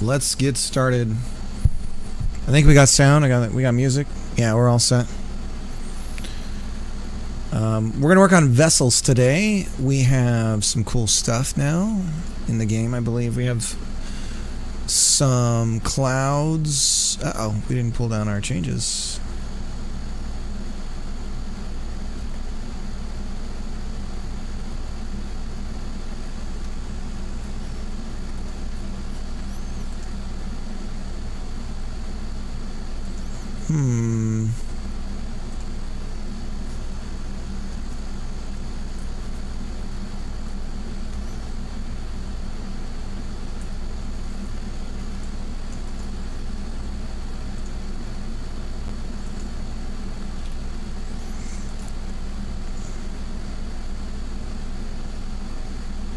Let's get started. I think we got sound. We got music. Yeah, we're all set. We're gonna work on vessels today. We have some cool stuff now in the game. I believe we have some clouds. Uh-oh, we didn't pull down our changes.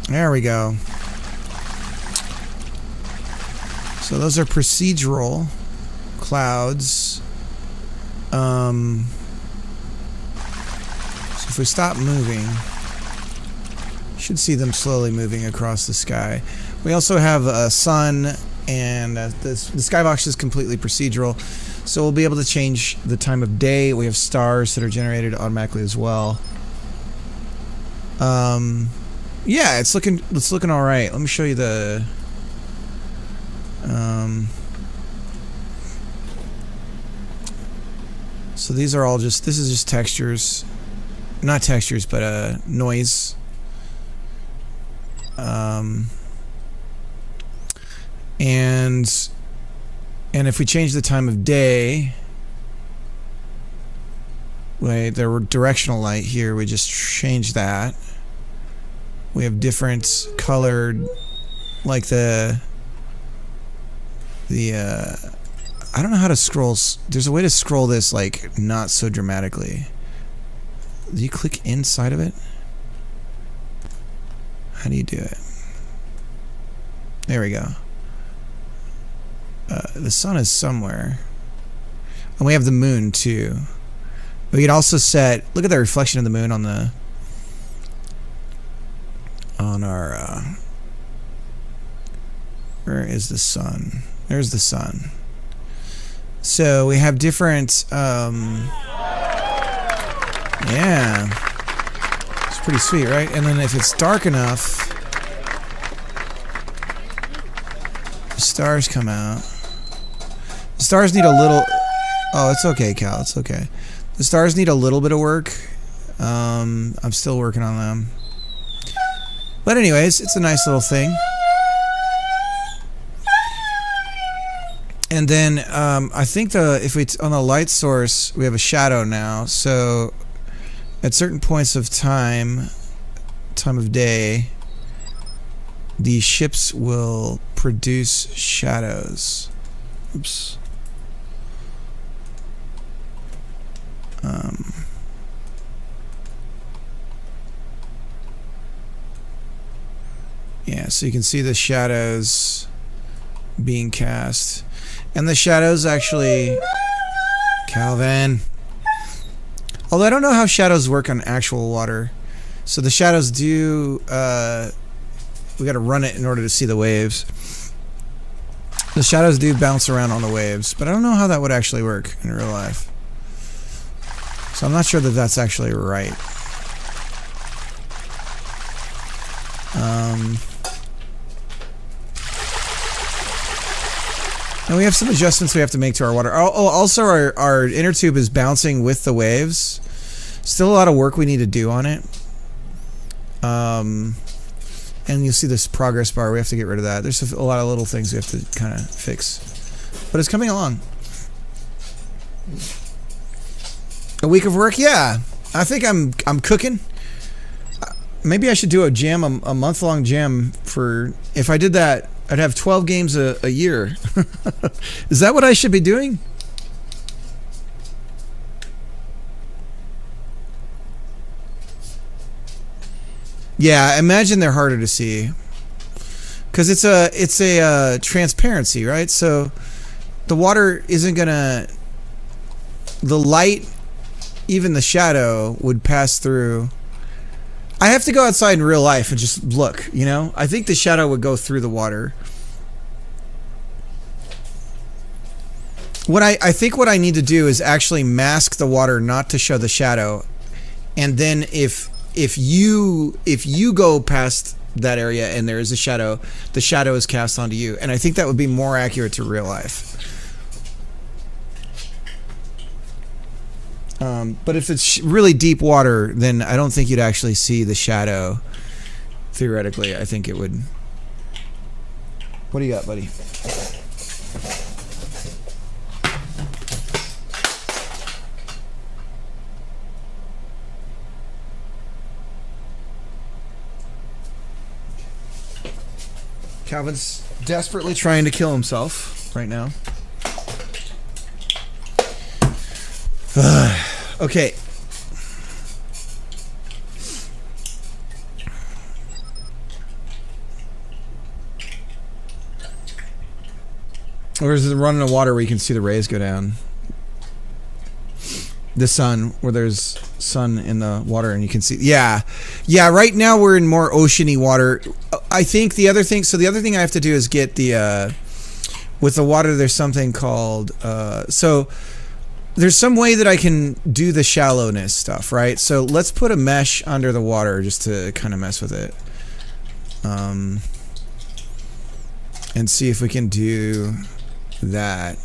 There we go. So those are procedural clouds. So if we stop moving, you should see them slowly moving across the sky. We also have a sun, and the skybox is completely procedural, so we'll be able to change the time of day. We have stars that are generated automatically as well. Yeah, it's looking all right. Let me show you the so these are all this is just textures. Not textures, but noise. And if we change the time of day, wait, there were directional light here, we just change that. We have different colored, like the I don't know how to scroll. There's a way to scroll this, like, not so dramatically. Do you click inside of it? How do you do it? There we go. The sun is somewhere. And we have the moon, too. We could also set... Look at the reflection of the moon on our... where is the sun? There's the sun. So we have different... yeah. It's pretty sweet, right? And then if it's dark enough, the stars come out. The stars need a little... Oh, it's okay, Cal. It's okay. The stars need a little bit of work. I'm still working on them. But anyways, it's a nice little thing. And then I think if we on the light source, we have a shadow now. So at certain points of time of day, the ships will produce shadows. Oops. Yeah, so you can see the shadows being cast. And the shadows actually... Calvin. Although I don't know how shadows work on actual water. So the shadows do... we gotta run it in order to see the waves. The shadows do bounce around on the waves, but I don't know how that would actually work in real life. So I'm not sure that that's actually right. And we have some adjustments we have to make to our water. Oh, also our inner tube is bouncing with the waves. Still a lot of work we need to do on it. And you'll see this progress bar. We have to get rid of that. There's a lot of little things we have to kind of fix. But it's coming along. A week of work? Yeah. I think I'm cooking. Maybe I should do a jam, a month-long jam for... If I did that, I'd have 12 games a year. Is that what I should be doing? Yeah, I imagine they're harder to see. Because it's a transparency, right? So the water isn't gonna... The light, even the shadow, would pass through... I have to go outside in real life and just look, you know? I think the shadow would go through the water. What I think what I need to do is actually mask the water not to show the shadow, and then if you go past that area and there is a shadow, the shadow is cast onto you, and I think that would be more accurate to real life. But if it's really deep water, then I don't think you'd actually see the shadow. Theoretically, I think it would. What do you got, buddy? Calvin's desperately trying to kill himself right now. Okay. Or is it running in water where you can see the rays go down? The sun, where there's sun in the water and you can see. Yeah. Yeah, right now we're in more oceany water. I think the other thing, so the other thing I have to do is get the, with the water there's something called, so there's some way that I can do the shallowness stuff, right? So let's put a mesh under the water just to kind of mess with it. And see if we can do that.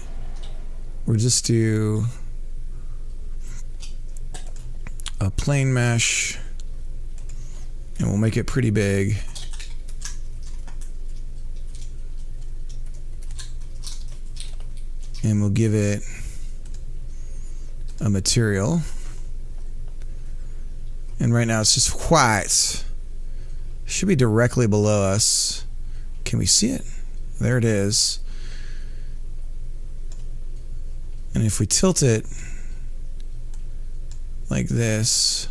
We'll just do a plane mesh and we'll make it pretty big. And we'll give it a material. And right now it's just white. Should be directly below us. Can we see it? There it is. And if we tilt it like this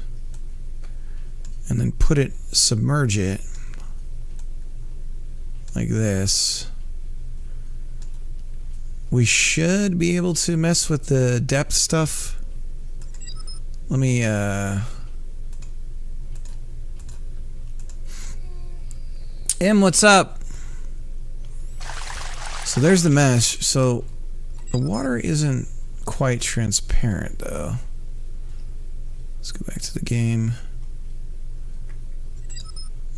and then put it, submerge it like this, we should be able to mess with the depth stuff. Let me M, what's up? So there's the mesh. So the water isn't quite transparent though. Let's go back to the game.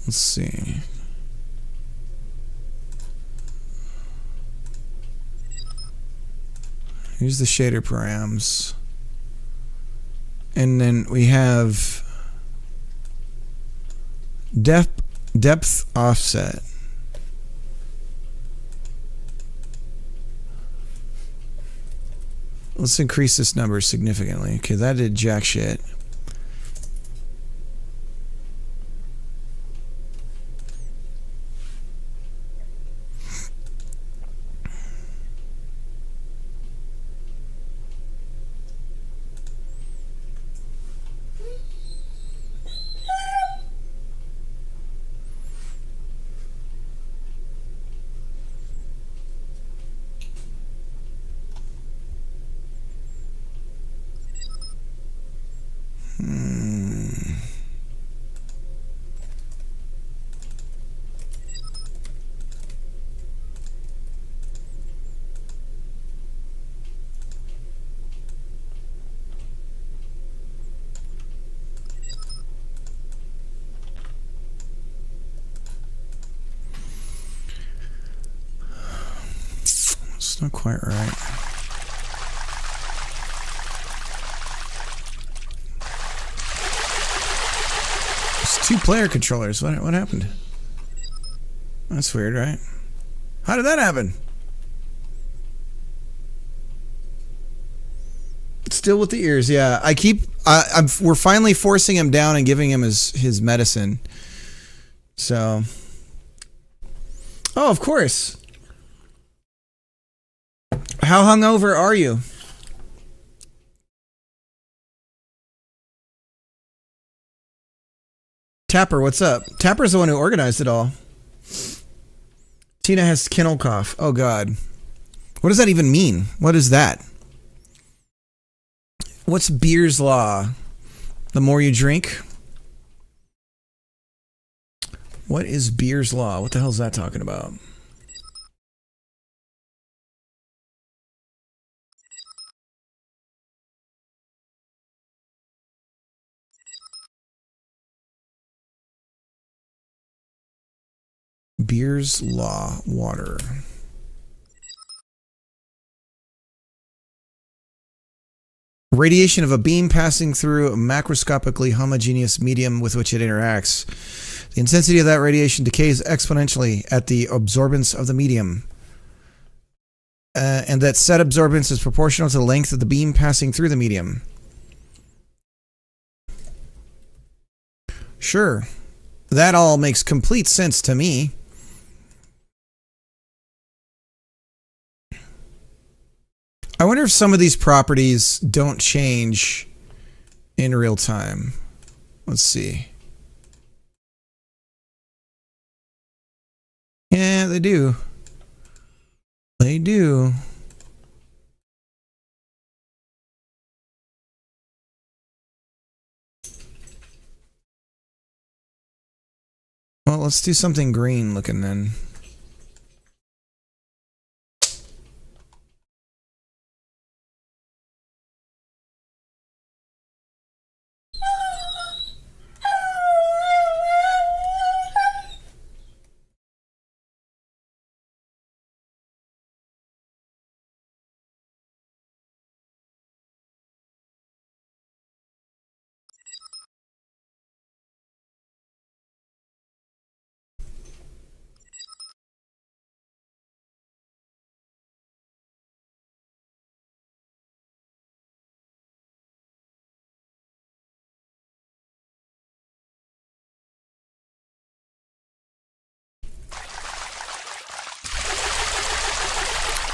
Let's see. Here's the shader params. And then we have depth offset. Let's increase this number significantly. Okay, that did jack shit. Not quite right. It's 2 player controllers. What happened? That's weird, right? How did that happen? Still with the ears, yeah. I keep. We're finally forcing him down and giving him his medicine. So. Oh, of course. How hungover are you? Tapper, what's up? Tapper's the one who organized it all. Tina has kennel cough. Oh, God. What does that even mean? What is that? What's Beer's Law? The more you drink? What is Beer's Law? What the hell is that talking about? Beer's Law water. Radiation of a beam passing through a macroscopically homogeneous medium with which it interacts. The intensity of that radiation decays exponentially at the absorbance of the medium. And that said absorbance is proportional to the length of the beam passing through the medium. Sure. That all makes complete sense to me. I wonder if some of these properties don't change in real time. Let's see. Yeah, they do. They do. Well, let's do something green looking then.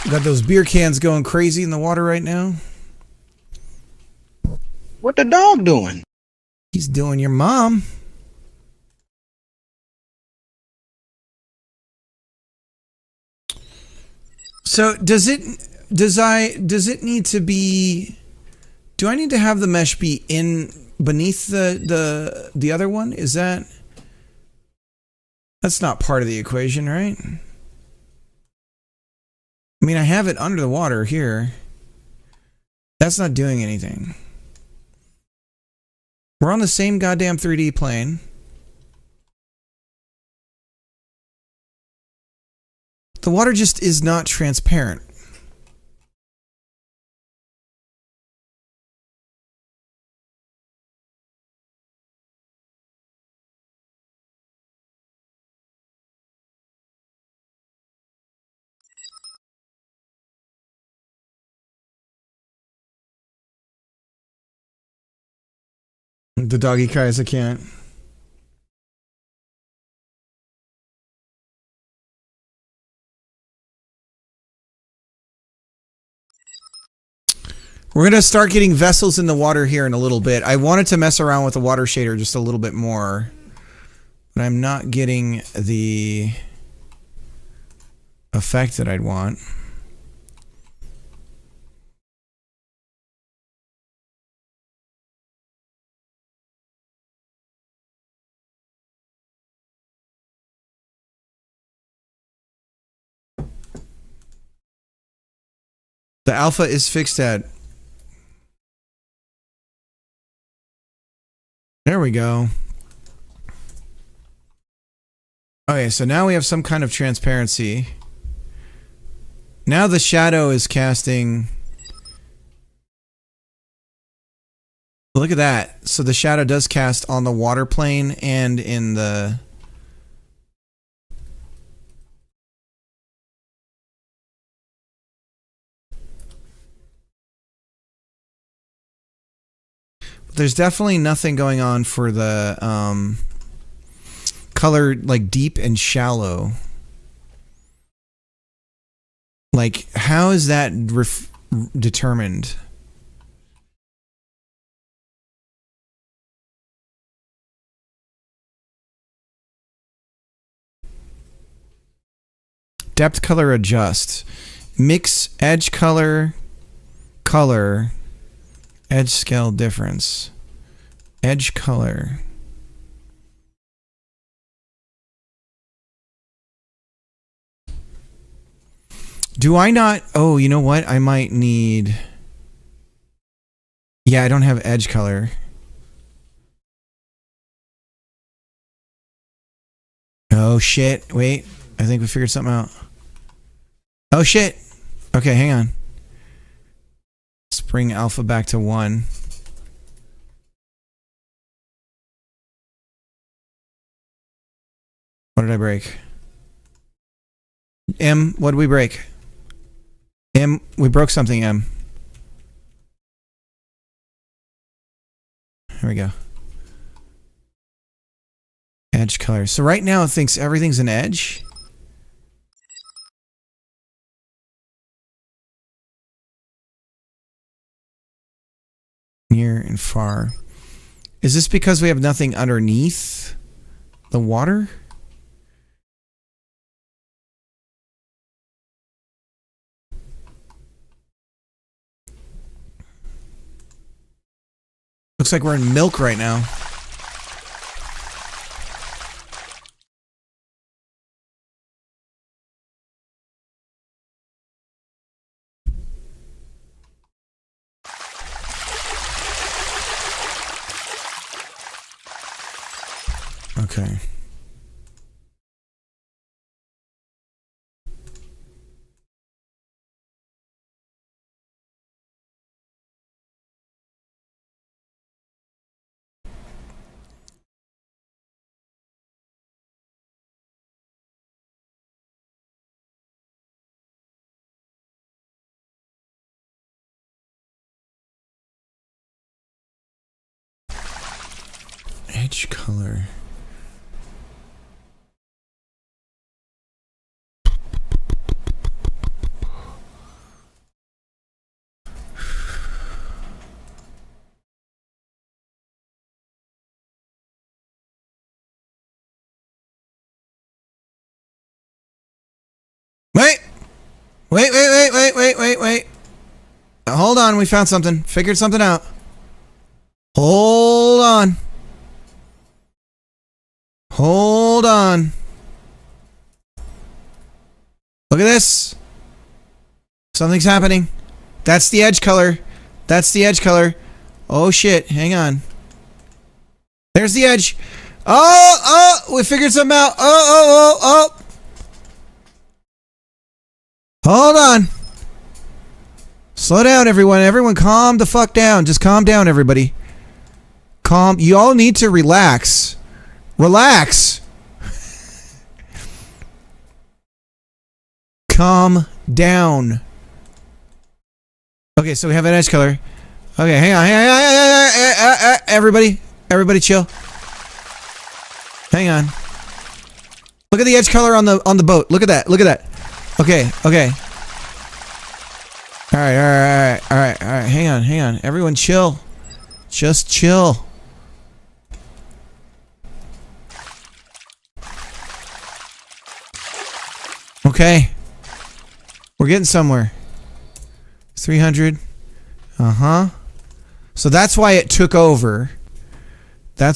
Got those beer cans going crazy in the water right now. What the dog doing? He's doing your mom. So does it need to be, do I need to have the mesh be in beneath the other one? Is that's not part of the equation, right? I mean, I have it under the water here. That's not doing anything. We're on the same goddamn 3D plane. The water just is not transparent. The doggy cries, I can't. We're going to start getting vessels in the water here in a little bit. I wanted to mess around with the water shader just a little bit more, but I'm not getting the effect that I'd want. The alpha is fixed at... There we go. Okay, so now we have some kind of transparency. Now the shadow is casting... Look at that. So the shadow does cast on the water plane and in the... There's definitely nothing going on for the color, like deep and shallow. Like, how is that determined? Depth color adjust. Mix edge color, color. Edge scale difference. Edge color. Do I not... Oh, you know what? I might need... Yeah, I don't have edge color. Oh, shit. Wait. I think we figured something out. Oh shit. Okay, hang on. Let's bring alpha back to 1. What did I break? M, what did we break? M, we broke something, M. Here we go. Edge color. So right now it thinks everything's an edge. Near and far. Is this because we have nothing underneath the water? Looks like we're in milk right now. Okay. Edge color. Wait. Hold on, we found something. Figured something out. Hold on. Hold on. Look at this. Something's happening. That's the edge color. That's the edge color. Oh shit, hang on. There's the edge. Oh, we figured something out. Oh. Hold on. Slow down, everyone. Everyone calm the fuck down. Just calm down, everybody. Calm. You all need to relax. Relax. Calm down. Okay, so we have an edge color. Okay, hang on. Everybody chill. Hang on. Look at the edge color on the boat. Look at that. Okay. All right. Hang on. Everyone chill. Just chill. Okay. We're getting somewhere. 300. Uh-huh. So that's why it took over. And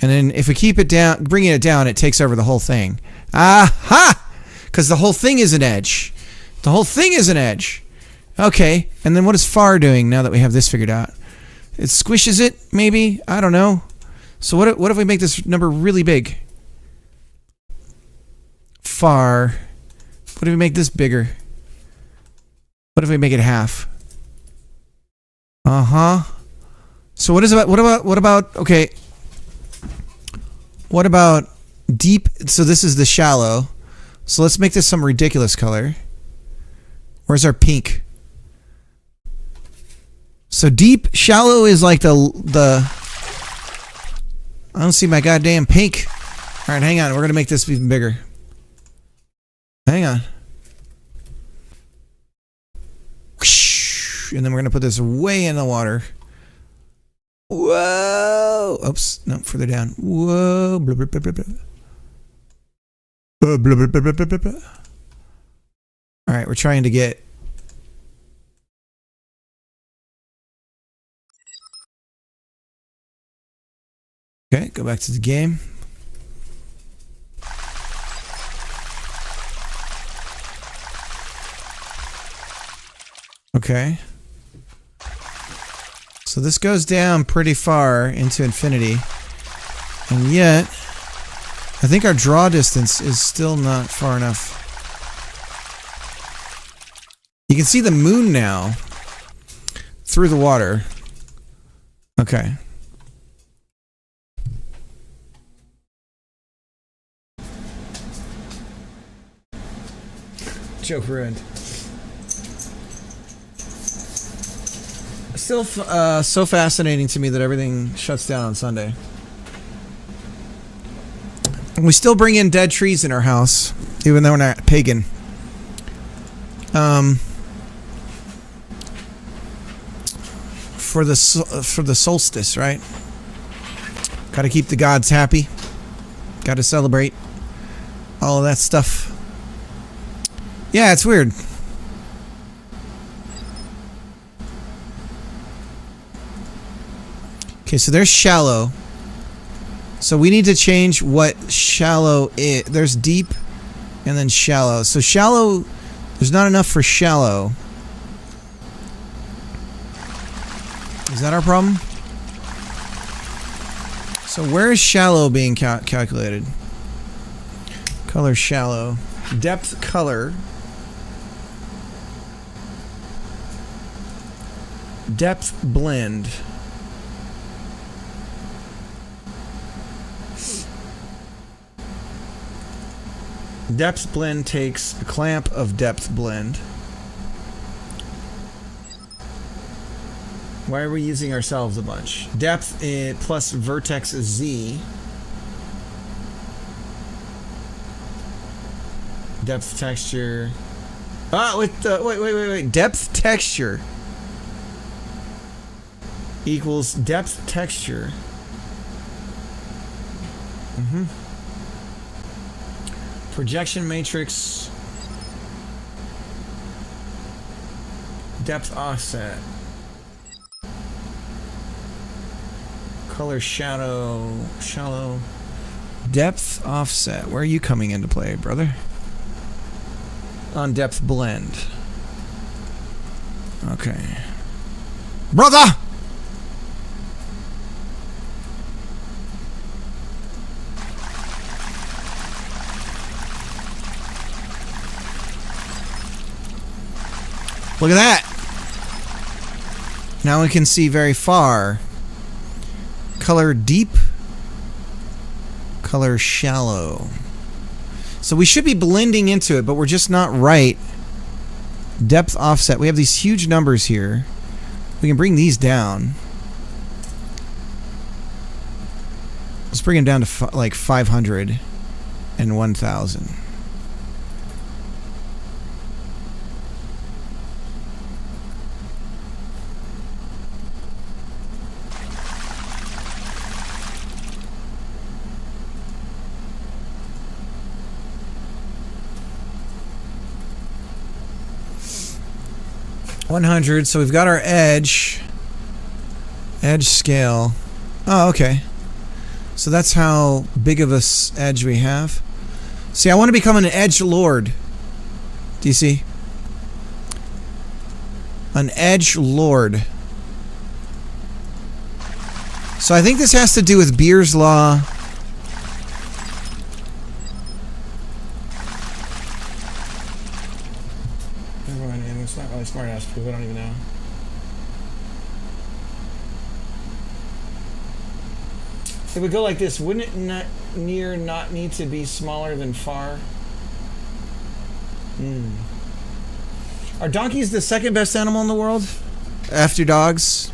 then if we keep it down, bringing it down, it takes over the whole thing. Aha! Because the whole thing is an edge. Okay. And then what is far doing now that we have this figured out? It squishes it, maybe? I don't know. So what if we make this number really big? Far. What if we make this bigger? What if we make it half? Uh-huh. So what about okay. What about deep? So this is the shallow. So let's make this some ridiculous color. Where's our pink? So deep, shallow is like the I don't see my goddamn pink. All right, hang on. We're going to make this even bigger. Hang on. And then we're going to put this way in the water. Whoa. Oops. No, further down. Whoa. Blah, blah, blah, blah, blah. Blah, blah, blah, blah, blah, blah, blah. All right, we're trying to get... Okay, go back to the game. Okay. So this goes down pretty far into infinity. And yet, I think our draw distance is still not far enough. You can see the moon now through the water. Okay. Joke ruined. Still so fascinating to me that everything shuts down on Sunday. And we still bring in dead trees in our house, even though we're not pagan. For the solstice, right? Got to keep the gods happy. Got to celebrate all of that stuff. Yeah, it's weird. Okay, so there's shallow. So we need to change what shallow is. There's deep and then shallow. So shallow, there's not enough for shallow. Is that our problem? So where is shallow being calculated? Color shallow. Depth color. Depth blend. Depth blend takes a clamp of depth blend. Why are we using ourselves a bunch? Depth plus vertex Z. Depth texture. Ah, with the wait. Depth texture equals depth texture. Projection matrix. Depth offset. Color shallow. Depth offset. Where are you coming into play, brother? On depth blend. Okay. Brother! Look at that! Now we can see very far. Color deep. Color shallow. So we should be blending into it, but we're just not right. Depth offset. We have these huge numbers here. We can bring these down. Let's bring them down to like 500 and 1000. So we've got our edge scale. Oh, okay. So that's how big of a edge we have. See, I want to become an edge lord. Do you see? An edge lord. So I think this has to do with Beer's law. It's not really smart ass proof, I don't even know. It would go like this. Wouldn't it not need to be smaller than far? Are donkeys the second best animal in the world? After dogs?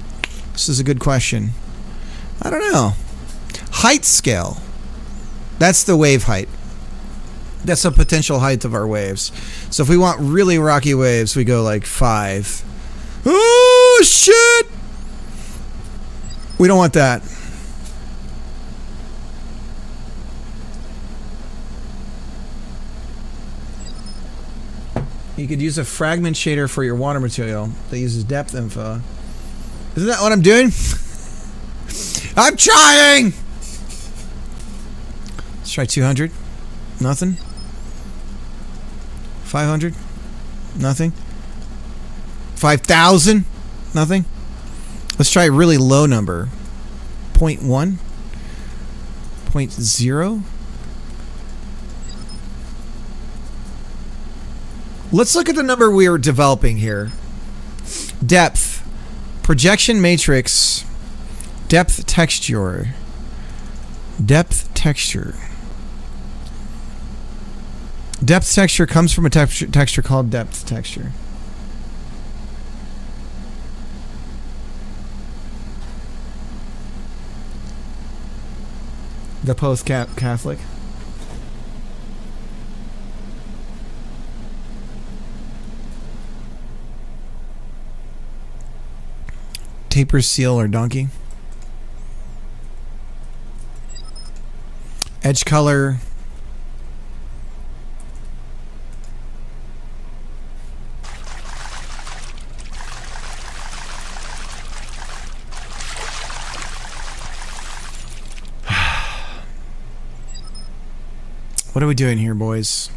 This is a good question. I don't know. Height scale. That's the wave height. That's the potential height of our waves. So if we want really rocky waves, we go like 5. Oh, shit! We don't want that. You could use a fragment shader for your water material that uses depth info. Isn't that what I'm doing? I'm trying! Let's try 200. Nothing. 500. Nothing. 5,000. Nothing. Let's try a really low number. 0.1. 0.0. Let's look at the number we are developing here. Depth, projection matrix, depth texture, depth texture. Depth texture comes from a texture called depth texture. The post-Catholic. Taper, seal, or donkey. Edge color. What are we doing here, boys?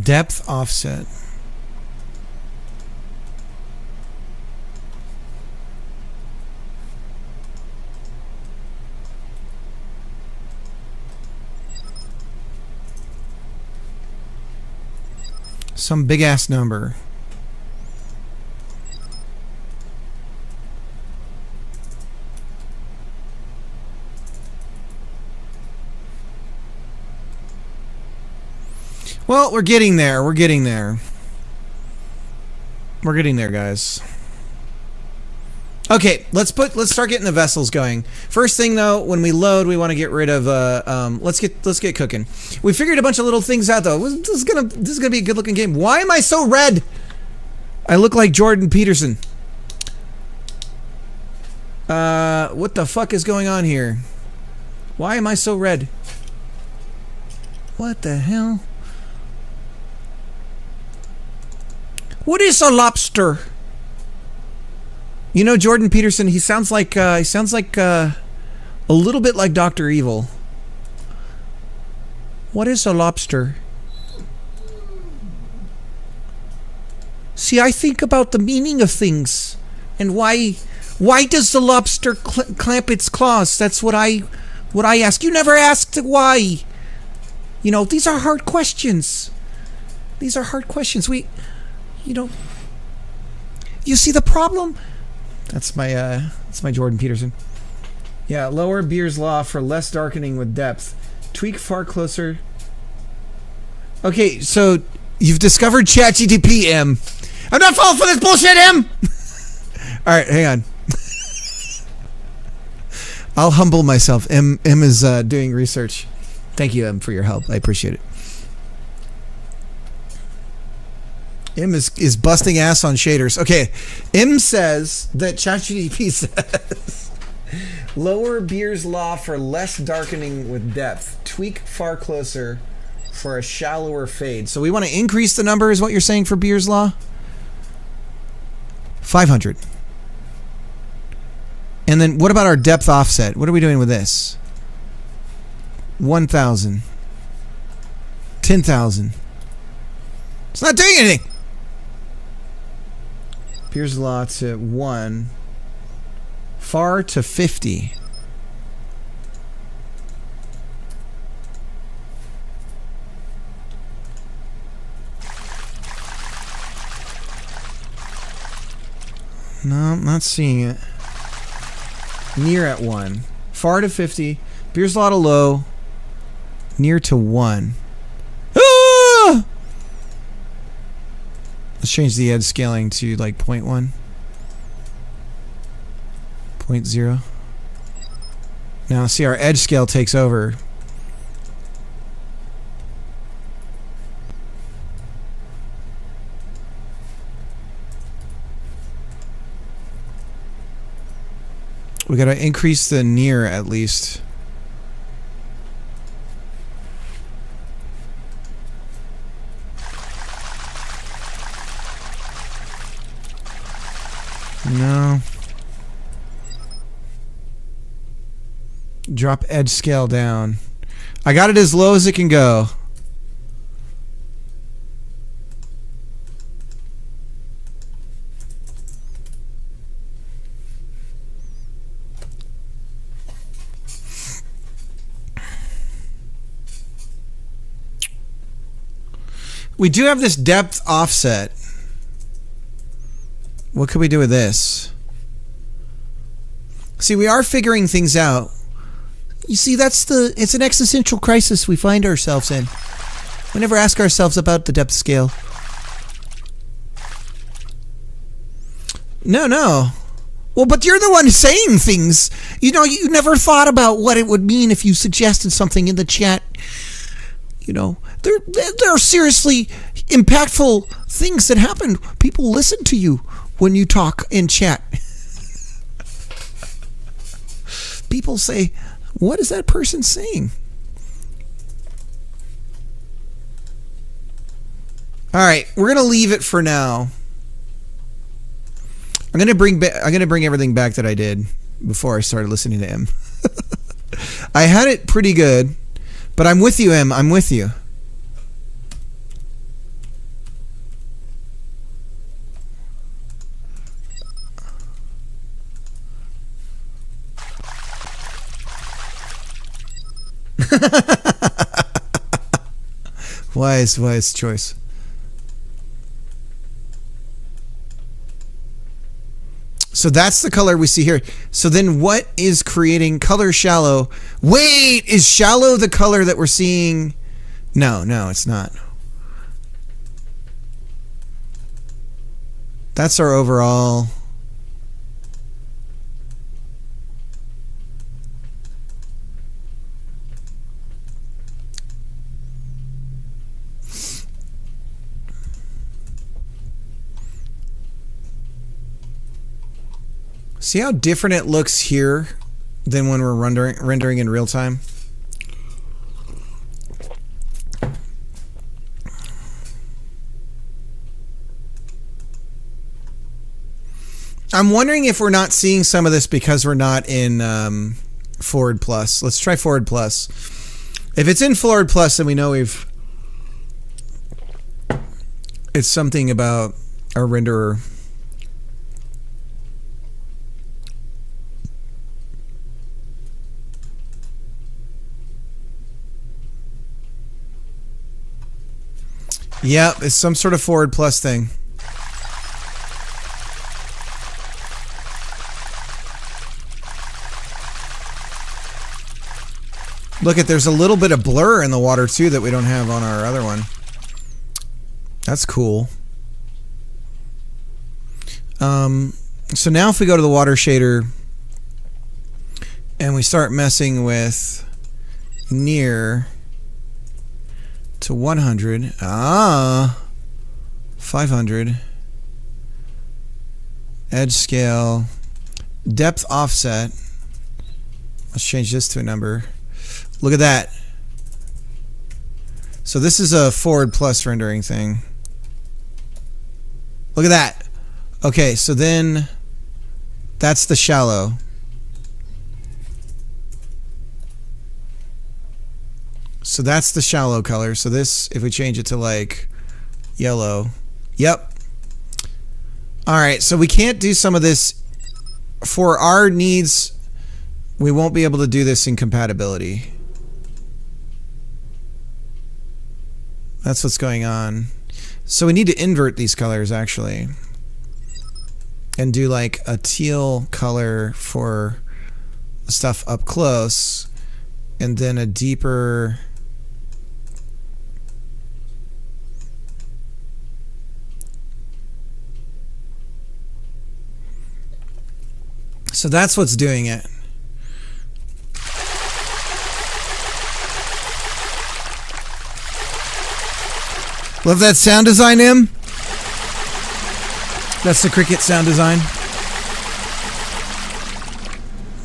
Depth offset. Some big ass number. Well, we're getting there. We're getting there. We're getting there, guys. Okay, let's start getting the vessels going. First thing though, when we load, we want to get rid of let's get cooking. We figured a bunch of little things out though. This is gonna be a good looking game. Why am I so red? I look like Jordan Peterson. What the fuck is going on here? Why am I so red? What the hell? What is a lobster? You know Jordan Peterson. He sounds like a little bit like Dr. Evil. What is a lobster? See, I think about the meaning of things and why does the lobster clamp its claws? That's what I ask. You never asked why. You know, these are hard questions. These are hard questions. You see the problem? That's my Jordan Peterson. Yeah, lower Beer's Law for less darkening with depth. Tweak far closer. Okay, so you've discovered ChatGPT, M. I'm not falling for this bullshit, M! Alright, hang on. I'll humble myself. M is doing research. Thank you, M, for your help. I appreciate it. M is busting ass on shaders. Okay, M says that ChatGPT says lower Beer's Law for less darkening with depth. Tweak far closer for a shallower fade. So we want to increase the number, is what you're saying, for Beer's Law? 500. And then what about our depth offset? What are we doing with this? 1,000. 10,000. It's not doing anything. Beer's Law to 1. Far to 50. No, I'm not seeing it. Near at 1. Far to 50. Beer's Law to low. Near to 1. Ah! Let's change the edge scaling to like 0.1. 0.0. Now see, our edge scale takes over. We got to increase the near at least. No. Drop edge scale down. I got it as low as it can go. We do have this depth offset. What could we do with this? See, we are figuring things out. You see, it's an existential crisis we find ourselves in. We never ask ourselves about the depth scale. No. Well, but you're the one saying things. You know, you never thought about what it would mean if you suggested something in the chat. You know, there are seriously impactful things that happen. People listen to you when you talk in chat. People say, what is that person saying? All right, we're gonna leave it for now. I'm gonna bring everything back that I did before I started listening to him. I had it pretty good, but I'm with you, Em. I'm with you. Wise choice. So that's the color we see here. So then what is creating color shallow? Wait, is shallow the color that we're seeing? No, it's not. That's our overall. See how different it looks here than when we're rendering in real time? I'm wondering if we're not seeing some of this because we're not in Forward Plus. Let's try Forward Plus. If it's in Forward Plus, then we know it's something about our renderer. Yep, it's some sort of Forward Plus thing. Look, there's a little bit of blur in the water too that we don't have on our other one. That's cool. So now if we go to the water shader and we start messing with near to 100, 500, edge scale, depth offset. Let's change this to a number. Look at that. So this is a Forward Plus rendering thing. Look at that. Okay, so then that's the shallow. So that's the shallow color. So this, if we change it to like yellow. Yep. All right, so we can't do some of this for our needs. We won't be able to do this in compatibility. That's what's going on. So we need to invert these colors actually and do like a teal color for stuff up close and then a deeper so that's what's doing it. Love that sound design, Em. That's the Cricut sound design.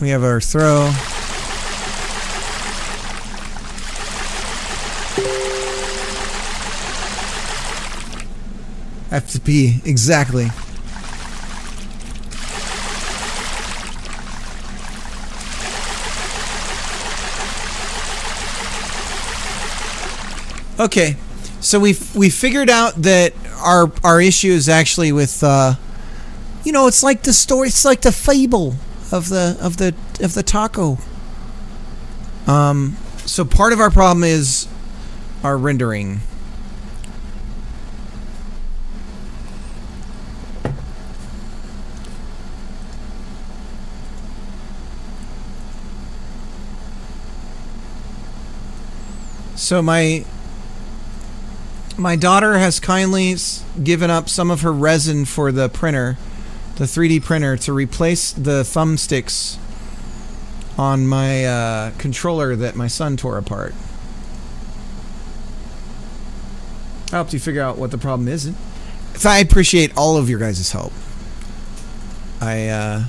We have our throw. FTP, exactly. Okay, so we figured out that our issue is actually with you know, it's like the story, it's like the fable of the taco. So part of our problem is our rendering. So my daughter has kindly given up some of her resin for the printer, the 3D printer, to replace the thumbsticks on my controller that my son tore apart. I helped you figure out what the problem is. I appreciate all of your guys' help. I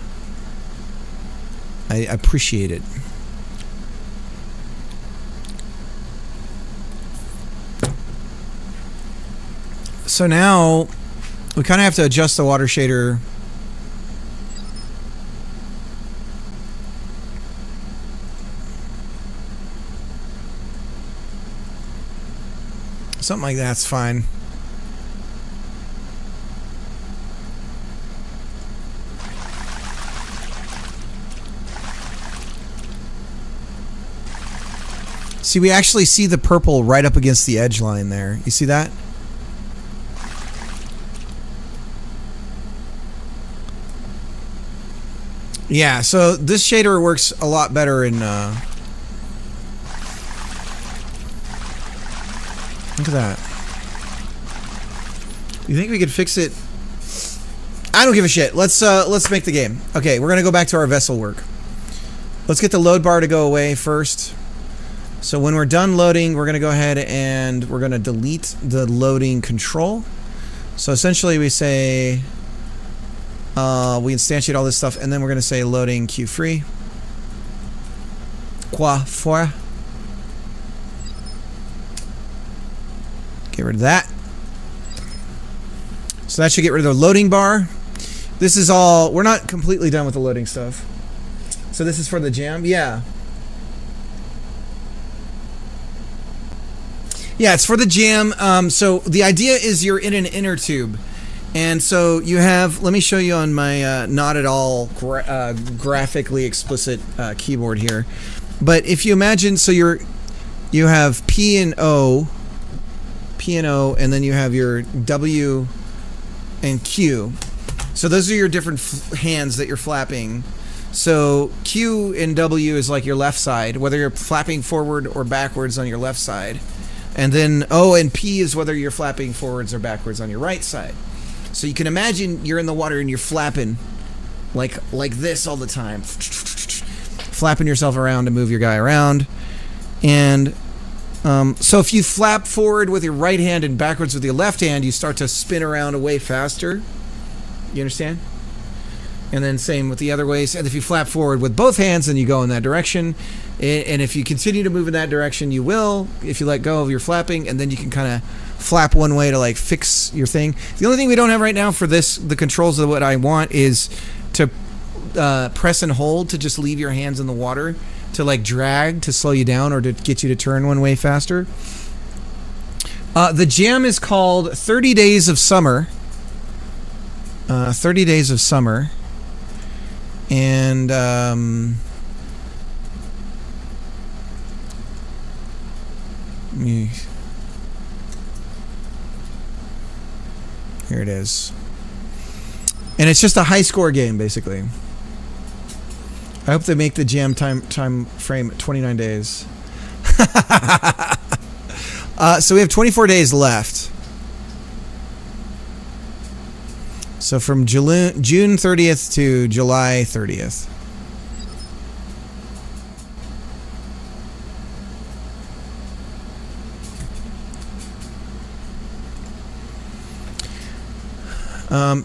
appreciate it. So now we kind of have to adjust the water shader. Something like that's fine. See, we actually see the purple right up against the edge line there. You see that? Yeah, so this shader works a lot better in look at that. You think we could fix it? I don't give a shit. Let's make the game. Okay, we're gonna go back to our vessel work. Let's get the load bar to go away first. So when we're done loading, we're gonna go ahead and we're gonna delete the loading control. So essentially we say we instantiate all this stuff, and then we're gonna say loading queue free. Qua for. Get rid of that. So that should get rid of the loading bar. This is all, we're not completely done with the loading stuff. So this is for the jam? Yeah. Yeah, it's for the jam. So the idea is you're in an inner tube. And so you have, let me show you on my not at all graphically explicit keyboard here. But if you imagine, so you have P and O, and then you have your W and Q. So those are your different hands that you're flapping. So Q and W is like your left side, whether you're flapping forward or backwards on your left side. And then O and P is whether you're flapping forwards or backwards on your right side. So you can imagine you're in the water and you're flapping like this all the time. Flapping yourself around to move your guy around. And so if you flap forward with your right hand and backwards with your left hand, you start to spin around way faster. You understand? And then same with the other ways. And if you flap forward with both hands, then you go in that direction. And if you continue to move in that direction, you will, if you let go of your flapping, and then you can kind of flap one way to like fix your thing. The only thing we don't have right now for this, the controls of what I want, is to press and hold to just leave your hands in the water, to like drag to slow you down or to get you to turn one way faster. The jam is called 30 Days of Summer. 30 Days of Summer. And here it is. And it's just a high score game, basically. I hope they make the jam time frame 29 days. So we have 24 days left. So from June 30th to July 30th.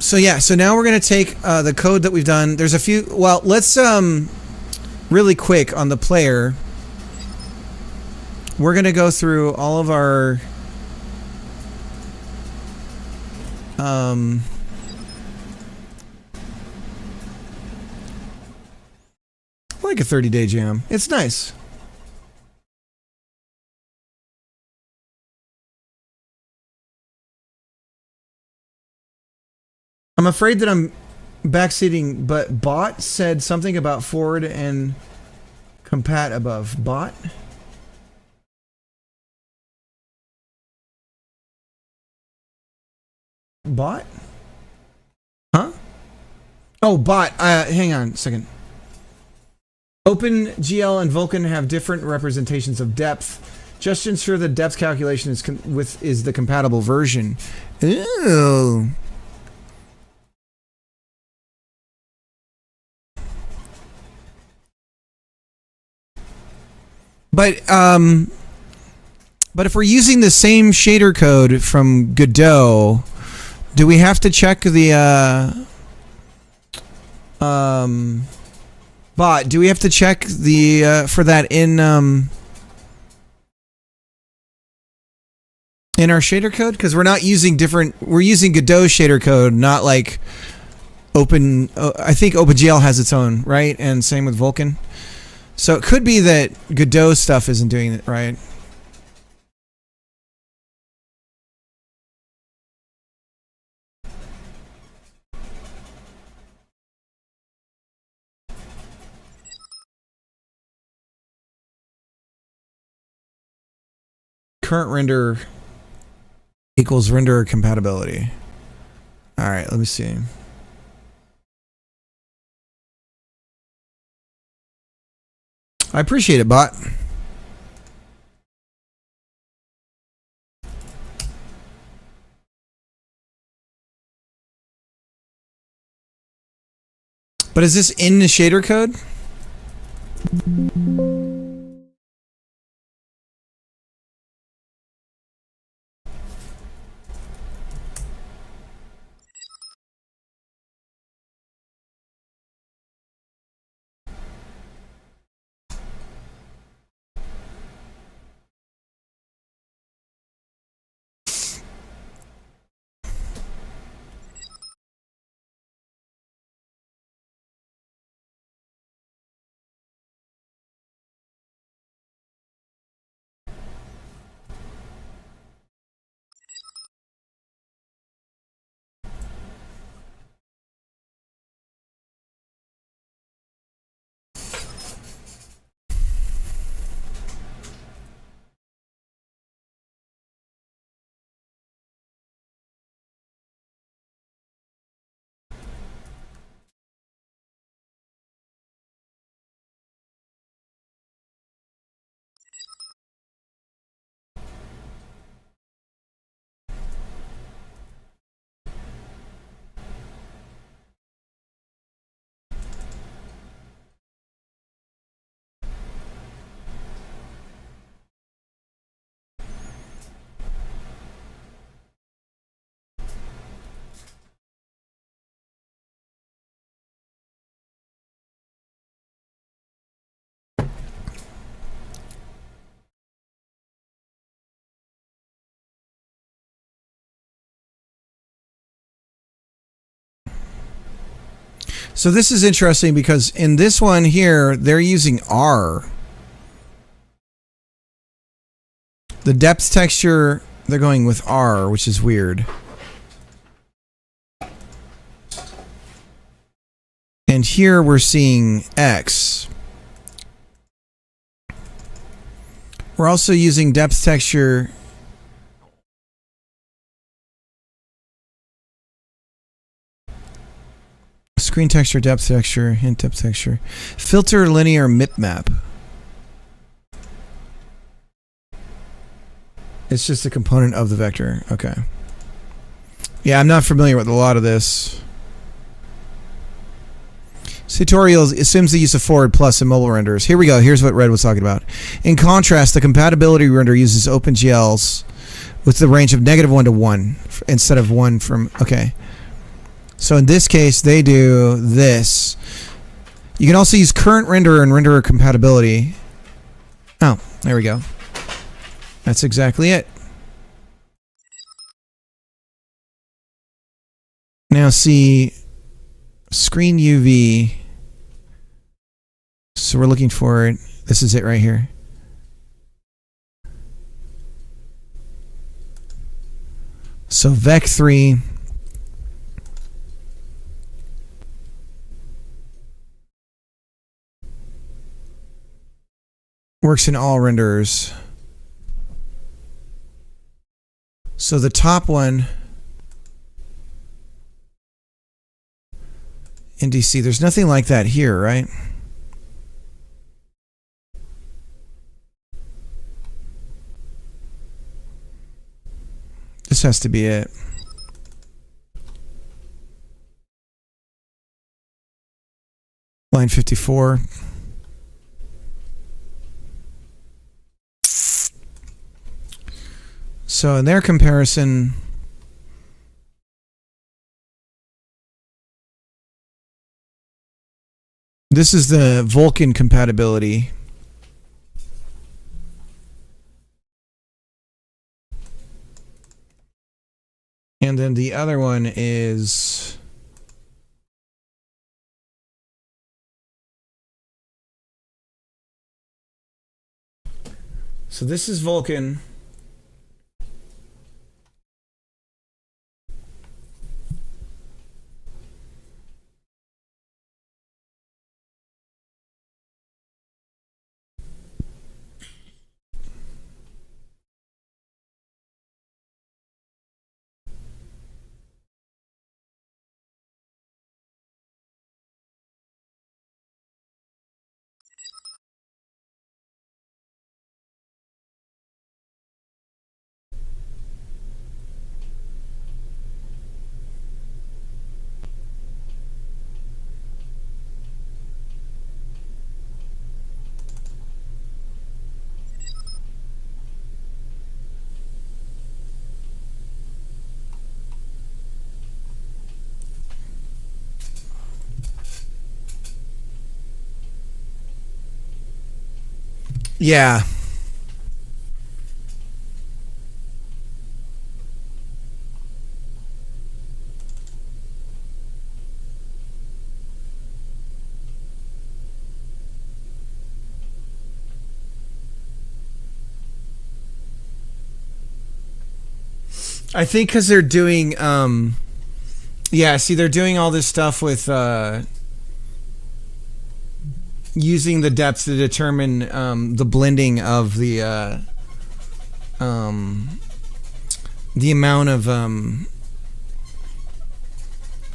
So yeah, so now we're going to take the code that we've done. There's a few, well, let's really quick on the player, we're going to go through all of our like a 30-day jam. It's nice. I'm afraid that I'm backseating, but bot said something about forward and compat above. Bot? Bot? Huh? Oh, bot. Hang on a second. OpenGL and Vulkan have different representations of depth. Just ensure the depth calculation is the compatible version. Ew. But if we're using the same shader code from Godot, do we have to check the bot? Do we have to check the for that in our shader code? Because we're not using different. We're using Godot shader code, not like Open. I think OpenGL has its own, right? And same with Vulkan. So it could be that Godot stuff isn't doing it right. Current render equals render compatibility. All right, let me see. I appreciate it, bot. But is this in the shader code? So this is interesting because in this one here, they're using R. The depth texture, they're going with R, which is weird. And here we're seeing X. We're also using depth texture. Screen texture, depth texture, hint depth texture. Filter linear mipmap. It's just a component of the vector. Okay. Yeah, I'm not familiar with a lot of this. Tutorial assumes the use of forward plus in mobile renders. Here we go. Here's what Red was talking about. In contrast, the compatibility render uses OpenGLs with the range of -1 to 1 instead of 1 from... Okay. So in this case, they do this. You can also use current renderer and renderer compatibility. Oh, there we go. That's exactly it. Now see, screen UV. So we're looking for it. This is it right here. So Vec3. Works in all renderers. So the top one, NDC, there's nothing like that here, right? This has to be it. Line 54. So in their comparison, this is the Vulkan compatibility. And then the other one is so this is Vulkan. Yeah. I think because they're doing, yeah, see, they're doing all this stuff with using the depth to determine the blending of the amount of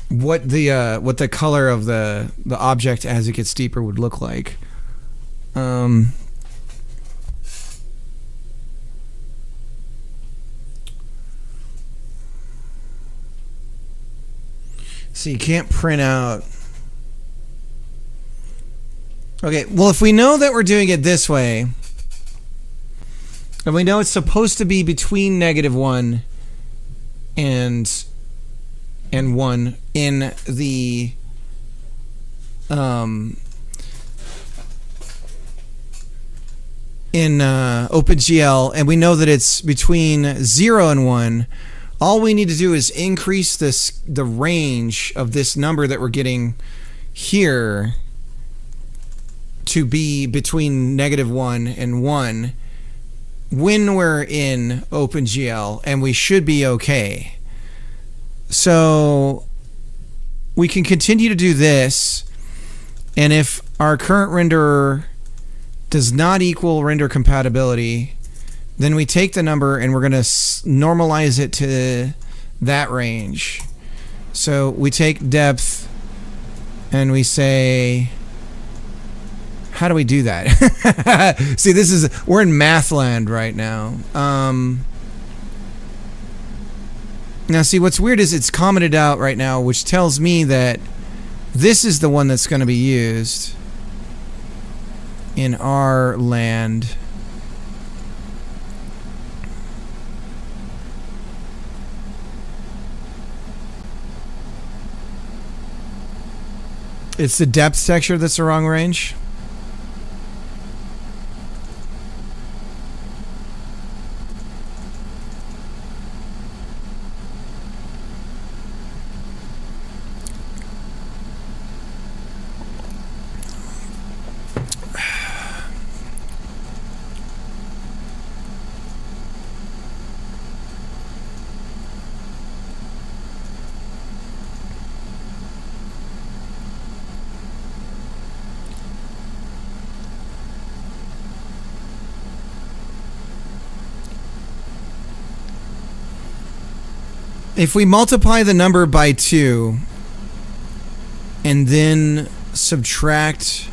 what the color of the object as it gets deeper would look like. So you can't print out. Okay, well, if we know that we're doing it this way, and we know it's supposed to be between -1 and 1 in the OpenGL, and we know that it's between 0 and 1, all we need to do is increase the range of this number that we're getting here to be between -1 and 1 when we're in OpenGL, and we should be okay. So we can continue to do this, and if our current renderer does not equal render compatibility, then we take the number and we're going to normalize it to that range. So we take depth and we say, how do we do that? See, we're in math land right now. Now, see, what's weird is it's commented out right now, which tells me that this is the one that's going to be used in our land. It's the depth texture that's the wrong range. If we multiply the number by 2 and then subtract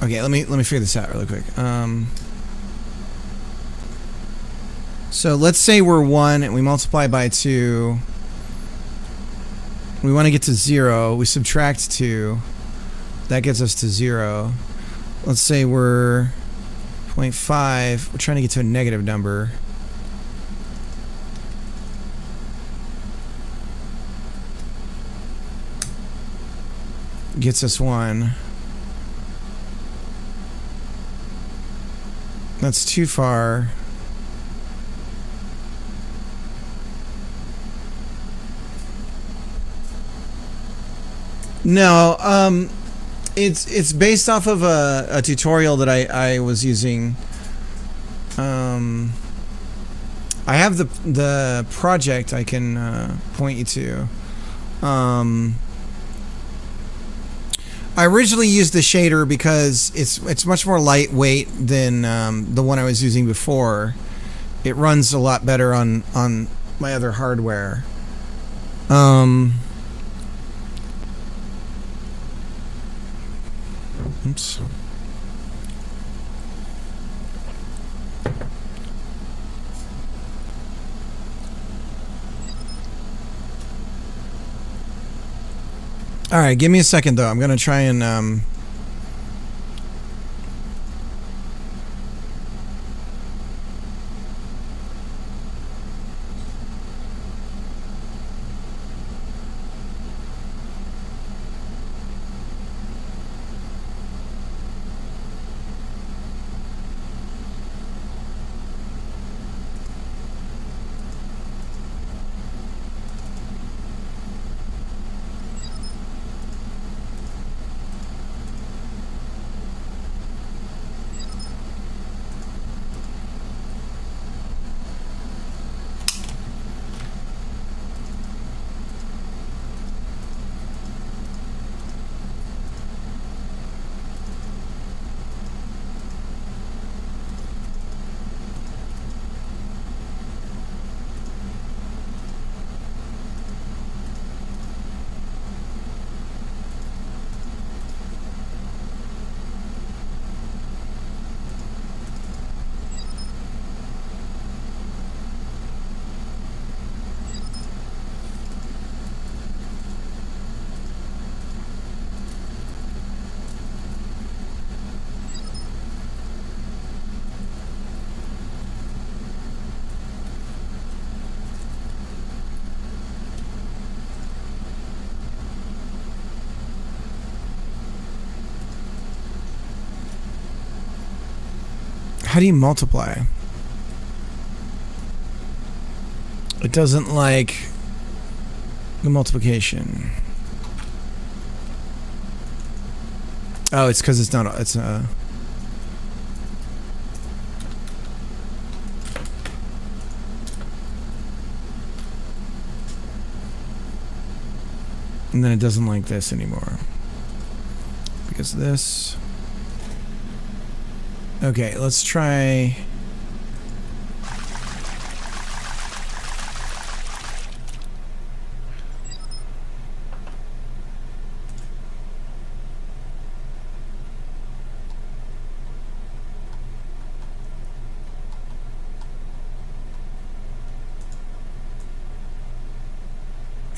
okay, let me figure this out really quick. So let's say we're 1 and we multiply by 2. We want to get to 0. We subtract 2. That gets us to 0. Let's say we're 0.5. We're trying to get to a negative number. Gets us 1. That's too far. No, it's based off of a tutorial that I was using. I have the project I can point you to. I originally used the shader because it's much more lightweight than the one I was using before. It runs a lot better on my other hardware. Oops. All right, give me a second though. I'm gonna try and how do you multiply? It doesn't like the multiplication. Oh, it's because it's not. It's and then it doesn't like this anymore because this. Okay, let's try.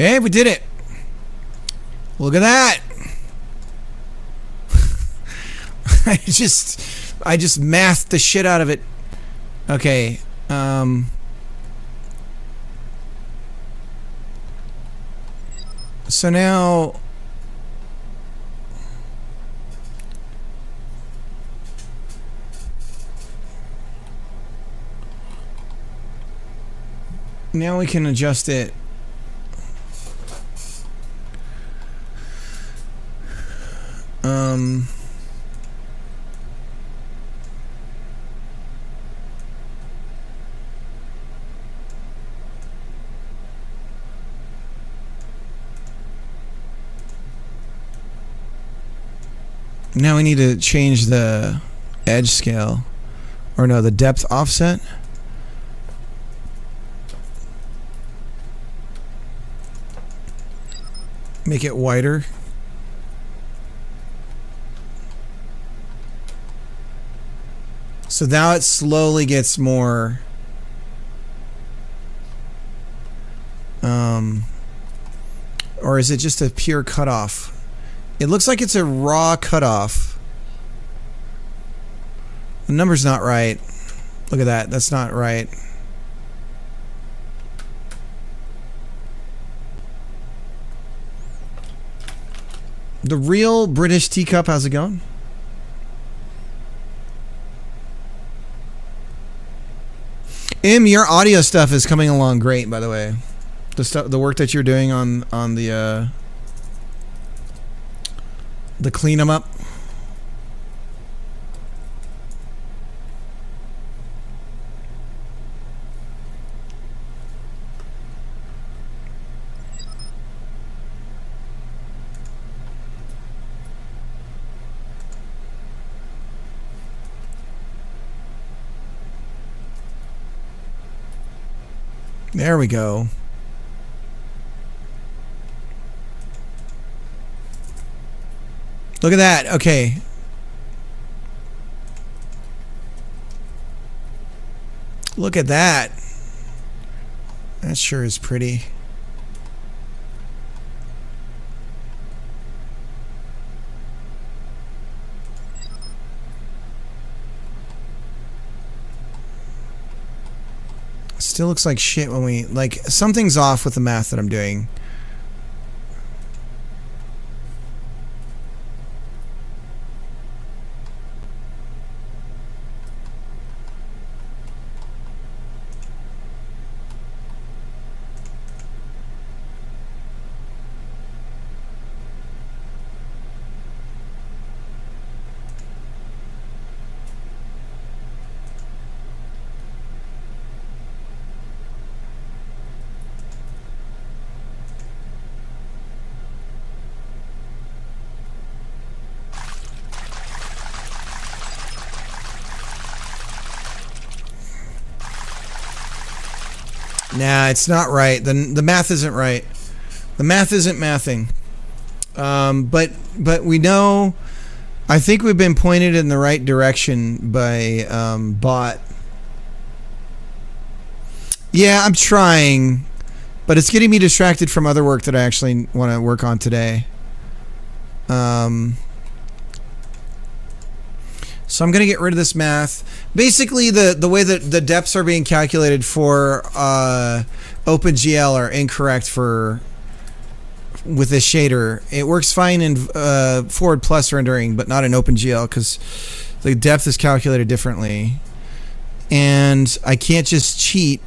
Hey, we did it. Look at that. I just mathed the shit out of it. Okay. So now we can adjust it. Now we need to change the edge scale, or no, the depth offset. Make it wider. So now it slowly gets more or is it just a pure cutoff? It looks like it's a raw cutoff. The number's not right. Look at that. That's not right. The real British teacup, how's it going? Your audio stuff is coming along great, by the way. The work that you're doing on the clean 'em up. There we go. Look at that. Okay. Look at that. That sure is pretty. Still looks like shit when we, like, something's off with the math that I'm doing. Nah, it's not right. The math isn't right. The math isn't mathing. But we know. I think we've been pointed in the right direction by bot. Yeah, I'm trying, but it's getting me distracted from other work that I actually want to work on today. So I'm going to get rid of this math. Basically, the way that the depths are being calculated for OpenGL are incorrect with this shader. It works fine in Forward Plus rendering, but not in OpenGL because the depth is calculated differently. And I can't just cheat.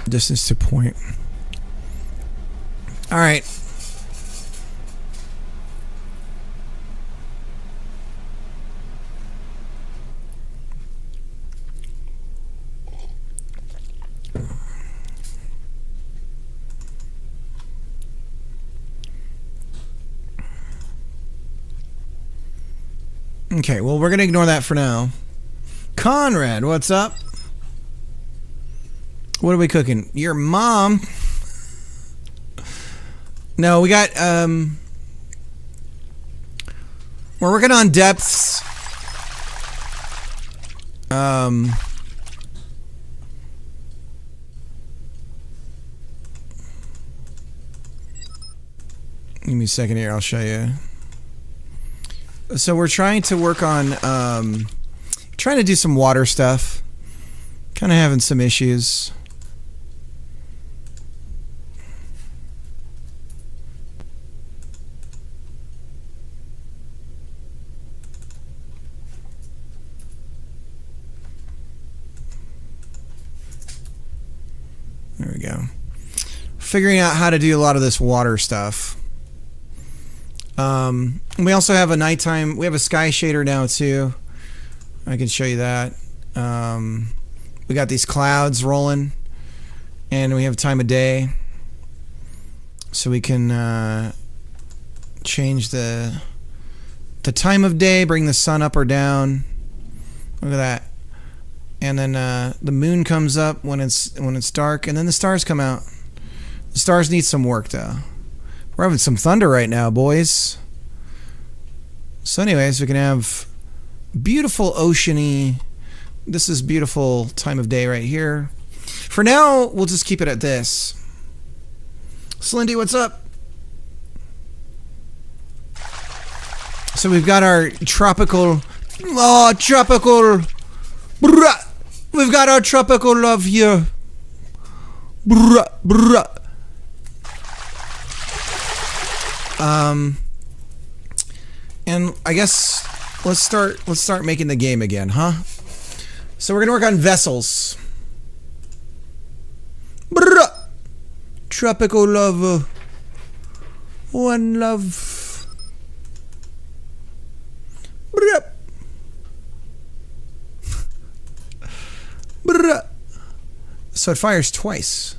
Distance to point. All right. Okay, well, we're going to ignore that for now. Conrad, what's up? What are we cooking? Your mom? No, we got we're working on depths. Give me a second here, I'll show you. So we're trying to work on trying to do some water stuff. Kind of having some issues. There we go. Figuring out how to do a lot of this water stuff. We also have a nighttime, we have a sky shader now too. I can show you that. We got these clouds rolling and we have time of day. So we can change the time of day, bring the sun up or down. Look at that. And then the moon comes up when it's dark, and then the stars come out. The stars need some work though. We're having some thunder right now, boys. So anyways, we can have beautiful oceany. This is beautiful time of day right here. For now, we'll just keep it at this. Slindy, what's up? So we've got our tropical... Oh, tropical... Brah. We've got our tropical love here. Brah, brah. And I guess let's start making the game again, huh? So we're gonna work on vessels. Brah. Tropical love. One love. Brah. Brah. So it fires twice.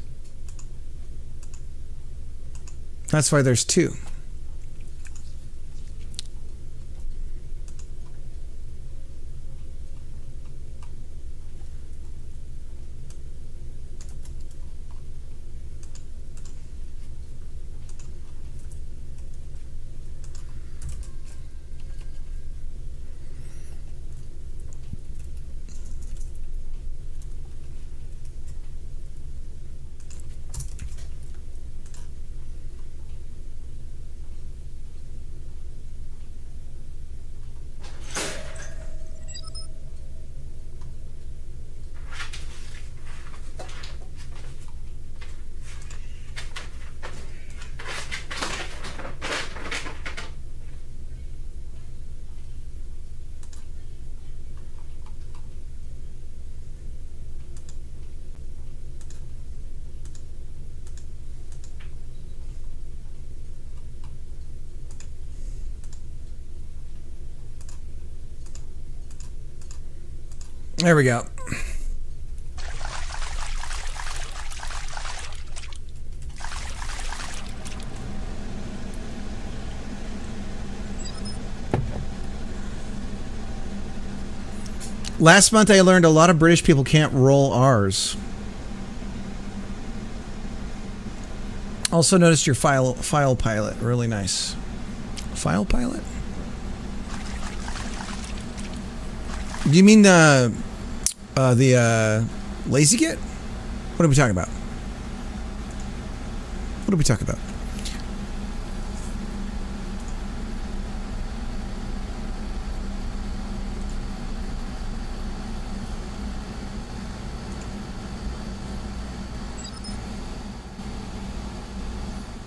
That's why there's two. There we go. Last month I learned a lot of British people can't roll R's. Also noticed your file pilot. Really nice. File pilot? Do you mean the lazy git? What are we talking about? What are we talking about?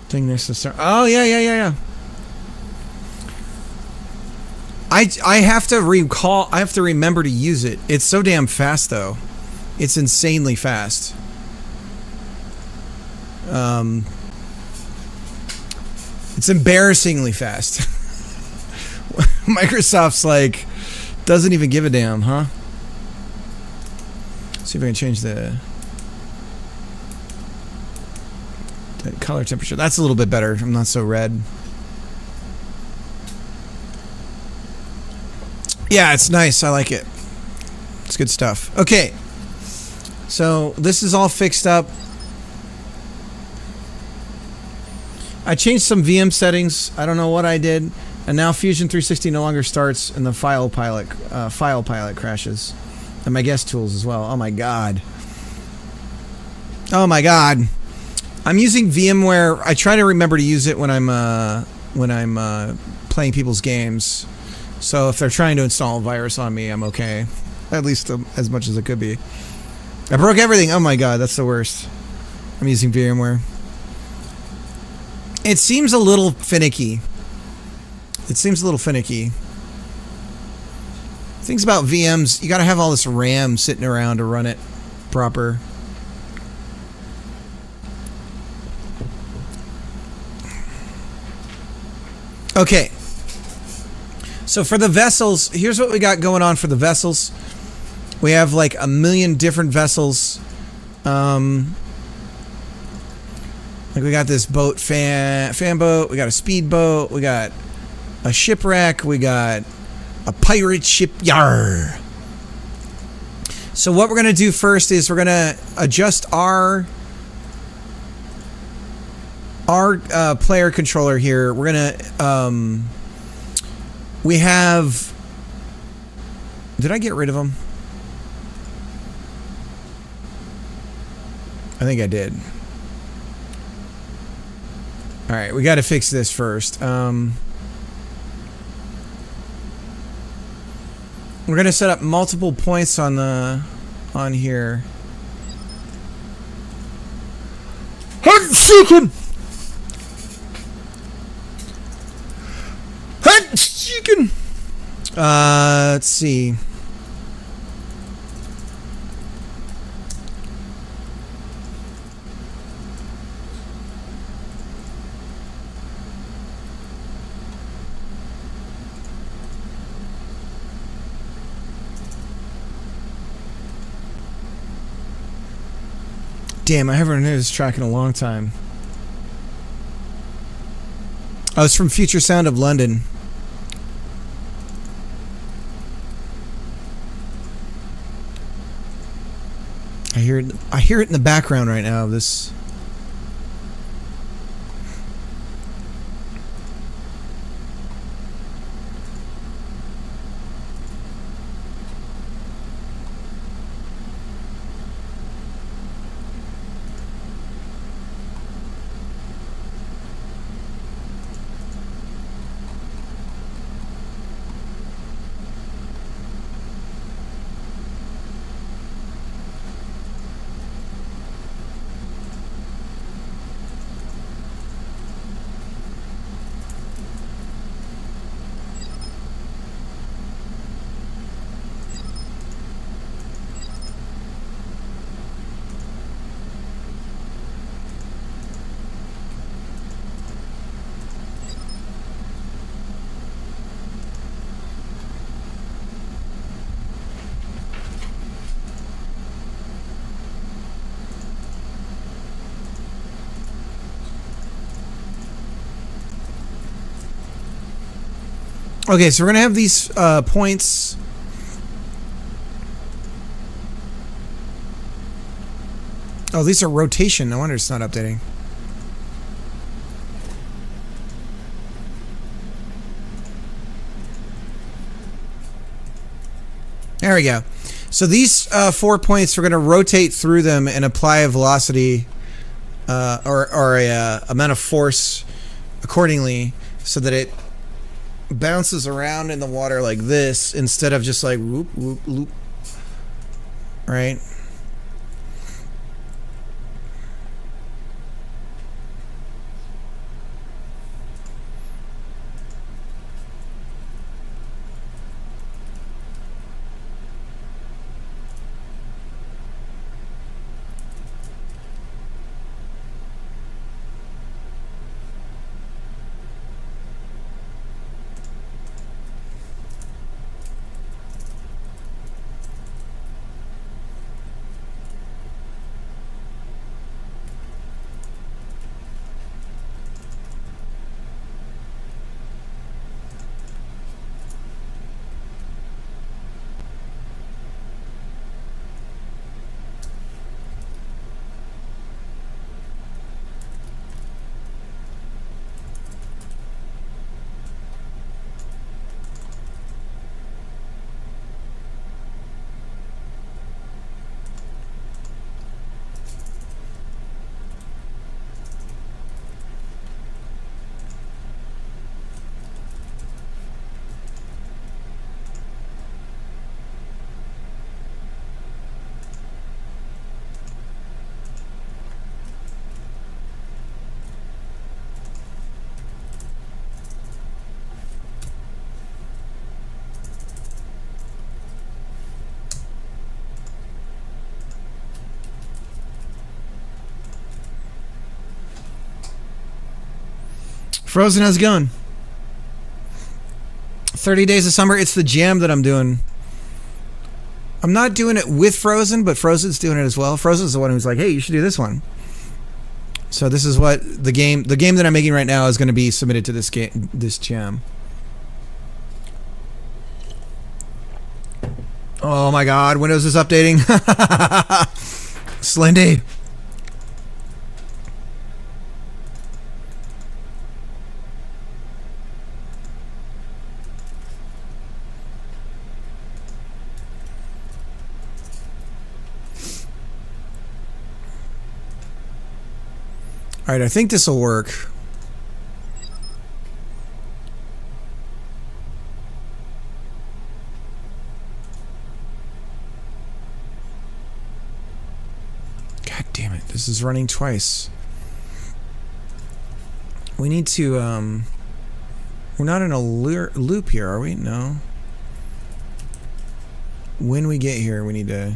Thing next to start. Oh yeah. I have to recall. I have to remember to use it. It's so damn fast, though. It's insanely fast. It's embarrassingly fast. Microsoft's like doesn't even give a damn, huh? Let's see if I can change the color temperature. That's a little bit better. I'm not so red. Yeah, it's nice. I like it. It's good stuff. Okay. So this is all fixed up. I changed some VM settings. I don't know what I did, and now Fusion 360 no longer starts, and the file pilot crashes, and my guest tools as well. Oh my god. Oh my god. I'm using VMware. I try to remember to use it when I'm playing people's games. So if they're trying to install a virus on me, I'm okay. At least as much as it could be. I broke everything. Oh my god, that's the worst. I'm using VMware. It seems a little finicky. Things about VMs, you gotta have all this RAM sitting around to run it proper. Okay. So for the vessels, here's what we got going on for the vessels. We have like a million different vessels. Like we got this boat, fan boat, we got a speedboat, we got a shipwreck, we got a pirate ship, yar. So what we're gonna do first is we're gonna adjust our player controller here. We're gonna we have. Did I get rid of them? I think I did. All right, we got to fix this first. We're gonna set up multiple points on here. Hunt chicken. Hunt chicken. Let's see. Damn, I haven't heard this track in a long time. Oh, it's from Future Sound of London. I hear it in the background right now. This. Okay, so we're gonna have these points. Oh, these are rotation. No wonder it's not updating. There we go. So these 4 points, we're going to rotate through them and apply a velocity or a amount of force accordingly, so that it bounces around in the water like this instead of just like whoop, whoop, loop. Right? Frozen, how's it going? 30 Days of Summer. It's the jam that I'm doing. I'm not doing it with Frozen, but Frozen's doing it as well. Frozen's the one who's like, hey, you should do this one. So this is what the game that I'm making right now is going to be submitted to this jam. Oh my God, Windows is updating. Slendy. All right, I think this will work. God damn it, this is running twice. We need to, we're not in a loop here, are we? No. When we get here, we need to...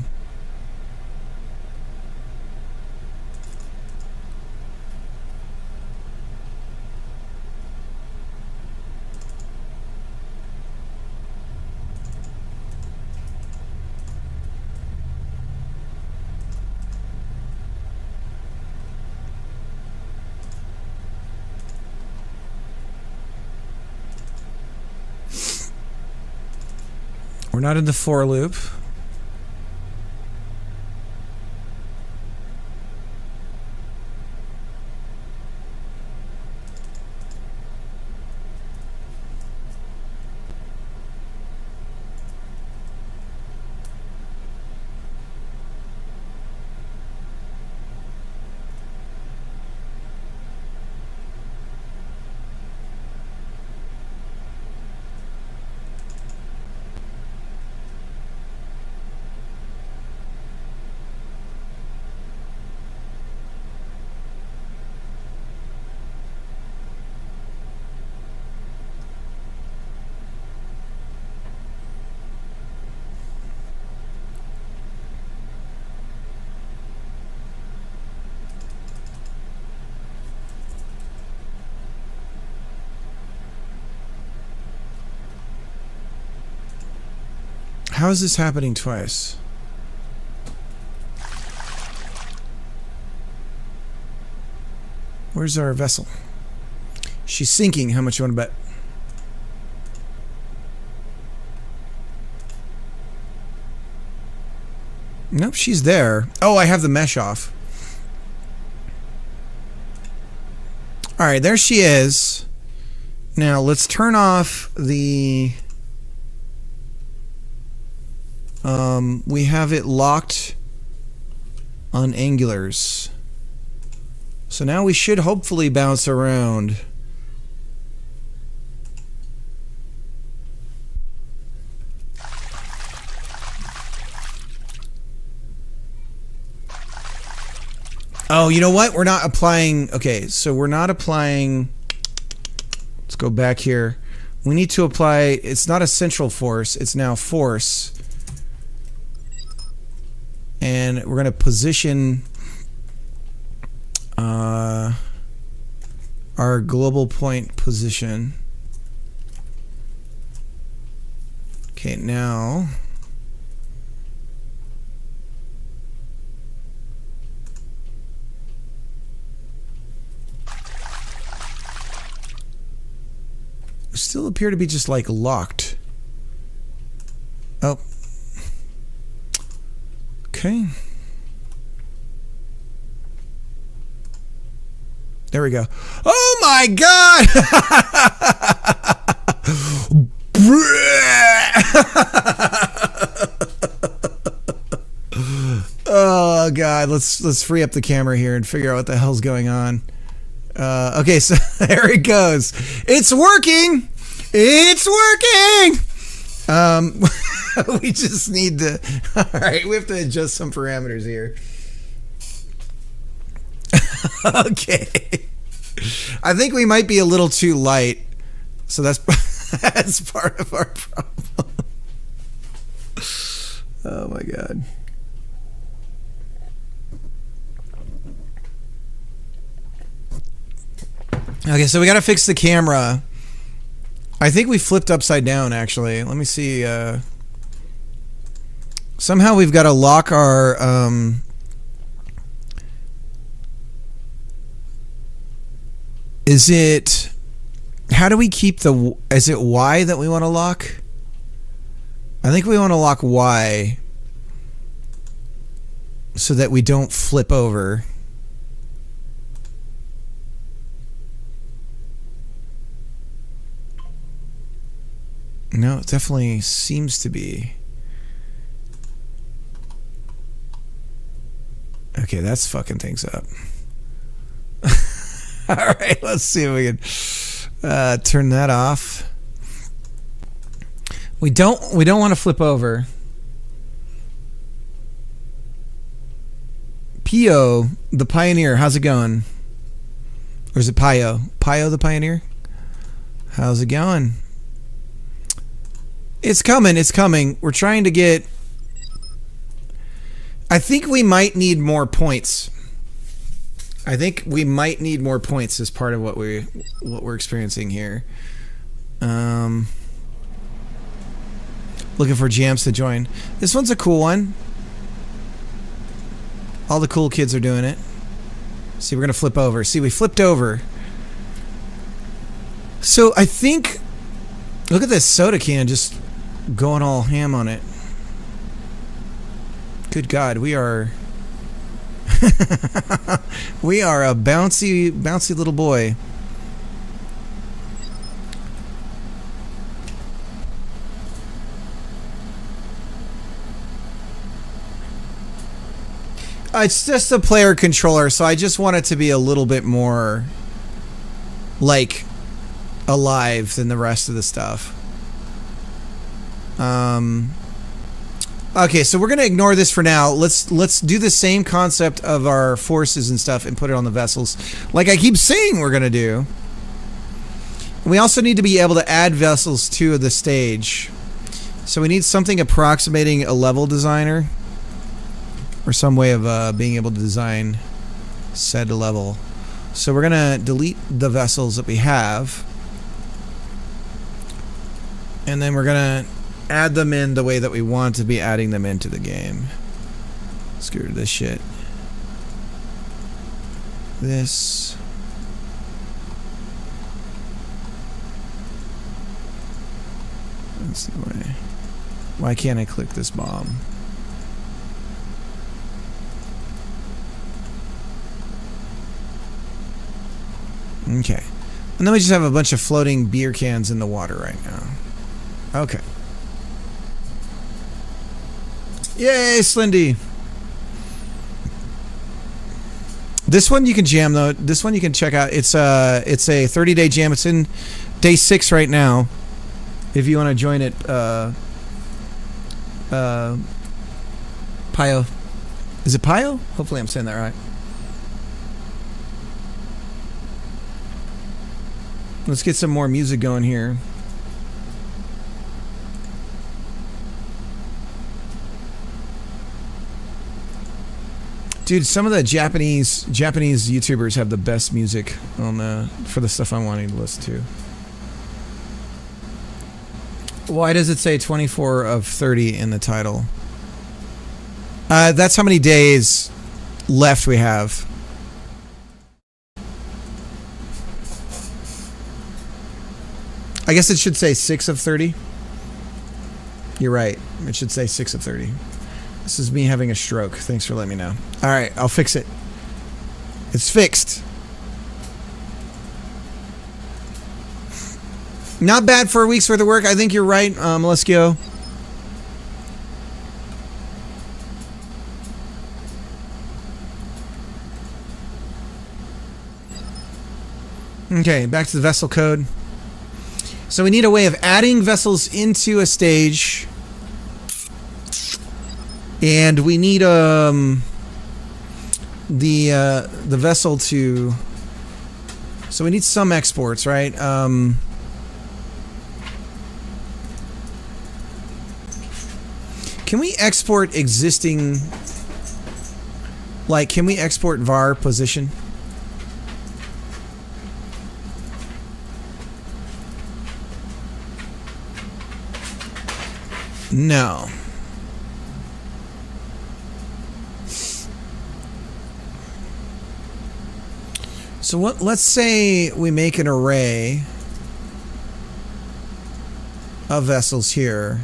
We're not in the for loop. How is this happening twice? Where's our vessel? She's sinking. How much you want to bet? Nope, she's there. Oh, I have the mesh off. All right, there she is. Now let's turn off the... we have it locked on angulars. So now we should hopefully bounce around. Oh, you know what? We're not applying... Okay, so we're not applying... Let's go back here. We need to apply... It's not a central force. It's now force. And we're going to position our global point position. Okay, now... We still appear to be just like locked. Oh. Okay. There we go. Oh my God! Oh God, let's free up the camera here and figure out what the hell's going on. Okay, so there it goes. It's working. It's working. We just need to. All right, we have to adjust some parameters here. Okay. I think we might be a little too light, so that's part of our problem. Oh my God. Okay, so we got to fix the camera. I think we flipped upside down, actually. Let me see. Somehow we've got to lock our... is it... How do we keep the... Is it Y that we want to lock? I think we want to lock Y so that we don't flip over. No, it definitely seems to be. Okay, that's fucking things up. All right, let's see if we can turn that off. We don't want to flip over. Pio, the Pioneer, how's it going? Or is it Pio? Pio the Pioneer? How's it going? It's coming, it's coming. We're trying to get... I think we might need more points. I think we might need more points as part of what we're experiencing here. Looking for jams to join. This one's a cool one. All the cool kids are doing it. See, we're gonna flip over. See, we flipped over. So I think... Look at this soda can just going all ham on it. Good God, we are... we are a bouncy little boy. It's just a player controller, so I just want it to be a little bit more like alive than the rest of the stuff. Okay, so we're gonna ignore this for now. Let's do the same concept of our forces and stuff and put it on the vessels, like I keep saying we're gonna do. We also need to be able to add vessels to the stage, so we need something approximating a level designer or some way of being able to design said level. So we're gonna delete the vessels that we have, and then we're gonna add them in the way that we want to be adding them into the game. Screw this shit. This. That's the way. Why can't I click this bomb? Okay. And then we just have a bunch of floating beer cans in the water right now. Okay. Yay, Slindy. This one you can jam though. This one you can check out. It's a 30-day jam. It's in day 6 right now. If you want to join it, Pio. Is it Pio? Hopefully I'm saying that right. Let's get some more music going here. Dude, some of the Japanese YouTubers have the best music on for the stuff I'm wanting to listen to. Why does it say 24 of 30 in the title? That's how many days left we have. I guess it should say 6 of 30. You're right. It should say 6 of 30. This is me having a stroke. Thanks for letting me know. All right, I'll fix it. It's fixed. Not bad for a week's worth of work. I think you're right, Moleskio. Okay, back to the vessel code. So we need a way of adding vessels into a stage. And we need the vessel to... So we need some exports, right? Can we export existing... Like, can we export var position? No. So what? Let's say we make an array of vessels here.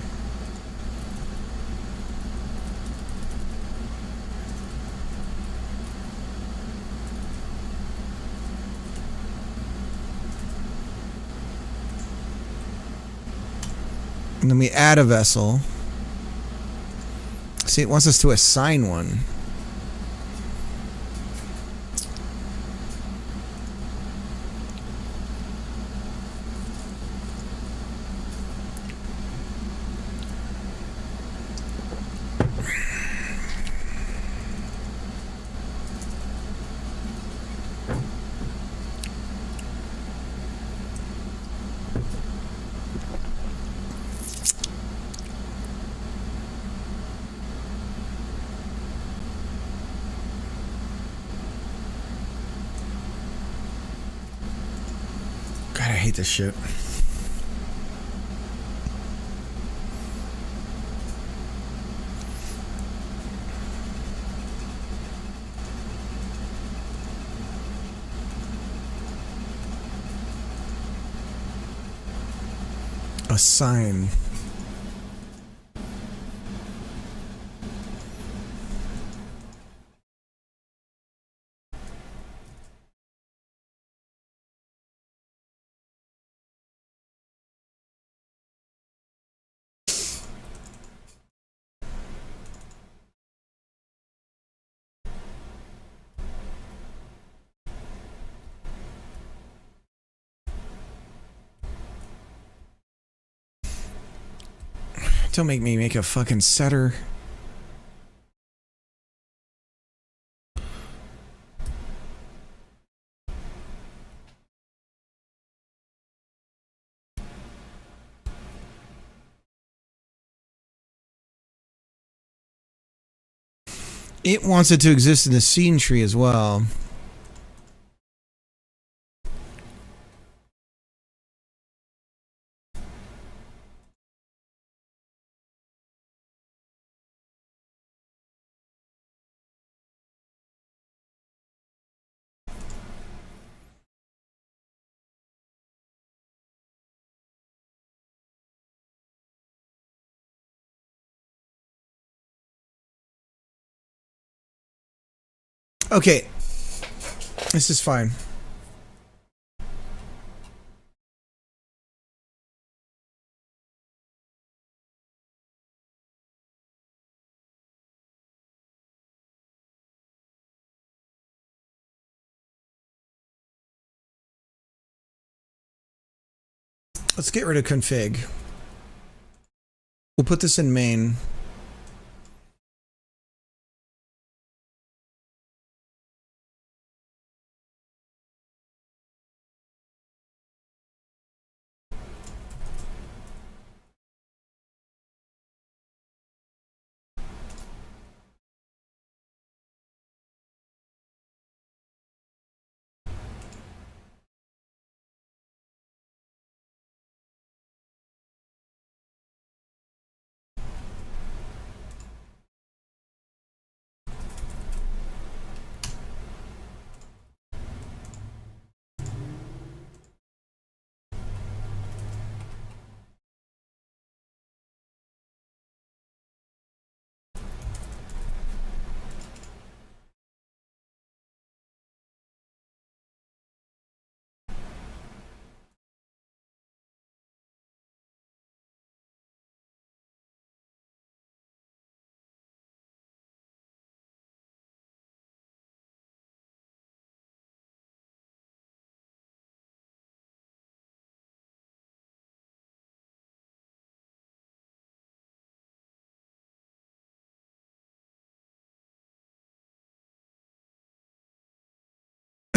And then we add a vessel. See, it wants us to assign one. God, I hate this shit. Assign. Don't make me make a fucking setter. It wants it to exist in the scene tree as well. Okay. This is fine. Let's get rid of config. We'll put this in main.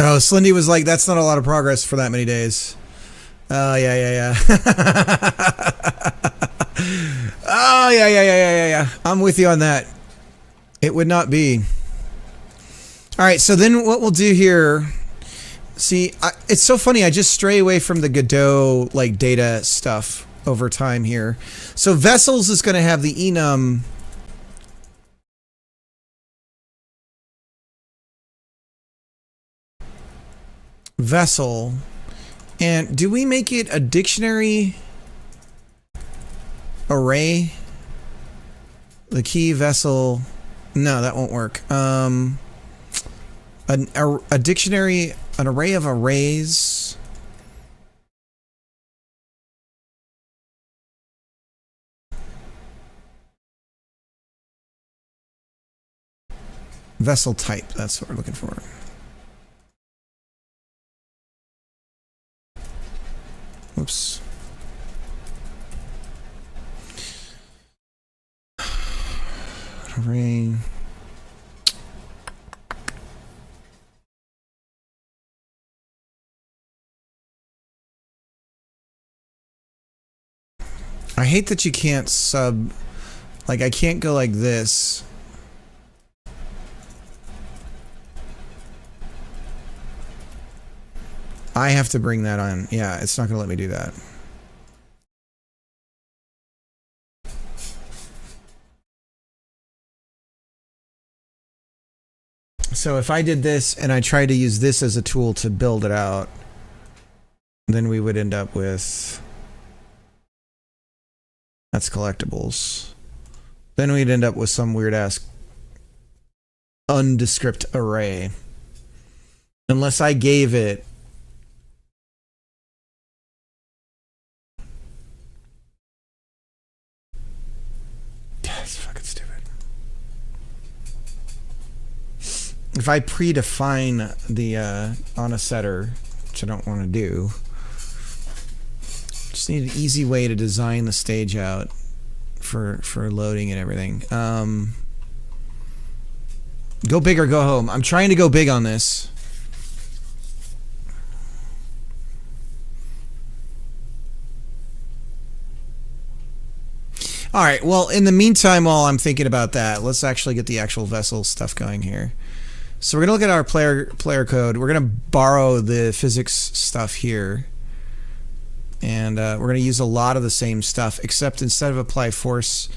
Oh, Slindy was like, that's not a lot of progress for that many days. Oh, yeah. Oh, yeah. I'm with you on that. It would not be. All right, so then what we'll do here... See, it's so funny. I just stray away from the Godot, like, data stuff over time here. So vessels is going to have the enum vessel. And do we make it a dictionary array? The key vessel. No, that won't work. A dictionary, an array of arrays. Vessel type, that's what we're looking for. Oops. Array. I hate that you can't sub, like I can't go like this. I have to bring that on. Yeah, it's not going to let me do that. So if I did this and I tried to use this as a tool to build it out, then we would end up with... That's collectibles. Then we'd end up with some weird-ass undescript array. Unless I gave it... That's fucking stupid. If I predefine the on a setter, which I don't want to do, just need an easy way to design the stage out for loading and everything. Go big or go home. I'm trying to go big on this. All right, well, in the meantime, while I'm thinking about that, let's actually get the actual vessel stuff going here. So we're going to look at our player code. We're going to borrow the physics stuff here. And we're going to use a lot of the same stuff, except instead of apply force,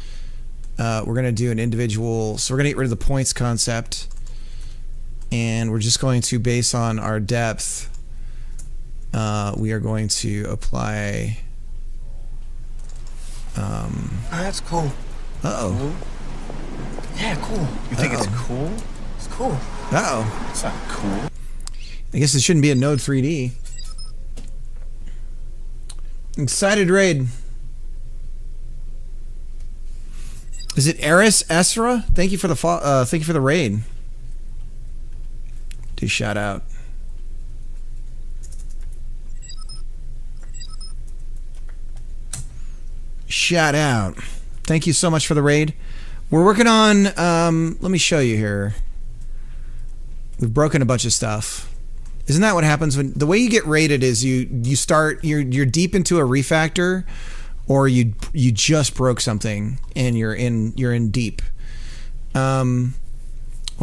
we're going to do an individual. So we're going to get rid of the points concept. And we're just going to, base on our depth, we are going to apply... that's cool. Uh-oh. Yeah, cool. You think it's cool? It's cool. Uh-oh. It's not cool. I guess it shouldn't be a Node 3D. Excited raid. Is it Eris Esra? Thank you for the raid. Do shout out. Shout out. Thank you so much for the raid. We're working on let me show you here. We've broken a bunch of stuff. Isn't that what happens when the way you get rated is you start you're deep into a refactor, or you just broke something and you're in deep. Well,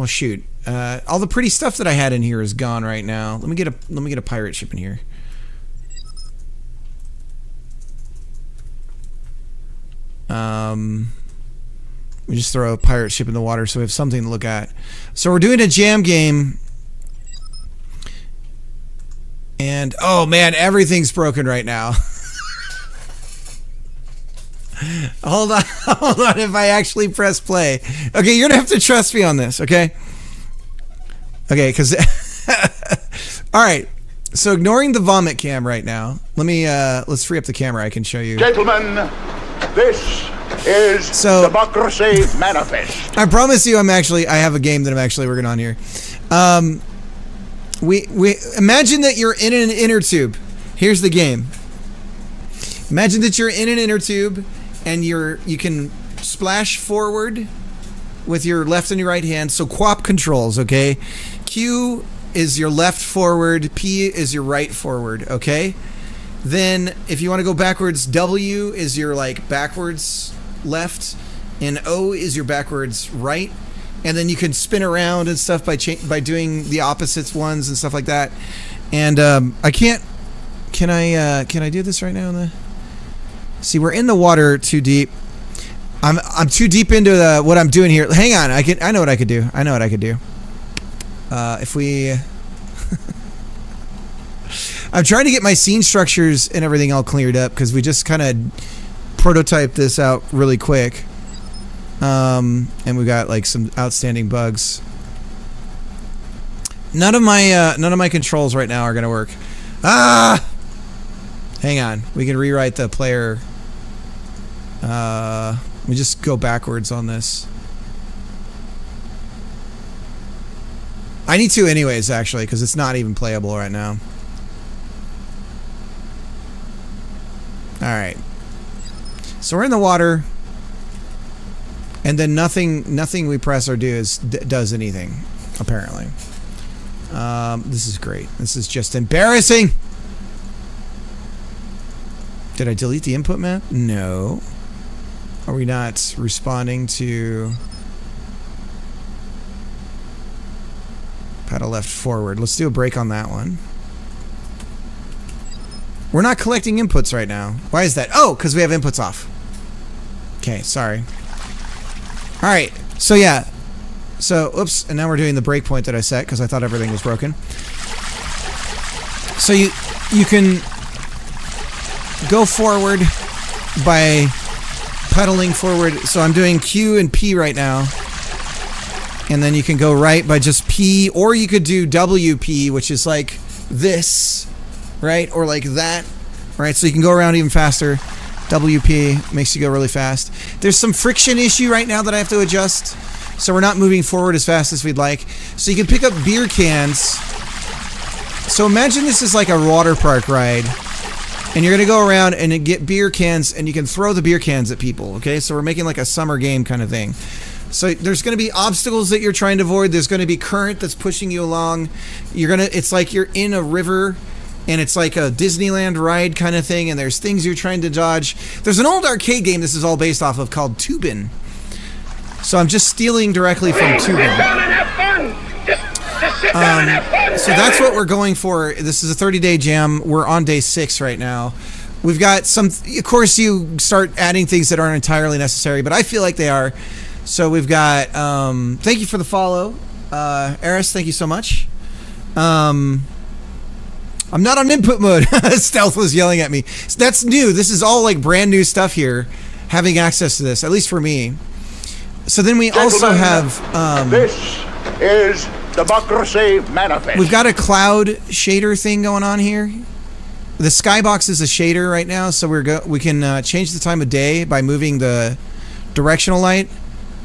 shoot. All the pretty stuff that I had in here is gone right now. Let me get a pirate ship in here. We just throw a pirate ship in the water so we have something to look at. So we're doing a jam game. And, oh man, everything's broken right now. Hold on if I actually press play. Okay, you're gonna have to trust me on this, okay? Okay, because... Alright, so ignoring the vomit cam right now, let's free up the camera, I can show you. Gentlemen, this is Democracy Manifest. I promise you I have a game that I'm actually working on here. We imagine that you're in an inner tube. Here's the game. Imagine that you're in an inner tube and you can splash forward with your left and your right hand. So QWOP controls, okay? Q is your left forward, P is your right forward, okay? Then if you want to go backwards, W is your like backwards left, and O is your backwards right. And then you can spin around and stuff by doing the opposites ones and stuff like that. And I can't. Can I do this right now? See, we're in the water too deep. I'm too deep into what I'm doing here. Hang on, I know what I could do. If we I'm trying to get my scene structures and everything all cleared up because we just kind of prototyped this out really quick. And we got like some outstanding bugs. None of my controls right now are gonna work. Hang on, we can rewrite the player. We just go backwards on this. I need to anyways, actually, because it's not even playable right now. Alright. So we're in the water. And then nothing we press or do does anything, apparently. This is great. This is just embarrassing! Did I delete the input map? No. Are we not responding to... Paddle left forward. Let's do a break on that one. We're not collecting inputs right now. Why is that? Oh, because we have inputs off. Okay, sorry. Alright, so yeah. So, oops, and now we're doing the breakpoint that I set because I thought everything was broken. So you can go forward by pedaling forward. So I'm doing Q and P right now. And then you can go right by just P, or you could do WP, which is like this, right? Or like that, right? So you can go around even faster. WP makes you go really fast. There's some friction issue right now that I have to adjust. So we're not moving forward as fast as we'd like. So you can pick up beer cans. So imagine this is like a water park ride. And you're going to go around and get beer cans, and you can throw the beer cans at people, okay? So we're making like a summer game kind of thing. So there's going to be obstacles that you're trying to avoid. There's going to be current that's pushing you along. It's like you're in a river, and it's like a Disneyland ride kind of thing, and there's things you're trying to dodge. There's an old arcade game this is all based off of called Tubin. So I'm just stealing directly from Tubin. So that's what we're going for. This is a 30-day jam. We're on day 6 right now. We've got some, of course, you start adding things that aren't entirely necessary, but I feel like they are. So we've got, thank you for the follow. Eris, thank you so much. I'm not on input mode. Stealth was yelling at me. So that's new. This is all like brand new stuff here, having access to this, at least for me. So then we also have, this is Democracy Manifest. We've got a cloud shader thing going on here. The skybox is a shader right now, so we can change the time of day by moving the directional light.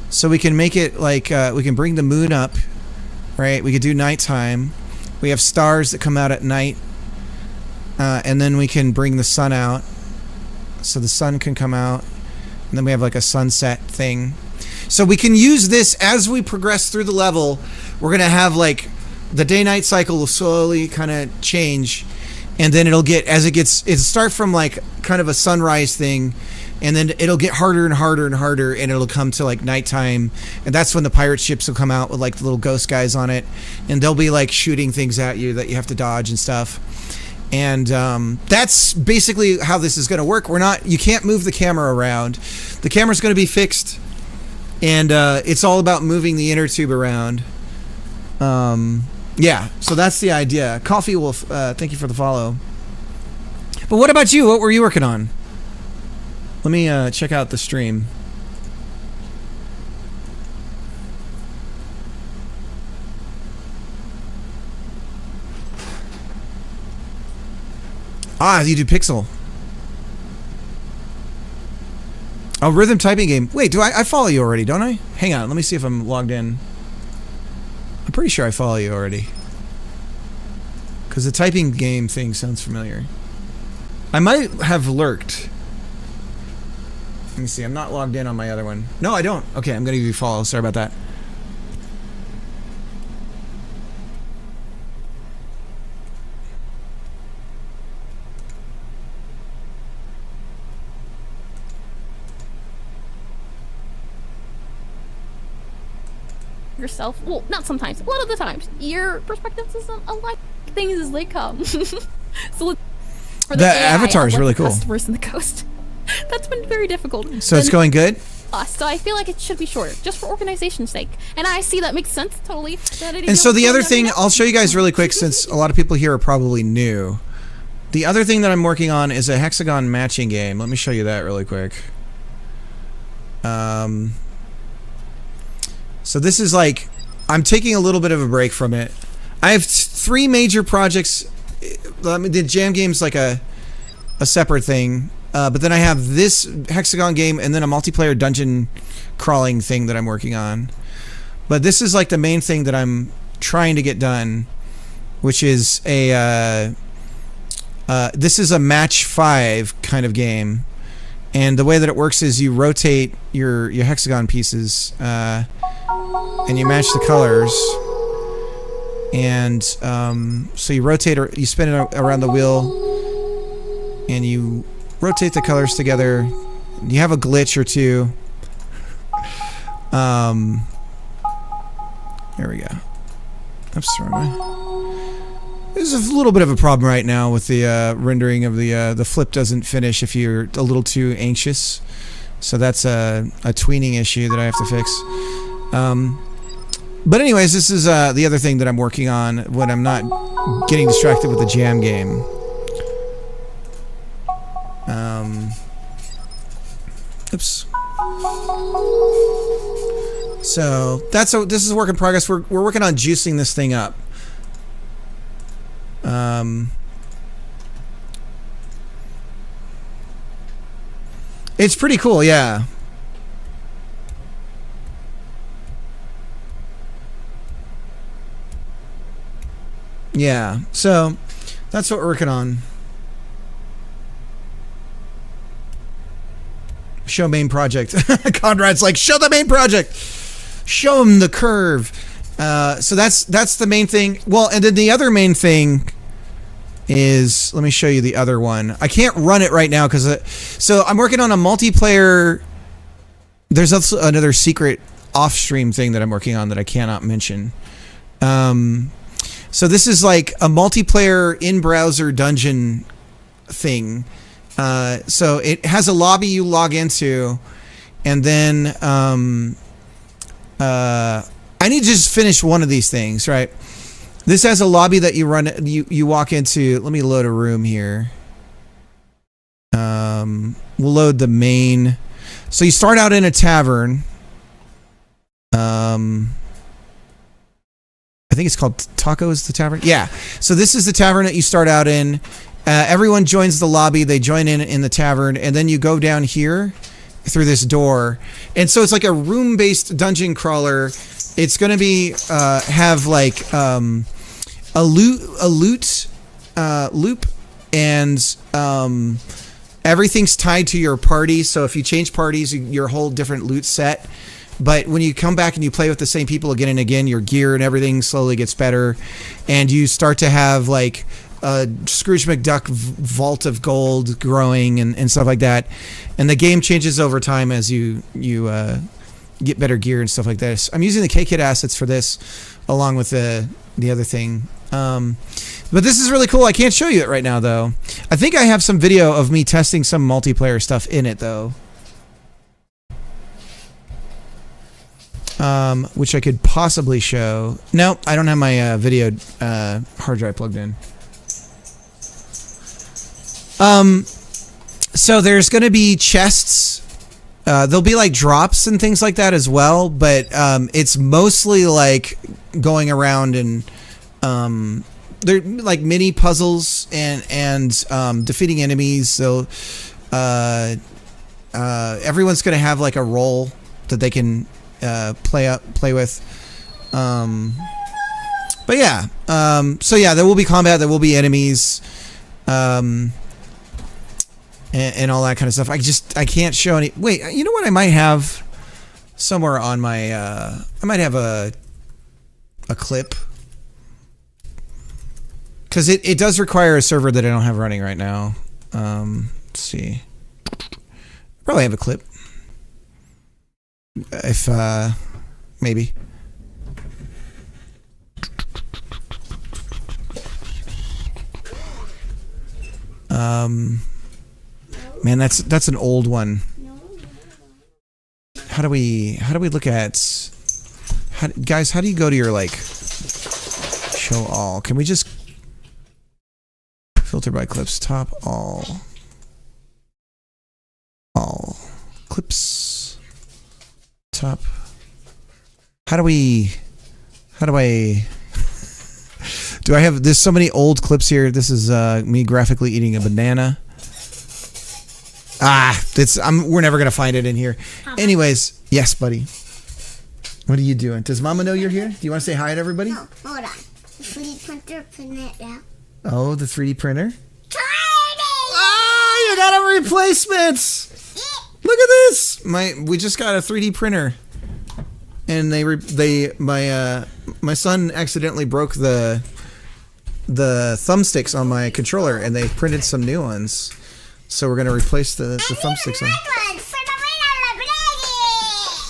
So we can make it like, we can bring the moon up, right? We could do nighttime. We have stars that come out at night. And then we can bring the sun out. So the sun can come out. And then we have like a sunset thing. So we can use this as we progress through the level. We're going to have like, the day-night cycle will slowly kind of change. And then it'll start from like kind of a sunrise thing. And then it'll get harder and harder and harder, and it'll come to like nighttime, and that's when the pirate ships will come out with like the little ghost guys on it, and they'll be like shooting things at you that you have to dodge and stuff. And that's basically how this is going to work. You can't move the camera around. The camera's going to be fixed, and it's all about moving the inner tube around. Yeah, so that's the idea. Coffee Wolf, thank you for the follow. But what about you? What were you working on? Let me check out the stream. Ah, you do Pixel. Oh, rhythm typing game. Wait, I follow you already, don't I? Hang on, let me see if I'm logged in. I'm pretty sure I follow you already. Because the typing game thing sounds familiar. I might have lurked. Let me see, I'm not logged in on my other one. No, I don't. Okay, I'm going to give you a follow. Sorry about that. Yourself, well, not sometimes, a lot of the times, your perspectives isn't unlike things as they come. So the avatar is really cool. Customers in the coast. That's been very difficult. So it's going good? So I feel like it should be shorter, just for organization's sake. And I see that makes sense totally. And so the other thing, I'll show you guys really quick since a lot of people here are probably new. The other thing that I'm working on is a hexagon matching game. Let me show you that really quick. So this is like, I'm taking a little bit of a break from it. I have 3 major projects. The jam game's like a separate thing. But then I have this hexagon game and then a multiplayer dungeon crawling thing that I'm working on. But this is like the main thing that I'm trying to get done, which is a this is a match 5 kind of game. And the way that it works is you rotate your hexagon pieces and you match the colors. And so you rotate or you spin it around the wheel and you rotate the colors together. You have a glitch or two. There we go. Oops, there's a little bit of a problem right now with the rendering of the flip doesn't finish if you're a little too anxious. So that's a tweening issue that I have to fix. But anyways, this is the other thing that I'm working on when I'm not getting distracted with the jam game. Oops. So this is a work in progress. We're working on juicing this thing up. It's pretty cool, yeah. Yeah, so that's what we're working on. Show main project. Conrad's like, show the main project. Show him the curve. So that's the main thing. Well, and then the other main thing is, let me show you the other one. I can't run it right now because so I'm working on a multiplayer. There's also another secret off-stream thing that I'm working on that I cannot mention. So this is like a multiplayer in-browser dungeon thing. So it has a lobby you log into, and then I need to just finish one of these things, right? This has a lobby that you run. You walk into. Let me load a room here. We'll load the main. So you start out in a tavern. I think it's called Tacos the Tavern. Yeah. So this is the tavern that you start out in. Everyone joins the lobby. They join in the tavern, and then you go down here through this door. And so it's like a room-based dungeon crawler. It's going to be have like a loot loop, and everything's tied to your party. So if you change parties, your whole different loot set. But when you come back and you play with the same people again and again, your gear and everything slowly gets better, and you start to have like a Scrooge McDuck vault of gold growing and stuff like that. And the game changes over time as you get better gear and stuff like this. I'm using the K-Kit assets for this along with the other thing. But this is really cool. I can't show you it right now though. I think I have some video of me testing some multiplayer stuff in it though. Which I could possibly show. No, I don't have my video hard drive plugged in. So there's going to be chests. There'll be like drops and things like that as well, but it's mostly like going around and they're like mini puzzles and defeating enemies. So everyone's going to have like a role that they can play with. But yeah, so yeah, there will be combat, there will be enemies, and all that kind of stuff. I can't show any. Wait, you know what? I might have somewhere on my. I might have a clip, because it does require a server that I don't have running right now. Let's see. Probably have a clip. If maybe. Man, that's an old one. How do we look at guys, how do you go to your like show all? Can we just filter by clips, top all clips, top. How do I have, there's so many old clips here. This is me graphically eating a banana. We're never gonna find it in here. Anyways, yes, buddy. What are you doing? Does Mama know you're here? Do you want to say hi to everybody? No, hold on. The 3D printer print it out. Oh, the 3D printer. Oh, you got a replacement. Look at this. We just got a 3D printer, and my son accidentally broke the thumbsticks on my controller, and they printed some new ones. So we're gonna replace the thumbsticks on.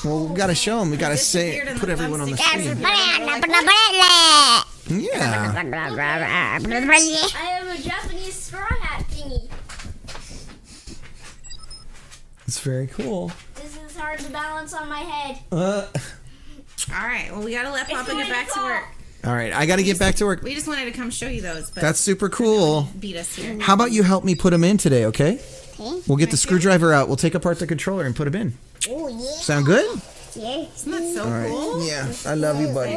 Well, we gotta show them. We gotta put everyone on the screen. Yeah. I have a Japanese straw hat thingy. It's very cool. This is hard to balance on my head. All right. Well, we gotta let Papa get back to work. All right, I gotta get back to work. We just wanted to come show you those, but That's super cool. beat us here. How about you help me put them in today, okay? Okay. We'll get the screwdriver out. We'll take apart the controller and put them in. Oh, yeah. Sound good? Yeah. Isn't that so All right. cool? Yeah, I love you, buddy.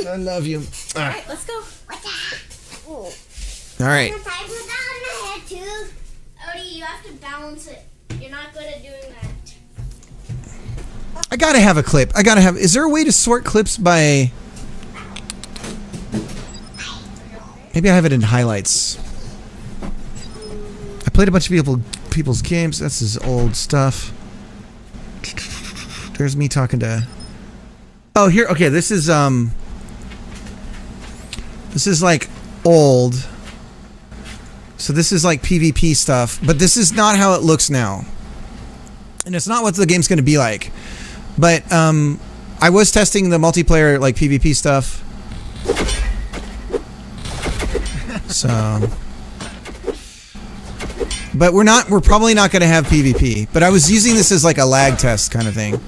I love you. All right, let's go. Oh. All right. I put that on my head too. Odie, you have to balance it. You're not good at doing that. I gotta have a clip. Is there a way to sort clips by... Maybe I have it in highlights. I played a bunch of people's games. This is old stuff. There's me talking to... Oh, here. Okay, this is like old. So this is like PvP stuff, but this is not how it looks now. And it's not what the game's going to be like. But I was testing the multiplayer like PvP stuff. So, but we're probably not going to have PvP, but I was using this as like a lag test kind of thing.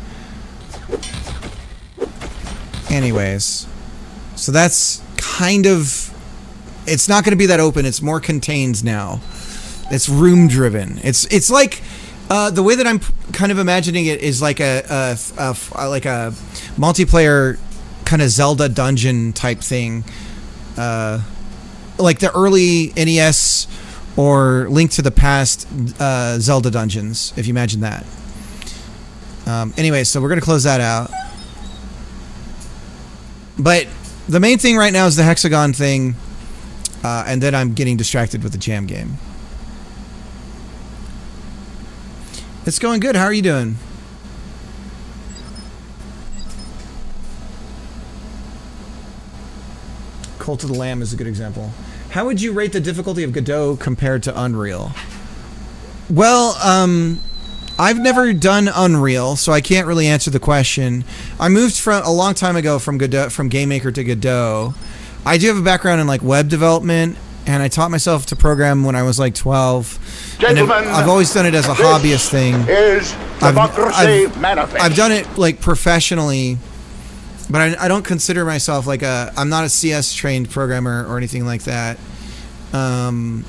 Anyways, so that's kind of, it's not going to be that open. It's more contained now. It's room driven. It's like the way that I'm kind of imagining it is like a multiplayer kind of Zelda dungeon type thing, like the early NES or Link to the Past Zelda dungeons, if you imagine that. Anyway, so we're gonna close that out. But the main thing right now is the hexagon thing, and then I'm getting distracted with the jam game. It's going good. How are you doing? Cult of the Lamb is a good example. How would you rate the difficulty of Godot compared to Unreal? Well, I've never done Unreal, so I can't really answer the question. I moved from a long time ago from GameMaker to Godot. I do have a background in like web development, and I taught myself to program when I was like 12. Gentlemen, I've always done it as a hobbyist thing. Is Democracy Manifest. I've done it like professionally, but I don't consider myself like I'm not a CS trained programmer or anything like that. When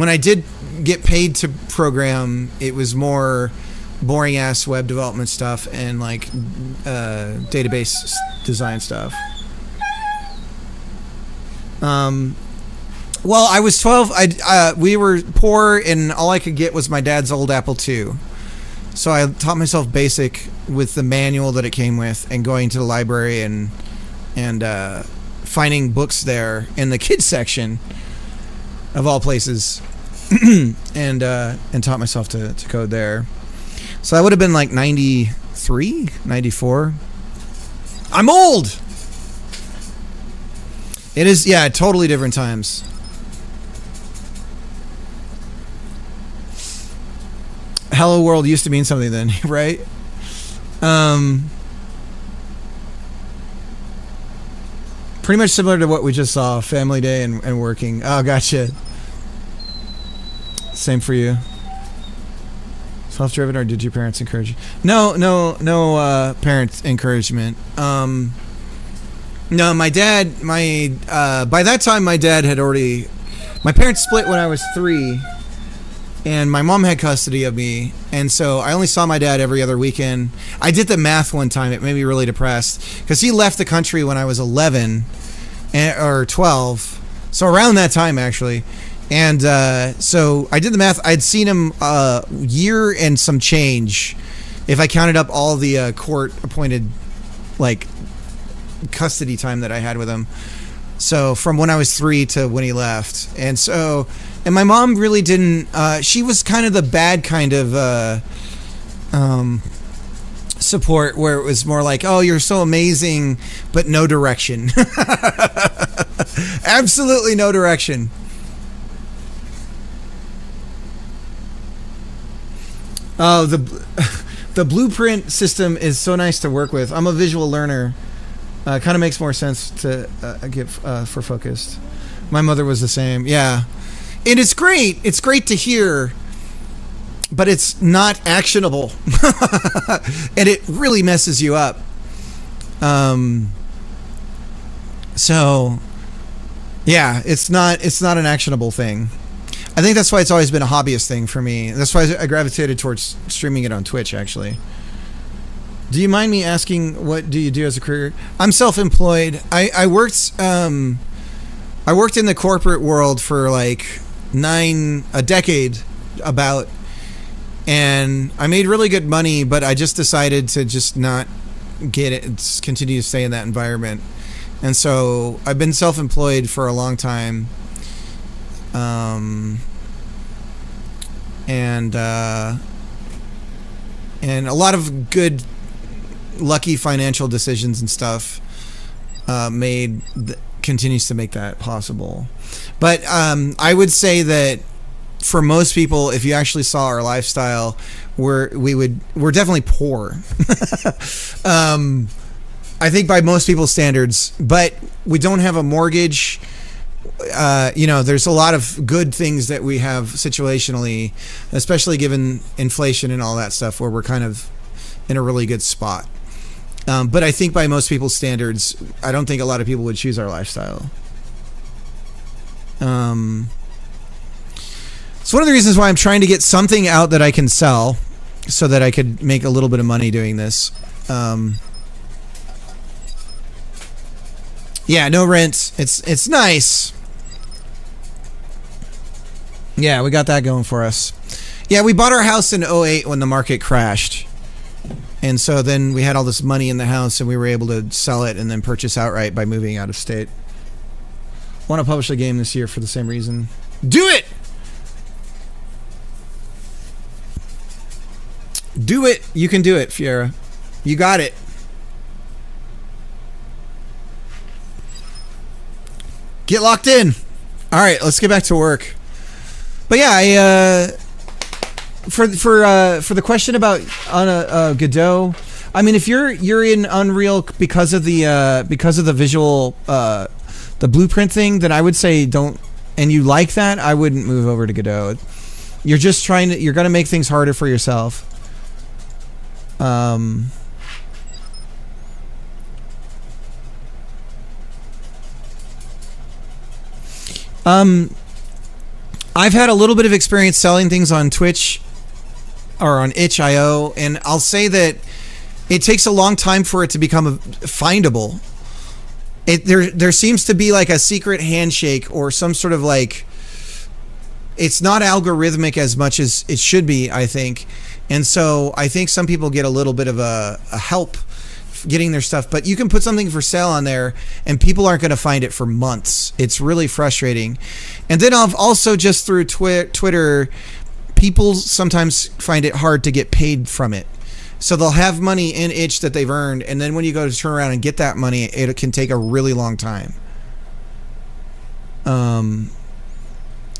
I did get paid to program, it was more boring ass web development stuff and like database design stuff. Well, I was 12. We were poor, and all I could get was my dad's old Apple II. So I taught myself BASIC with the manual that it came with, and going to the library and finding books there in the kids section, of all places, and taught myself to code there. So that would have been like 93, 94. I'm old. It is, yeah, totally different times. Hello World used to mean something then, right? Pretty much similar to what we just saw, family day and working. Oh, gotcha. Same for you. Self-driven, or did your parents encourage you? No parents encouragement. No, my dad, by that time my dad had already, my parents split when I was 3, and my mom had custody of me, and so I only saw my dad every other weekend. I did the math one time, it made me really depressed, because he left the country when I was 11, or 12, so around that time actually. And so I did the math. I'd seen him a year and some change, if I counted up all the court-appointed, like, custody time that I had with him. So from when I was 3 to when he left. And so, and my mom really didn't. She was kind of the bad kind of support, where it was more like, "Oh, you're so amazing," but no direction. Absolutely no direction. Oh, the blueprint system is so nice to work with. I'm a visual learner. Kind of makes more sense to get for focused. My mother was the same. Yeah. And it's great. It's great to hear, but it's not actionable. And it really messes you up. So, yeah, it's not an actionable thing. I think that's why it's always been a hobbyist thing for me. That's why I gravitated towards streaming it on Twitch, actually. Do you mind me asking, what do you do as a career? I'm self-employed. I worked in the corporate world for like a decade about, and I made really good money, but I just decided to just not get it, continue to stay in that environment. And so I've been self-employed for a long time. And a lot of good, lucky financial decisions and stuff continues to make that possible. But I would say that for most people, if you actually saw our lifestyle, we're definitely poor. I think by most people's standards, but we don't have a mortgage. There's a lot of good things that we have situationally, especially given inflation and all that stuff, where we're kind of in a really good spot. But I think by most people's standards, I don't think a lot of people would choose our lifestyle. It's one of the reasons why I'm trying to get something out that I can sell, so that I could make a little bit of money doing this. Yeah, no rent. It's nice. Yeah, we got that going for us. Yeah, we bought our house in 2008 when the market crashed. And so then we had all this money in the house, and we were able to sell it and then purchase outright by moving out of state. Want to publish a game this year for the same reason. Do it! Do it! You can do it, Fiera. You got it. Get locked in. All right, let's get back to work. But yeah, for the question about Godot, I mean, if you're in Unreal because of the visual the blueprint thing, then I would say don't. And you like that, I wouldn't move over to Godot. You're just you're gonna make things harder for yourself. I've had a little bit of experience selling things on Twitch or on itch.io, and I'll say that it takes a long time for it to become findable. There seems to be like a secret handshake or some sort of like, it's not algorithmic as much as it should be, I think. And so I think some people get a little bit of a help getting their stuff, but you can put something for sale on there and people aren't going to find it for months. It's really frustrating. And then I've also just through Twitter, people sometimes find it hard to get paid from it. So they'll have money in itch that they've earned, and then when you go to turn around and get that money, it can take a really long time.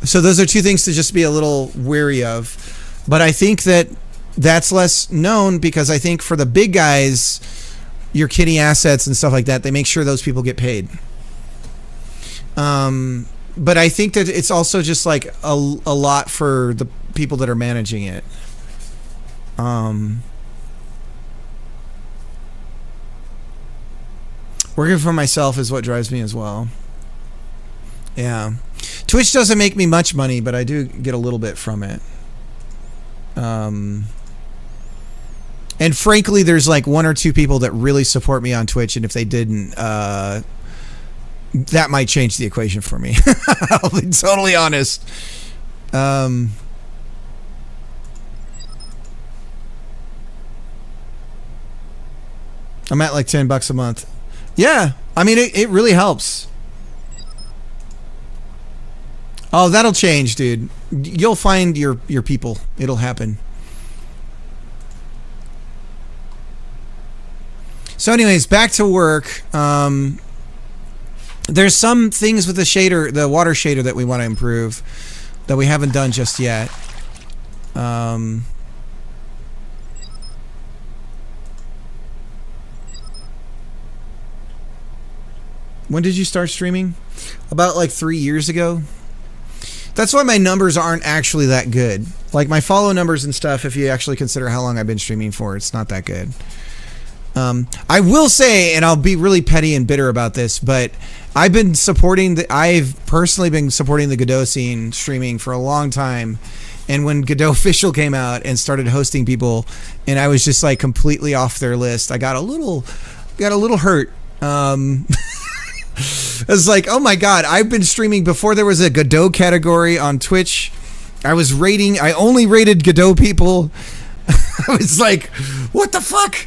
So those are two things to just be a little wary of. But I think that that's less known because I think for the big guys, your kitty assets and stuff like that, they make sure those people get paid. But I think that it's also just like a lot for the people that are managing it. Working for myself is what drives me as well. Yeah. Twitch doesn't make me much money, but I do get a little bit from it. And frankly, there's like 1 or 2 people that really support me on Twitch, and if they didn't, that might change the equation for me. I'll be totally honest. I'm at like $10 a month. Yeah, I mean, it really helps. Oh, that'll change, dude. You'll find your people. It'll happen. So anyways, back to work. There's some things with the shader, the water shader, that we want to improve that we haven't done just yet. When did you start streaming? About like 3 years ago. That's why my numbers aren't actually that good. Like my follow numbers and stuff, if you actually consider how long I've been streaming for, it's not that good. I will say, and I'll be really petty and bitter about this, but I've personally been supporting the Godot scene streaming for a long time. And when Godot Official came out and started hosting people, and I was just like completely off their list, I got a little hurt. I was like, oh my god, I've been streaming before there was a Godot category on Twitch. I only rated Godot people. I was like, what the fuck?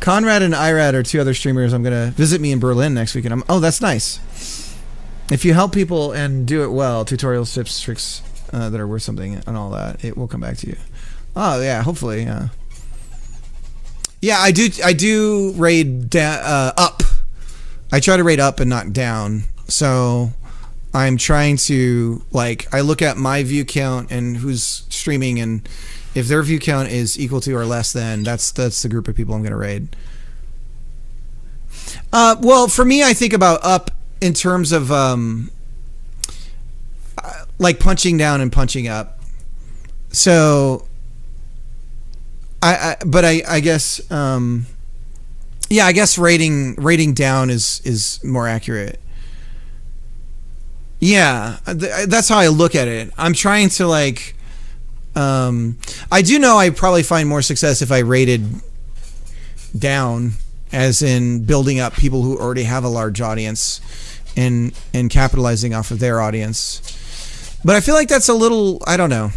Conrad and Irad are 2 other streamers. I'm gonna visit me in Berlin next week, and oh, that's nice. If you help people and do it well, tutorials, tips, tricks that are worth something, and all that, it will come back to you. Oh yeah, hopefully, yeah. Yeah, I do raid up. I try to raid up and not down. So I'm trying to, like, I look at my view count and who's streaming, and if their view count is equal to or less than, that's the group of people I'm going to raid. Well, for me, I think about up in terms of like punching down and punching up. So I guess yeah, I guess rating down is more accurate. Yeah, that's how I look at it. I'm trying to like I do know I probably find more success if I rated down, as in building up people who already have a large audience and capitalizing off of their audience. But I feel like that's a little, I don't know.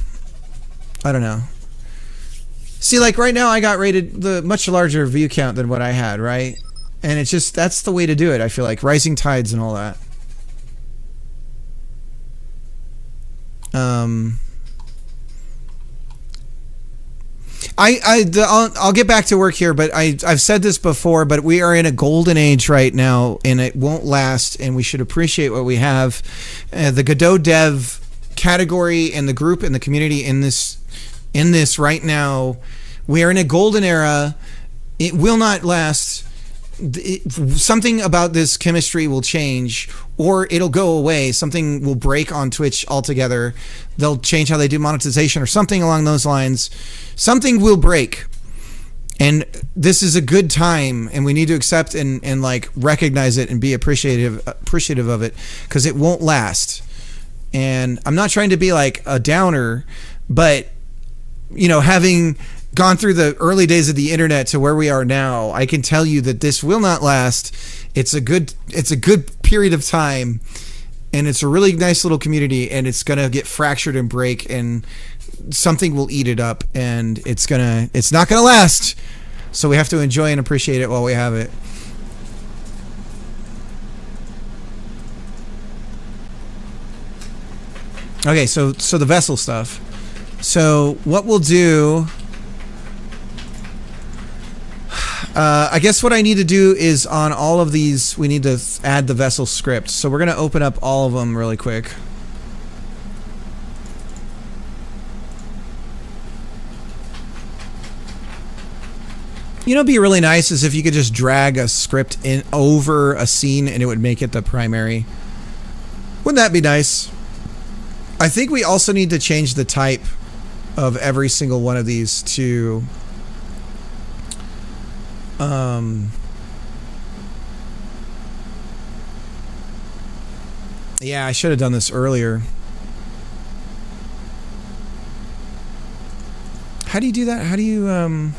See, like right now I got rated the much larger view count than what I had, right? And it's just, that's the way to do it, I feel like. Rising tides and all that. I'll get back to work here, but I've said this before, but we are in a golden age right now, and it won't last, and we should appreciate what we have. The Godot dev category and the group and the community in this right now, we are in a golden era. It will not last. Something about this chemistry will change, or it'll go away. Something will break on Twitch altogether. They'll change how they do monetization or something along those lines. Something will break, and this is a good time, and we need to accept and like recognize it and be appreciative of it, because it won't last. And I'm not trying to be like a downer, but you know, having gone through the early days of the internet to where we are now, I can tell you that this will not last. It's a good period of time, and it's a really nice little community, and it's gonna get fractured and break, and something will eat it up, and it's not gonna last. So we have to enjoy and appreciate it while we have it. Okay, so the vessel stuff. So what we'll do, I guess what I need to do is on all of these, we need to add the vessel script. So we're going to open up all of them really quick. You know, it'd be really nice is if you could just drag a script in over a scene and it would make it the primary. Wouldn't that be nice? I think we also need to change the type of every single one of these to yeah, I should have done this earlier. How do you do that? How do you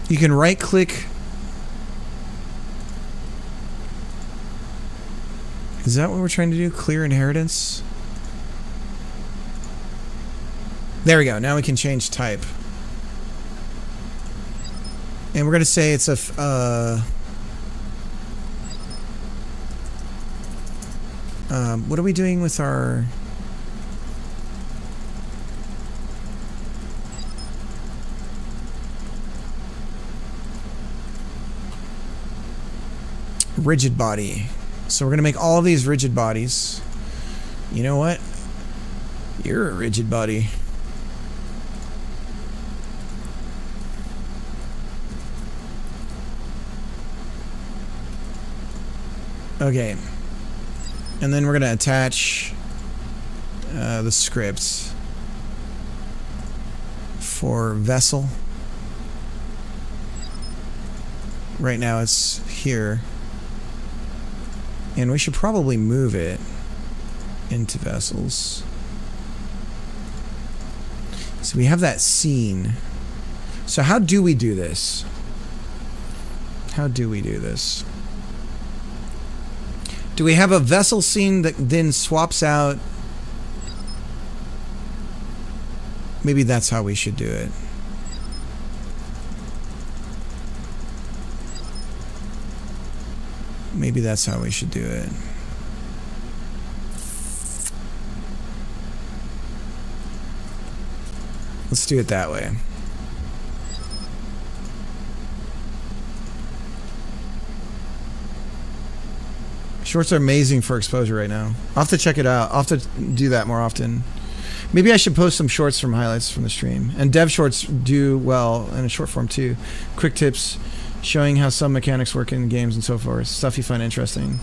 you can right click. Is that what we're trying to do? Clear inheritance? There we go. Now we can change type. And we're going to say it's a... what are we doing with our... rigid body. So we're going to make all of these rigid bodies. You know what? You're a rigid body. Okay. And then we're going to attach the script for vessel. Right now it's here. And we should probably move it into vessels. So we have that scene. So how do we do this? How do we do this? Do we have a vessel scene that then swaps out? Maybe that's how we should do it. Maybe that's how we should do it. Let's do it that way. Shorts are amazing for exposure right now. I'll have to check it out. I'll have to do that more often. Maybe I should post some shorts from highlights from the stream. And dev shorts do well in a short form too. Quick tips showing how some mechanics work in games and so forth. Stuff you find interesting.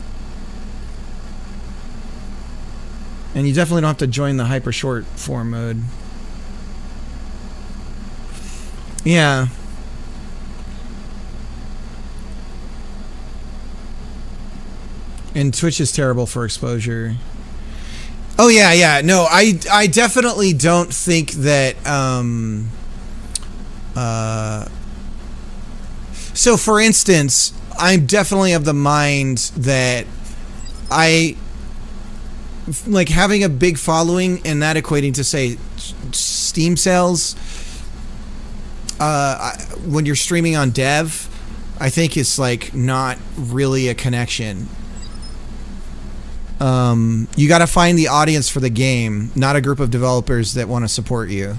And you definitely don't have to join the hyper short form mode. Yeah. And Twitch is terrible for exposure. Oh yeah, yeah. No, I definitely don't think that so for instance, I'm definitely of the mind that I like having a big following and that equating to say Steam sales when you're streaming on dev, I think it's like not really a connection. You got to find the audience for the game, not a group of developers that want to support you.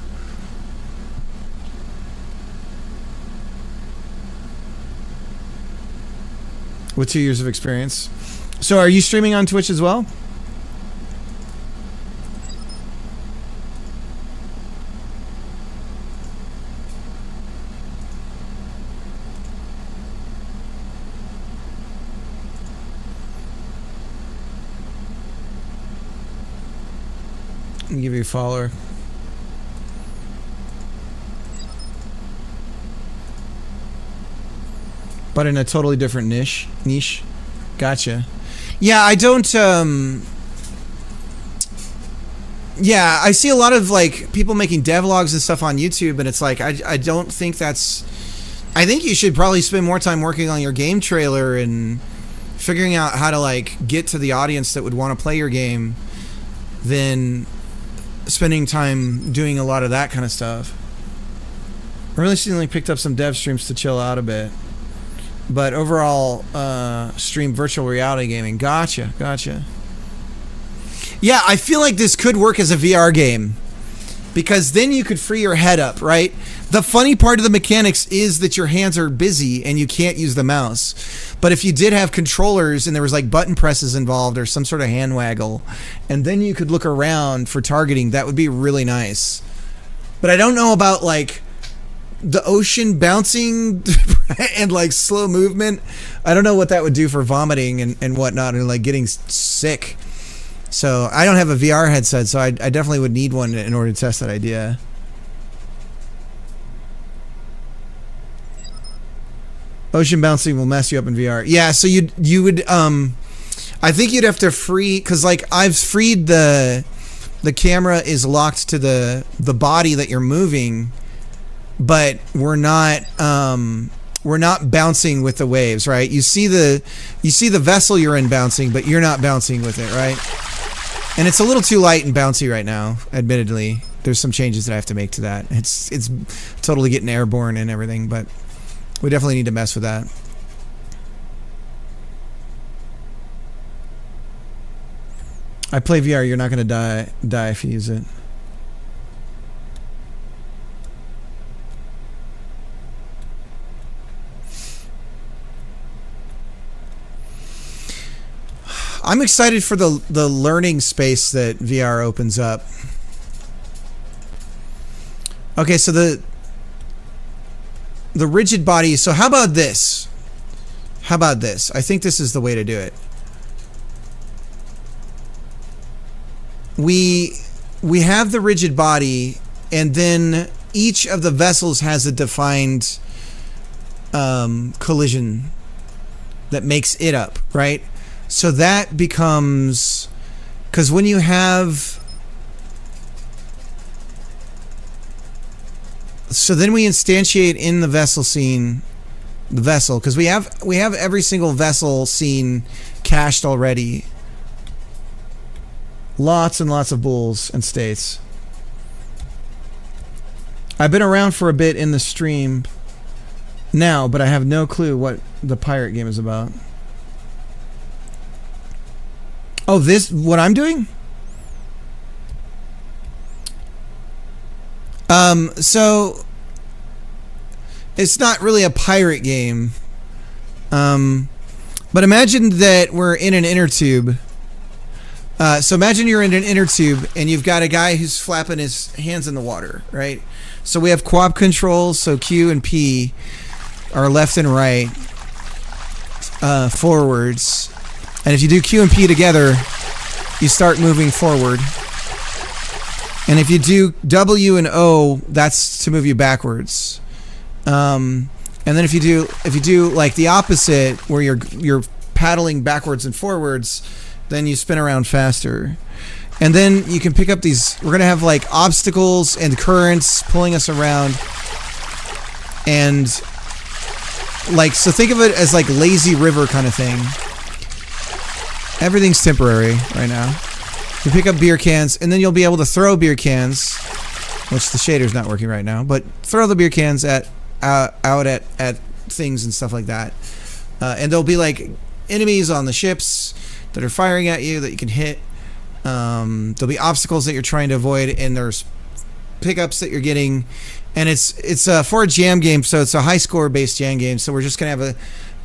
With 2 years of experience. So are you streaming on Twitch as well? Let me give you a follower. But in a totally different niche. Gotcha. Yeah, I don't yeah, I see a lot of like people making devlogs and stuff on YouTube, and it's like I don't think that's I think you should probably spend more time working on your game trailer and figuring out how to like get to the audience that would want to play your game than spending time doing a lot of that kind of stuff. I really recently picked up some dev streams to chill out a bit. But overall, stream virtual reality gaming. Gotcha. Yeah, I feel like this could work as a VR game. because then you could free your head up, right? The funny part of the mechanics is that your hands are busy and you can't use the mouse. But if you did have controllers and there was like button presses involved or some sort of hand waggle, and then you could look around for targeting, that would be really nice. But I don't know about like the ocean bouncing and like slow movement. I don't know what that would do for vomiting and whatnot and like getting sick. So I don't have a VR headset, so I definitely would need one in order to test that idea. Ocean bouncing will mess you up in VR. Yeah, so you would I think you'd have to free, because like I've freed the camera is locked to the body that you're moving, but we're not bouncing with the waves, right? You see the vessel you're in bouncing, but you're not bouncing with it, right? And it's a little too light and bouncy right now, admittedly. There's some changes that I have to make to that. It's totally getting airborne and everything, but we definitely need to mess with that. I play VR, you're not going to die if you use it. I'm excited for the learning space that VR opens up. Okay, so the rigid body. So how about this? How about this? I think this is the way to do it. We have the rigid body, and then each of the vessels has a defined collision that makes it up, right? So that becomes, because when you have, so then we instantiate in the vessel scene, the vessel, because we have every single vessel scene cached already. Lots and lots of bulls and states. I've been around for a bit in the stream now, but I have no clue what the pirate game is about. Oh, this, what I'm doing? So it's not really a pirate game. But imagine that we're in an inner tube. So imagine you're in an inner tube and you've got a guy who's flapping his hands in the water, right? So we have quad controls, so Q and P are left and right, forwards. And if you do Q and P together, you start moving forward. And if you do W and O, that's to move you backwards. And then if you do like the opposite, where you're paddling backwards and forwards, then you spin around faster. And then you can pick up these, we're gonna have like obstacles and currents pulling us around. And like, so think of it as like lazy river kind of thing. Everything's temporary right now. You pick up beer cans, and then you'll be able to throw beer cans, which the shader's not working right now, but throw the beer cans out at things and stuff like that. And there'll be like enemies on the ships that are firing at you that you can hit. There'll be obstacles that you're trying to avoid, and there's pickups that you're getting. And it's for a jam game, so it's a high score based jam game. So we're just gonna have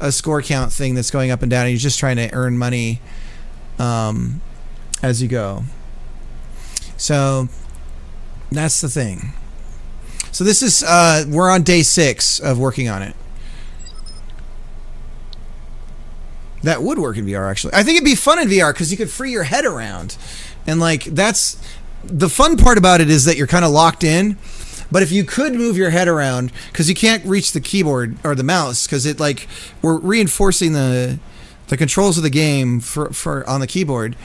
a score count thing that's going up and down, and you're just trying to earn money as you go. So that's the thing. So this is we're on day 6 of working on it. That would work in VR, actually. I think it'd be fun in VR because you could free your head around, and like that's the fun part about it, is that you're kind of locked in. But if you could move your head around, because you can't reach the keyboard or the mouse, because it like we're reinforcing the controls of the game for on the keyboard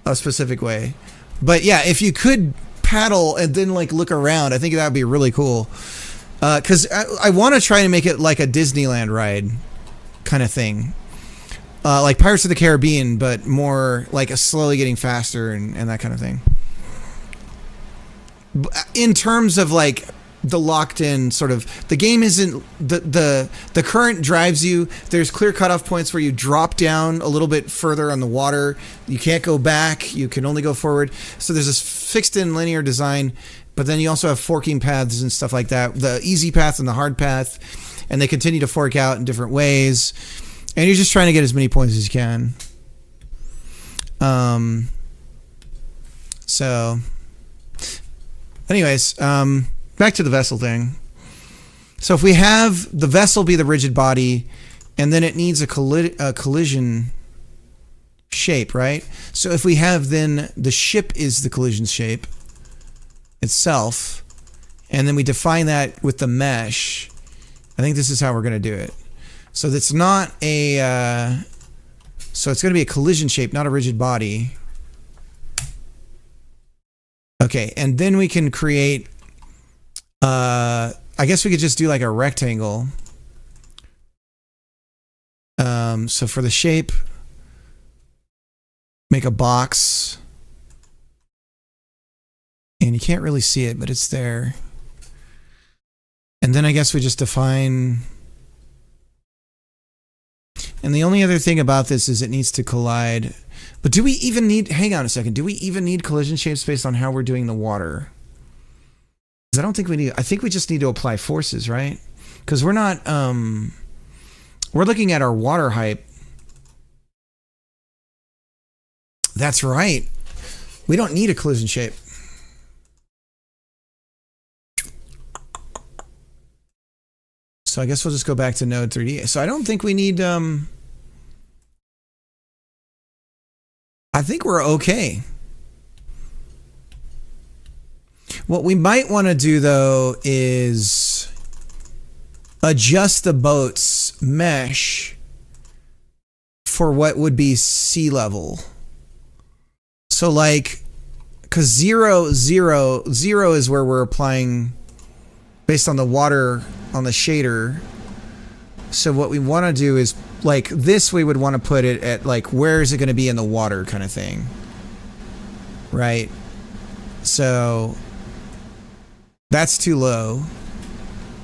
a specific way. But yeah, if you could paddle and then like look around, I think that would be really cool. Because I want to try and make it like a Disneyland ride kind of thing. Like Pirates of the Caribbean, but more like a slowly getting faster and that kind of thing. In terms of like the locked in sort of, the game isn't, the current drives you. There's clear cutoff points where you drop down a little bit further on the water. You can't go back. You can only go forward. So there's this fixed in linear design, But then you also have forking paths and stuff like that, the easy path and the hard path, and they continue to fork out in different ways. And you're just trying to get as many points as you can. So, anyways, back to the vessel thing. So if we have the vessel be the rigid body, and then it needs a collision shape, right? So if we have then the ship is the collision shape itself, and then we define that with the mesh, I think this is how we're going to do it. So that's not a, so it's going to be a collision shape, not a rigid body. Okay, and then we can create, I guess we could just do like a rectangle. So for the shape, make a box. And you can't really see it, but it's there. And then I guess we just define. And the only other thing about this is it needs to collide. But do we even need, hang on a second, do we even need collision shapes based on how we're doing the water? Because I don't think we need, I think we just need to apply forces, right? Because we're not, we're looking at our water height. That's right. We don't need a collision shape. So I guess we'll just go back to Node 3D. So I don't think we need, I think we're okay. What we might want to do though is adjust the boat's mesh for what would be sea level. So like, cause 0, 0, 0 is where we're applying based on the water on the shader. So what we want to do is like this, we would want to put it at like, where is it going to be in the water kind of thing. Right. So that's too low,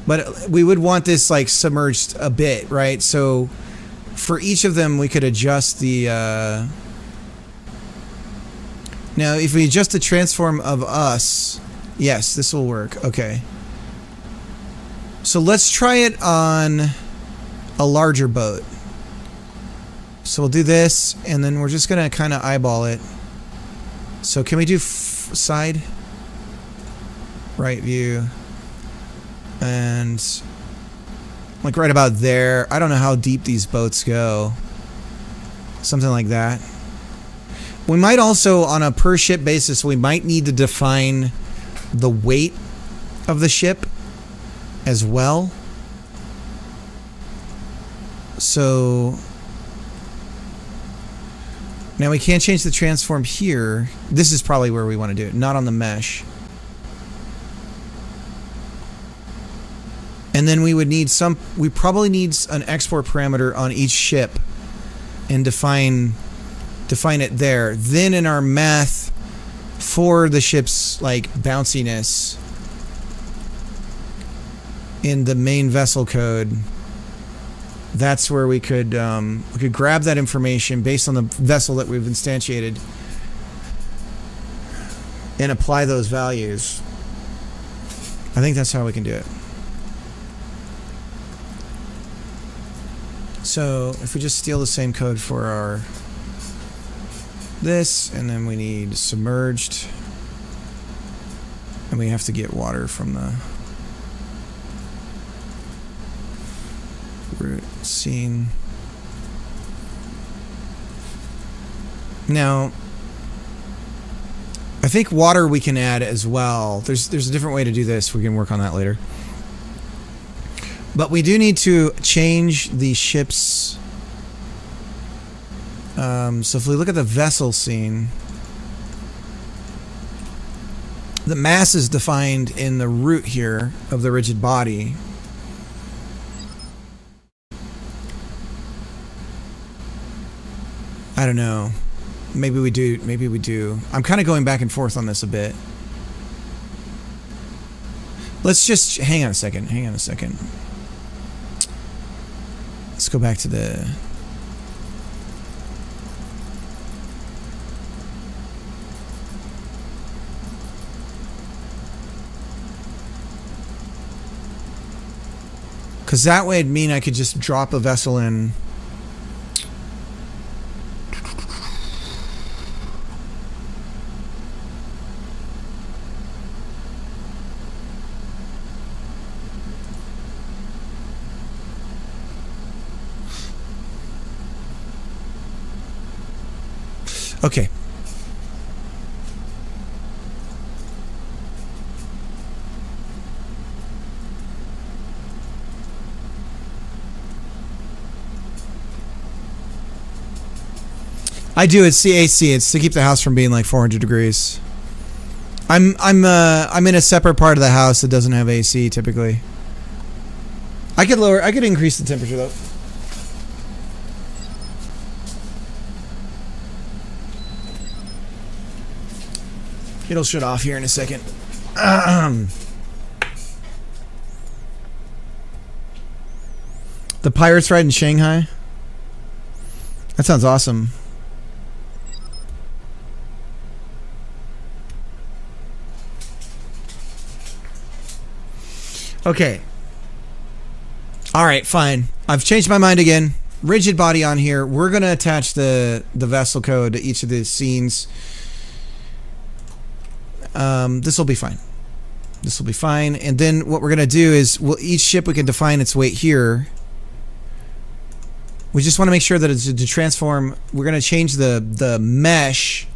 but we would want this like submerged a bit, right? So for each of them, we could adjust the, now if we adjust the transform of us, yes, this will work. Okay. So let's try it on a larger boat. So we'll do this, and then we're just going to kind of eyeball it. So can we do side? Right view. And like right about there. I don't know how deep these boats go. Something like that. We might also, on a per ship basis, we might need to define the weight of the ship as well. So now we can't change the transform here. This is probably where we want to do it, not on the mesh. And then we would need we probably need an export parameter on each ship and define it there. Then in our math for the ship's like bounciness in the main vessel code, that's where we could grab that information based on the vessel that we've instantiated and apply those values. I think that's how we can do it. So if we just steal the same code for our this, and then we need submerged, and we have to get water from the root scene. Now, I think water we can add as well. There's a different way to do this. We can work on that later. But we do need to change the ship's. So if we look at the vessel scene, the mass is defined in the root here of the rigid body. I don't know. Maybe we do. Maybe we do. I'm kind of going back and forth on this a bit. Let's just hang on a second. Hang on a second. Let's go back to the. Because that way it'd mean I could just drop a vessel in. Okay. I do. It's the AC. It's to keep the house from being like 400 degrees. I'm in a separate part of the house that doesn't have AC typically. I could increase the temperature though. It'll shut off here in a second. The Pirates ride in Shanghai? That sounds awesome. Okay. Alright, fine. I've changed my mind again. Rigid body on here. We're going to attach the vessel code to each of the scenes. This will be fine. This will be fine. And then what we're going to do is each ship we can define its weight here. We just want to make sure that it's to transform. We're going to change the mesh.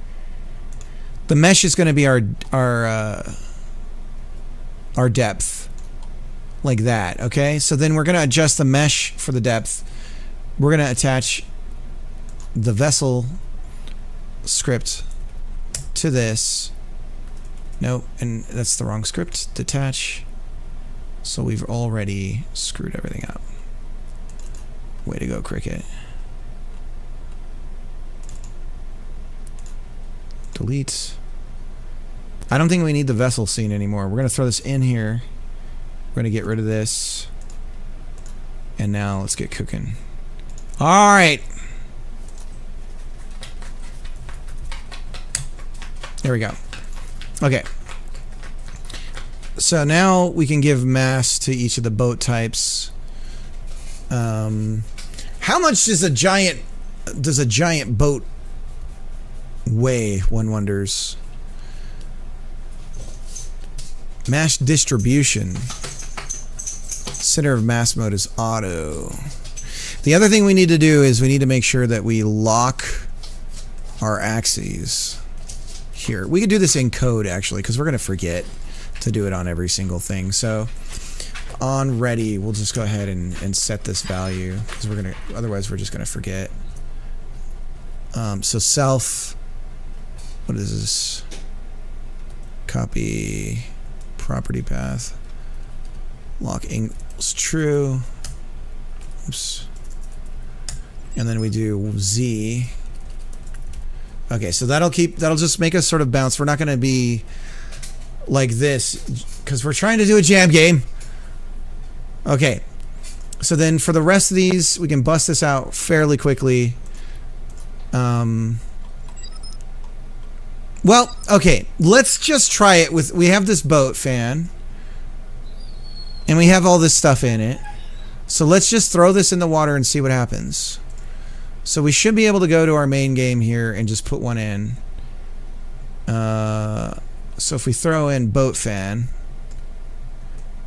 The mesh is going to be our depth. Like that, okay? So then we're going to adjust the mesh for the depth. We're going to attach the vessel script to this. No, and that's the wrong script. Detach. So we've already screwed everything up. Way to go, Cricket. Delete. I don't think we need the vessel scene anymore. We're going to throw this in here. We're going to get rid of this. And now let's get cooking. All right. There we go. Okay. So now we can give mass to each of the boat types. How much does a giant boat weigh, one wonders? Mass distribution. Center of mass mode is auto. The other thing we need to do is we need to make sure that we lock our axes here. We could do this in code actually because we're going to forget to do it on every single thing. So on ready, we'll just go ahead and set this value because otherwise we're just going to forget. So self, what is this? Copy property path. Lock equals true. Oops. And then we do Z. Okay, so that'll just make us sort of bounce. We're not going to be like this because we're trying to do a jam game. Okay. So then for the rest of these, we can bust this out fairly quickly. Well, okay. Let's just try it with... We have this boat fan. And we have all this stuff in it. So let's just throw this in the water and see what happens. So we should be able to go to our main game here and just put one in. So if we throw in boat fan,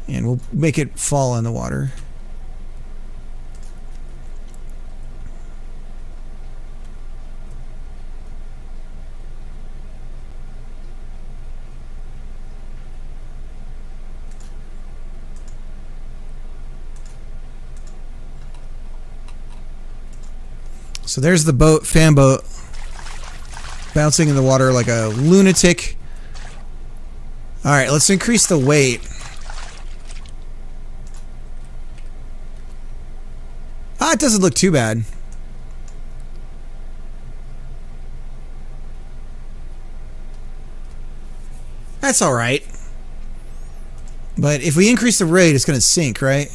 and we'll make it fall in the water. So there's the boat, fan boat, bouncing in the water like a lunatic. All right, let's increase the weight. It doesn't look too bad. That's all right. But if we increase the rate, it's going to sink, right?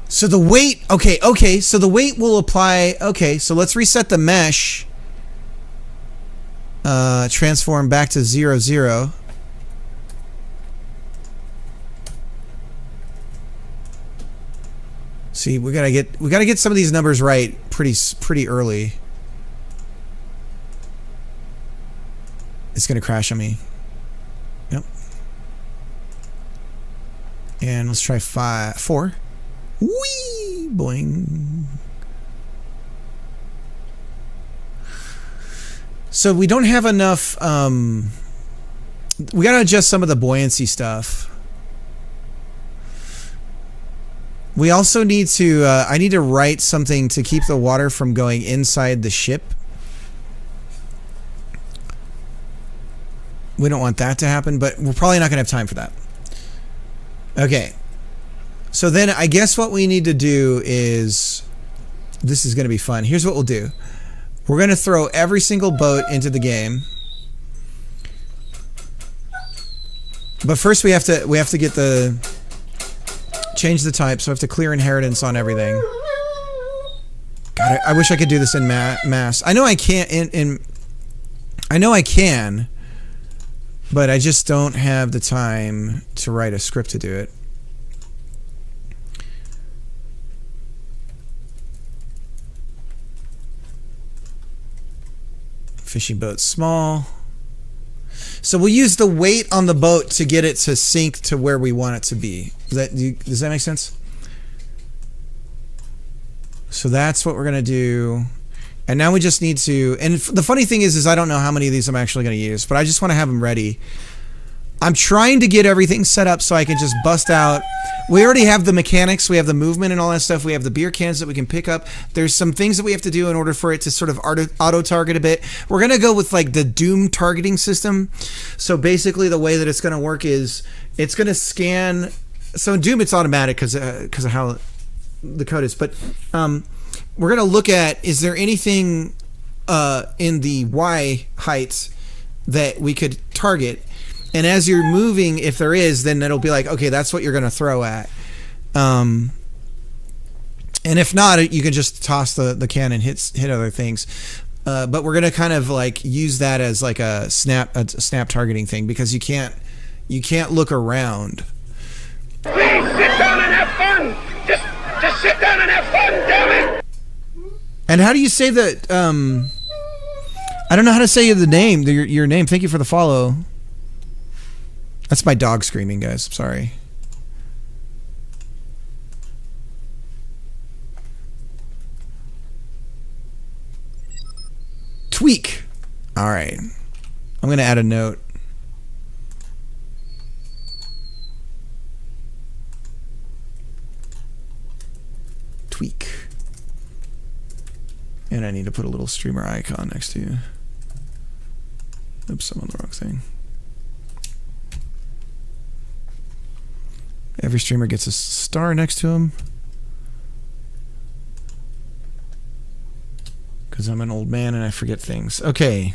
So the weight, okay, so the weight will apply, okay, so let's reset the mesh. Transform back to 0, 0. See, we gotta get some of these numbers right pretty early. It's gonna crash on me. Yep. And let's try 4. Whee! Boing. So we don't have enough. We gotta adjust some of the buoyancy stuff. We also need to. I need to write something to keep the water from going inside the ship. We don't want that to happen, but we're probably not gonna have time for that. Okay. So then I guess what we need to do is, this is gonna be fun. Here's what we'll do. We're gonna throw every single boat into the game. But first we have to get change the type, so I have to clear inheritance on everything. God, I wish I could do this in mass. I know I can't I know I can, but I just don't have the time to write a script to do it. Fishing boat small. So we'll use the weight on the boat to get it to sink to where we want it to be. Does that make sense? So that's what we're gonna do. And now we just need to, and the funny thing is I don't know how many of these I'm actually gonna use, but I just want to have them ready. I'm trying to get everything set up so I can just bust out. We already have the mechanics, we have the movement and all that stuff. We have the beer cans that we can pick up. There's some things that we have to do in order for it to sort of auto-target a bit. We're going to go with like the Doom targeting system. So basically the way that it's going to work is it's going to scan. So in Doom it's automatic because of how the code is. But we're going to look at, is there anything in the Y height that we could target? And as you're moving, if there is, then it'll be like, okay, that's what you're going to throw at. And if not, you can just toss the can and hit other things. But we're going to kind of like use that as like a snap targeting thing, because you can't look around. Please sit down and have fun. Just sit down and have fun, damn it. And how do you say that? I don't know how to say the name. Your name. Thank you for the follow. That's my dog screaming, guys. I'm sorry. Tweak. All right. I'm going to add a note. Tweak. And I need to put a little streamer icon next to you. Oops, I'm on the wrong thing. Every streamer gets a star next to him. Because I'm an old man and I forget things. Okay.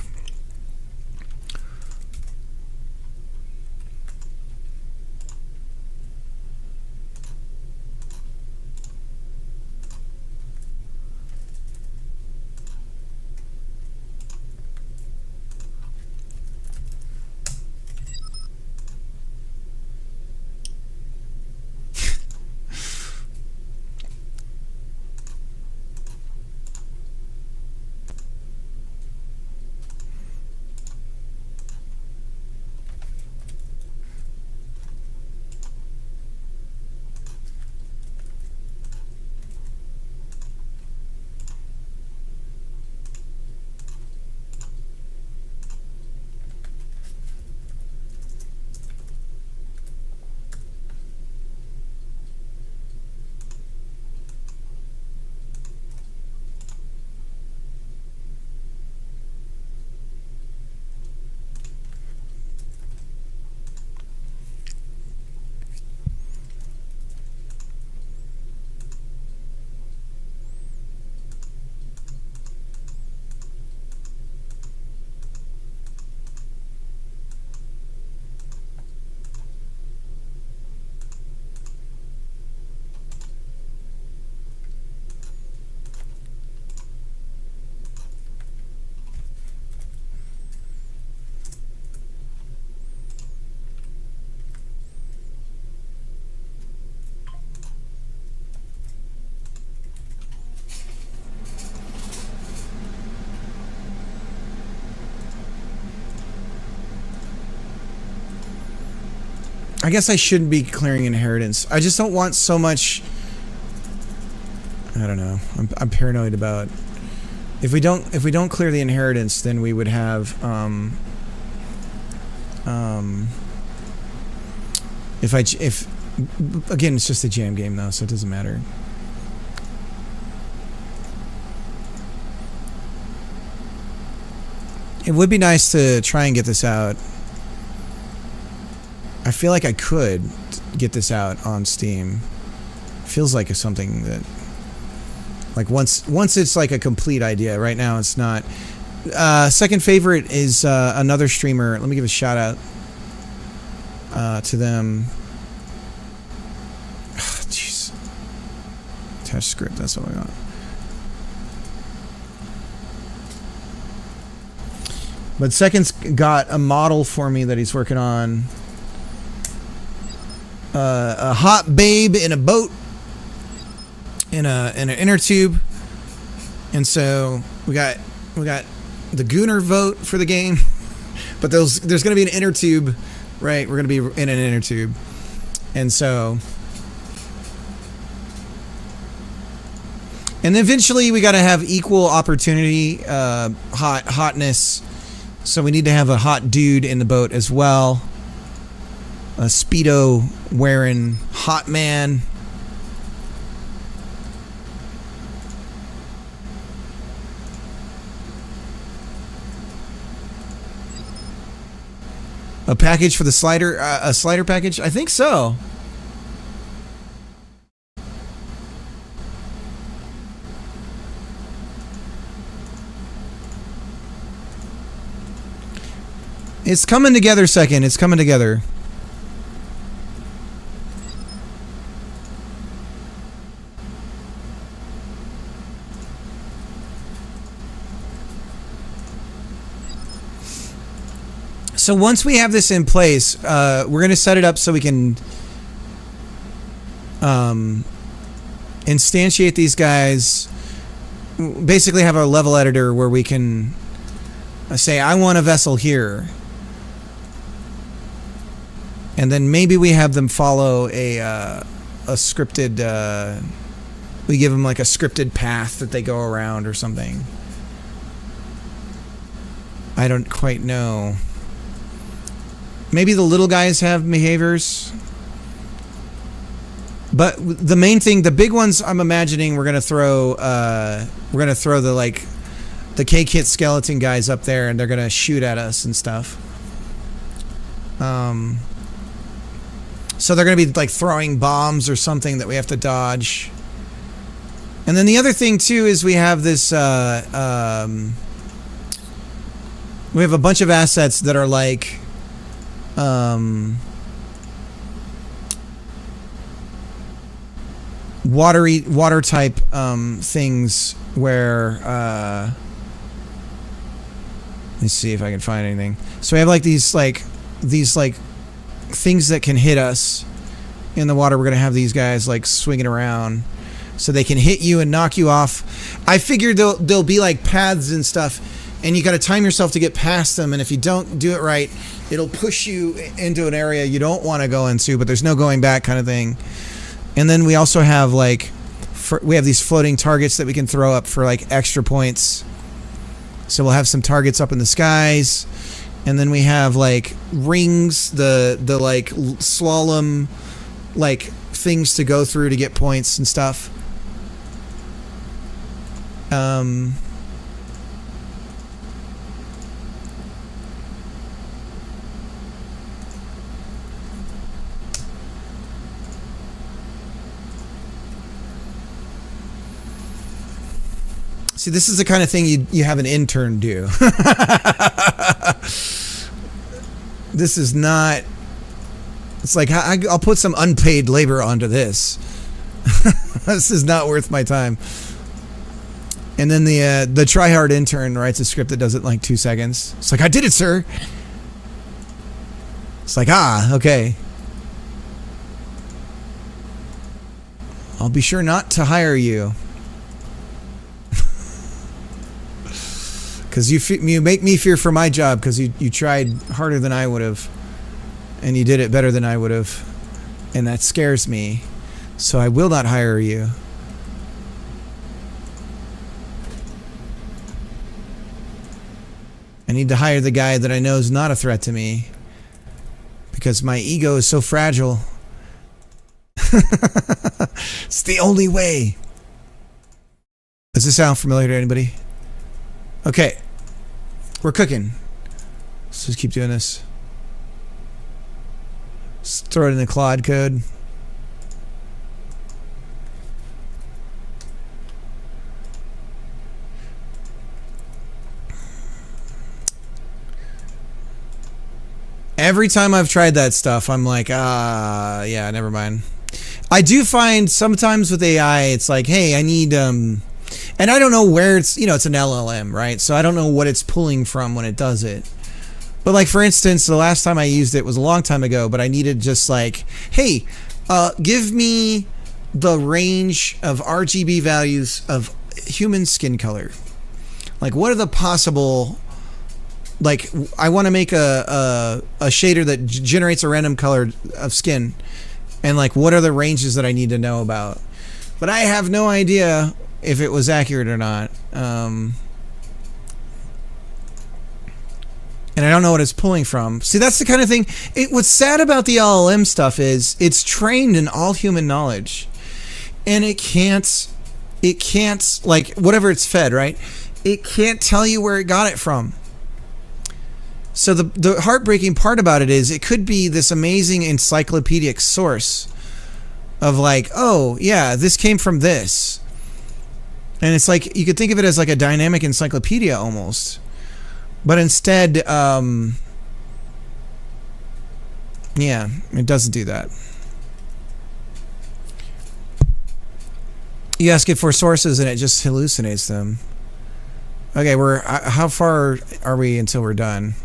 guess I shouldn't be clearing inheritance. I just don't want so much. I don't know. I'm paranoid about. If we don't clear the inheritance, then we would have if again, it's just a jam game though, so it doesn't matter. It would be nice to try and get this out. I feel like I could get this out on Steam. Feels like it's something that, like, once it's like a complete idea. Right now it's not. Second favorite is another streamer. Let me give a shout out to them. Jeez. Attach script, that's what I got. But Second's got a model for me that he's working on. A hot babe in a boat in an inner tube. And so we got the Gooner vote for the game. But there's going to be an inner tube, right? We're going to be in an inner tube. And so and eventually we got to have equal opportunity hotness. So we need to have a hot dude in the boat as well. A Speedo wearing hot man. A package for the slider, a slider package? I think so. It's coming together, Second. It's coming together. So once we have this in place, we're going to set it up so we can instantiate these guys. Basically have a level editor where we can say, I want a vessel here. And then maybe we have them follow a scripted, we give them like a scripted path that they go around or something. I don't quite know. Maybe the little guys have behaviors. But the main thing, the big ones I'm imagining we're gonna throw the like the K-Kit skeleton guys up there and they're gonna shoot at us and stuff. So they're gonna be like throwing bombs or something that we have to dodge. And then the other thing too is we have this we have a bunch of assets that are like water type things where let me see if I can find anything. So we have like these things that can hit us in the water. We're gonna have these guys like swinging around so they can hit you and knock you off. I figured there'll be like paths and stuff and you got to time yourself to get past them, and if you don't do it right, it'll push you into an area you don't want to go into, but there's no going back kind of thing. And then we also have like we have these floating targets that we can throw up for like extra points. So we'll have some targets up in the skies, and then we have like rings, the like slalom like things to go through to get points and stuff. See, this is the kind of thing you have an intern do. This is not... It's like, I'll put some unpaid labor onto this. This is not worth my time. And then the try-hard intern writes a script that does it in like 2 seconds. It's like, I did it, sir. It's like, okay. I'll be sure not to hire you. Because you make me fear for my job because you tried harder than I would have. and you did it better than I would have, and that scares me. So I will not hire you. I need to hire the guy that I know is not a threat to me, because my ego is so fragile. It's the only way. Does this sound familiar to anybody? Okay. We're cooking. Let's just keep doing this. Let's throw it in the Claude code. Every time I've tried that stuff, I'm like, yeah, never mind. I do find sometimes with AI, it's like, hey, I need, and I don't know where it's, it's an LLM, right? So I don't know what it's pulling from when it does it. But like, for instance, the last time I used it was a long time ago, but I needed just like, hey, give me the range of RGB values of human skin color. Like, what are the possible, like, I want to make a shader that generates a random color of skin. And like, what are the ranges that I need to know about? But I have no idea if it was accurate or not. And I don't know what it's pulling from. See, that's the kind of thing. What's sad about the LLM stuff is it's trained in all human knowledge. And it can't, like, whatever it's fed, right? It can't tell you where it got it from. So the heartbreaking part about it is it could be this amazing encyclopedic source of like, oh, yeah, this came from this. And it's like, you could think of it as like a dynamic encyclopedia almost. But instead, yeah, it doesn't do that. You ask it for sources and it just hallucinates them. Okay, how far are we until we're done?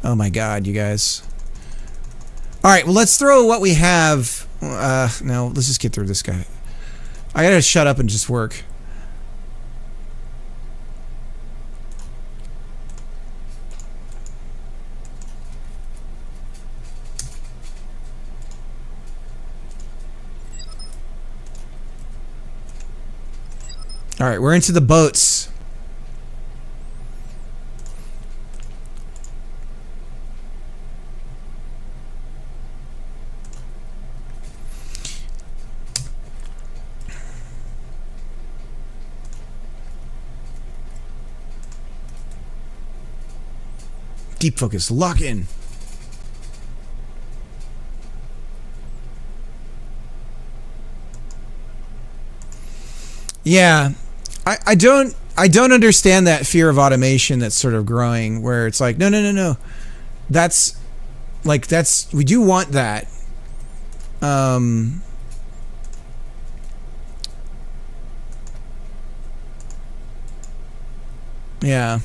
Oh my God, you guys. All right, well, let's throw what we have. No, let's just get through this guy. I gotta shut up and just work. All right, we're into the boats. Deep focus, lock in. Yeah, I don't understand that fear of automation that's sort of growing, where it's like, no. That's we do want that. Yeah.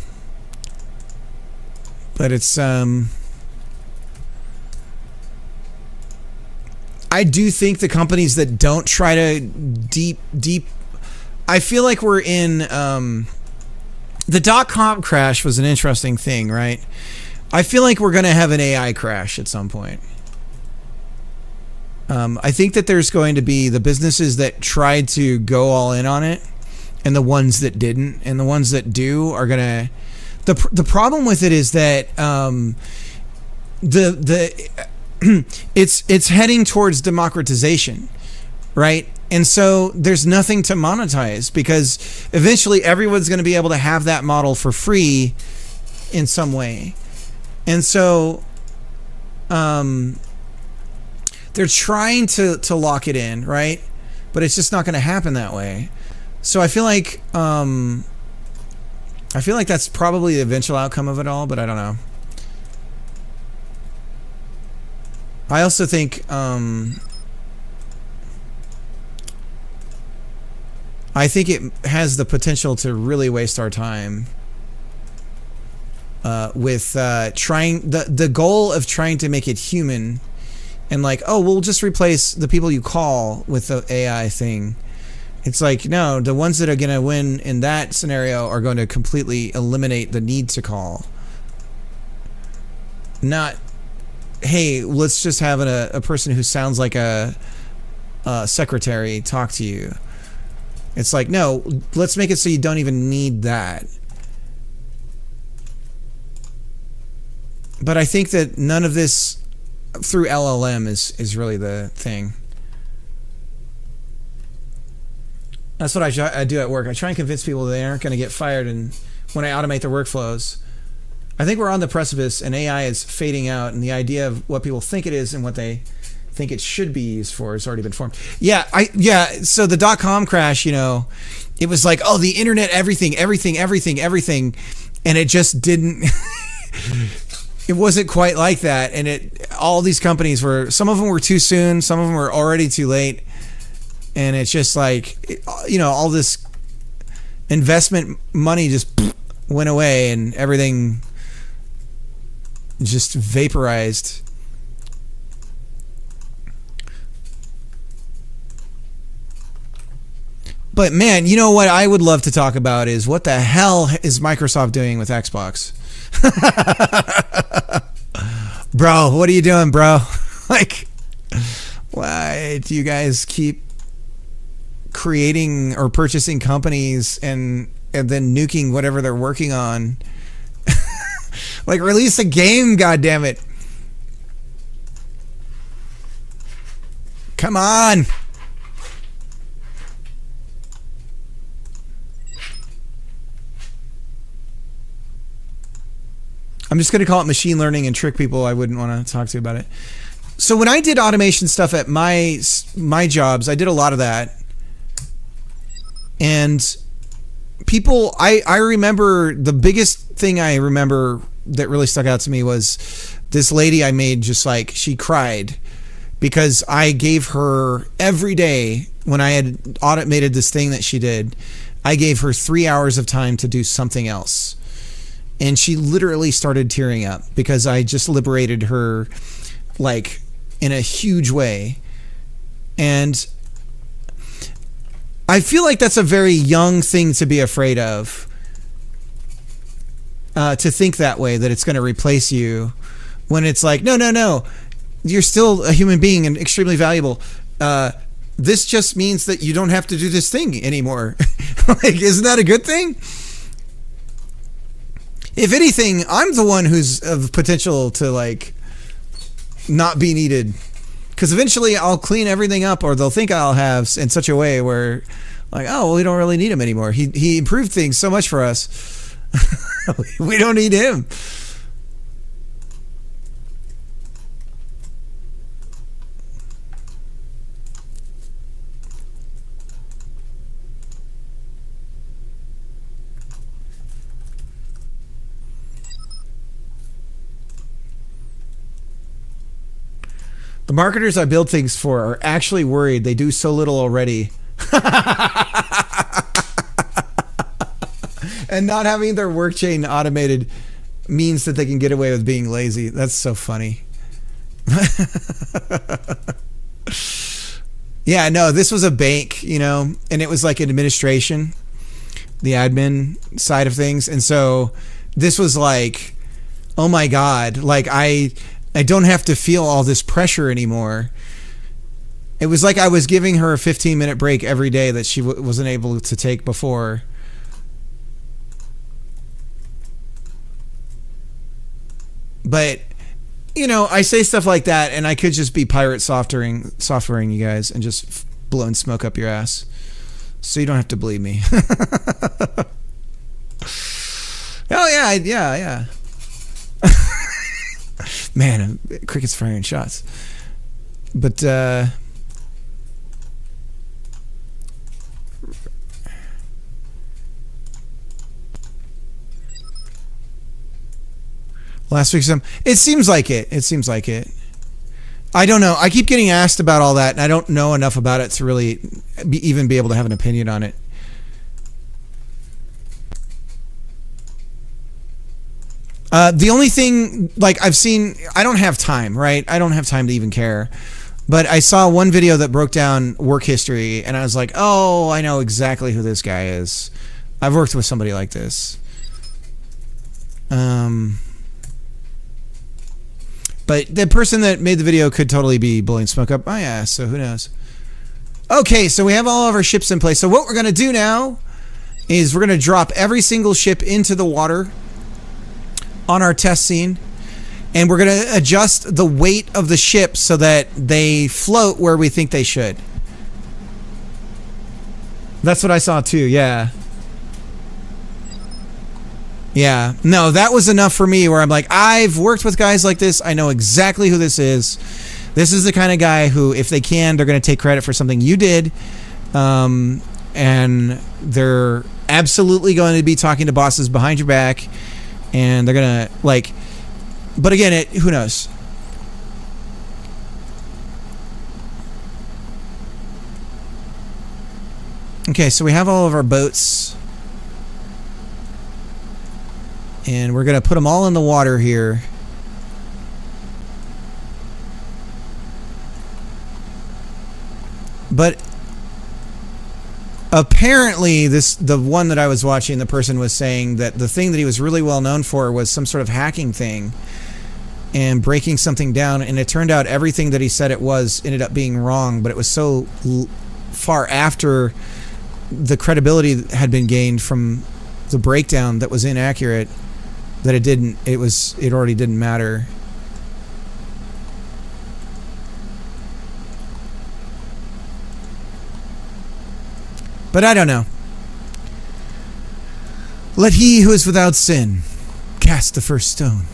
But it's I do think the companies that don't try to deep I feel like we're in the dot-com crash was an interesting thing, right? I feel like we're going to have an AI crash at some point. I think that there's going to be the businesses that tried to go all in on it and the ones that didn't, and the ones that do are going to. The problem with it is that it's heading towards democratization, right? And so there's nothing to monetize, because eventually everyone's going to be able to have that model for free in some way. And so they're trying to lock it in, right? But it's just not going to happen that way. So I feel like that's probably the eventual outcome of it all, but I don't know. I also think it has the potential to really waste our time with trying the goal of trying to make it human, and like, oh, we'll just replace the people you call with the AI thing. It's like, no, the ones that are going to win in that scenario are going to completely eliminate the need to call. Not hey, let's just have a person who sounds like a secretary talk to you. It's like, no, let's make it so you don't even need that. But I think that none of this through LLM is really the thing. That's what I do at work. I try and convince people they aren't going to get fired and when I automate their workflows. I think we're on the precipice and AI is fading out, and the idea of what people think it is and what they think it should be used for has already been formed. Yeah, so the .com crash, you know, it was like, oh, the internet, everything, and it just didn't it wasn't quite like that, and all these companies were, some of them were too soon, some of them were already too late, and it's just like, you know, all this investment money just went away and everything just vaporized. But man, you know what I would love to talk about is what the hell is Microsoft doing with Xbox? Bro, what are you doing, bro? Like, why do you guys keep creating or purchasing companies and then nuking whatever they're working on? Like, release a game, goddammit. Come on. I'm just going to call it machine learning and trick people I wouldn't want to talk to about it. So when I did automation stuff at my jobs, I did a lot of that. And people, I remember, the biggest thing I remember that really stuck out to me was this lady I made, just like, she cried because I gave her every day when I had automated this thing that she did, I gave her 3 hours of time to do something else. And she literally started tearing up because I just liberated her, like, in a huge way. And I feel like that's a very young thing to be afraid of. To think that way, that it's going to replace you, when it's like, no, you're still a human being and extremely valuable. This just means that you don't have to do this thing anymore. Like, isn't that a good thing? If anything, I'm the one who's of potential to, like, not be needed, because eventually I'll clean everything up, or they'll think I'll have, in such a way where, like, oh, well, we don't really need him anymore. He improved things so much for us. We don't need him. The marketers I build things for are actually worried they do so little already. And not having their work chain automated means that they can get away with being lazy. That's so funny. Yeah, no, this was a bank, you know, and it was like administration, the admin side of things. And so this was like, oh my God, like I don't have to feel all this pressure anymore. It was like I was giving her a 15-minute break every day that she wasn't able to take before. But, you know, I say stuff like that, and I could just be pirate softwaring you guys and just blowing smoke up your ass. So you don't have to believe me. Oh, yeah. Man, cricket's firing shots. But, last week's it seems like it. I don't know. I keep getting asked about all that, and I don't know enough about it to really even be able to have an opinion on it. The only thing, like, I've seen, I don't have time, right? I don't have time to even care. But I saw one video that broke down work history, and I was like, oh, I know exactly who this guy is. I've worked with somebody like But the person that made the video could totally be blowing smoke up my ass, so who knows. Okay, so we have all of our ships in place. So what we're going to do now is we're going to drop every single ship into the water on our test scene. And we're going to adjust the weight of the ship so that they float where we think they should. That's what I saw too, yeah. Yeah, no, that was enough for me where I'm like, I've worked with guys like this. I know exactly who this is. This is the kind of guy who, if they can, they're going to take credit for something you did. And they're absolutely going to be talking to bosses behind your back. And they're going to, like, but again, who knows? Okay, so we have all of our boats. And we're going to put them all in the water here. But apparently the one that I was watching, the person was saying that the thing that he was really well known for was some sort of hacking thing and breaking something down. And it turned out everything that he said it was ended up being wrong, but it was so far after the credibility had been gained from the breakdown that was inaccurate that it already didn't matter. But I don't know. Let he who is without sin cast the first stone.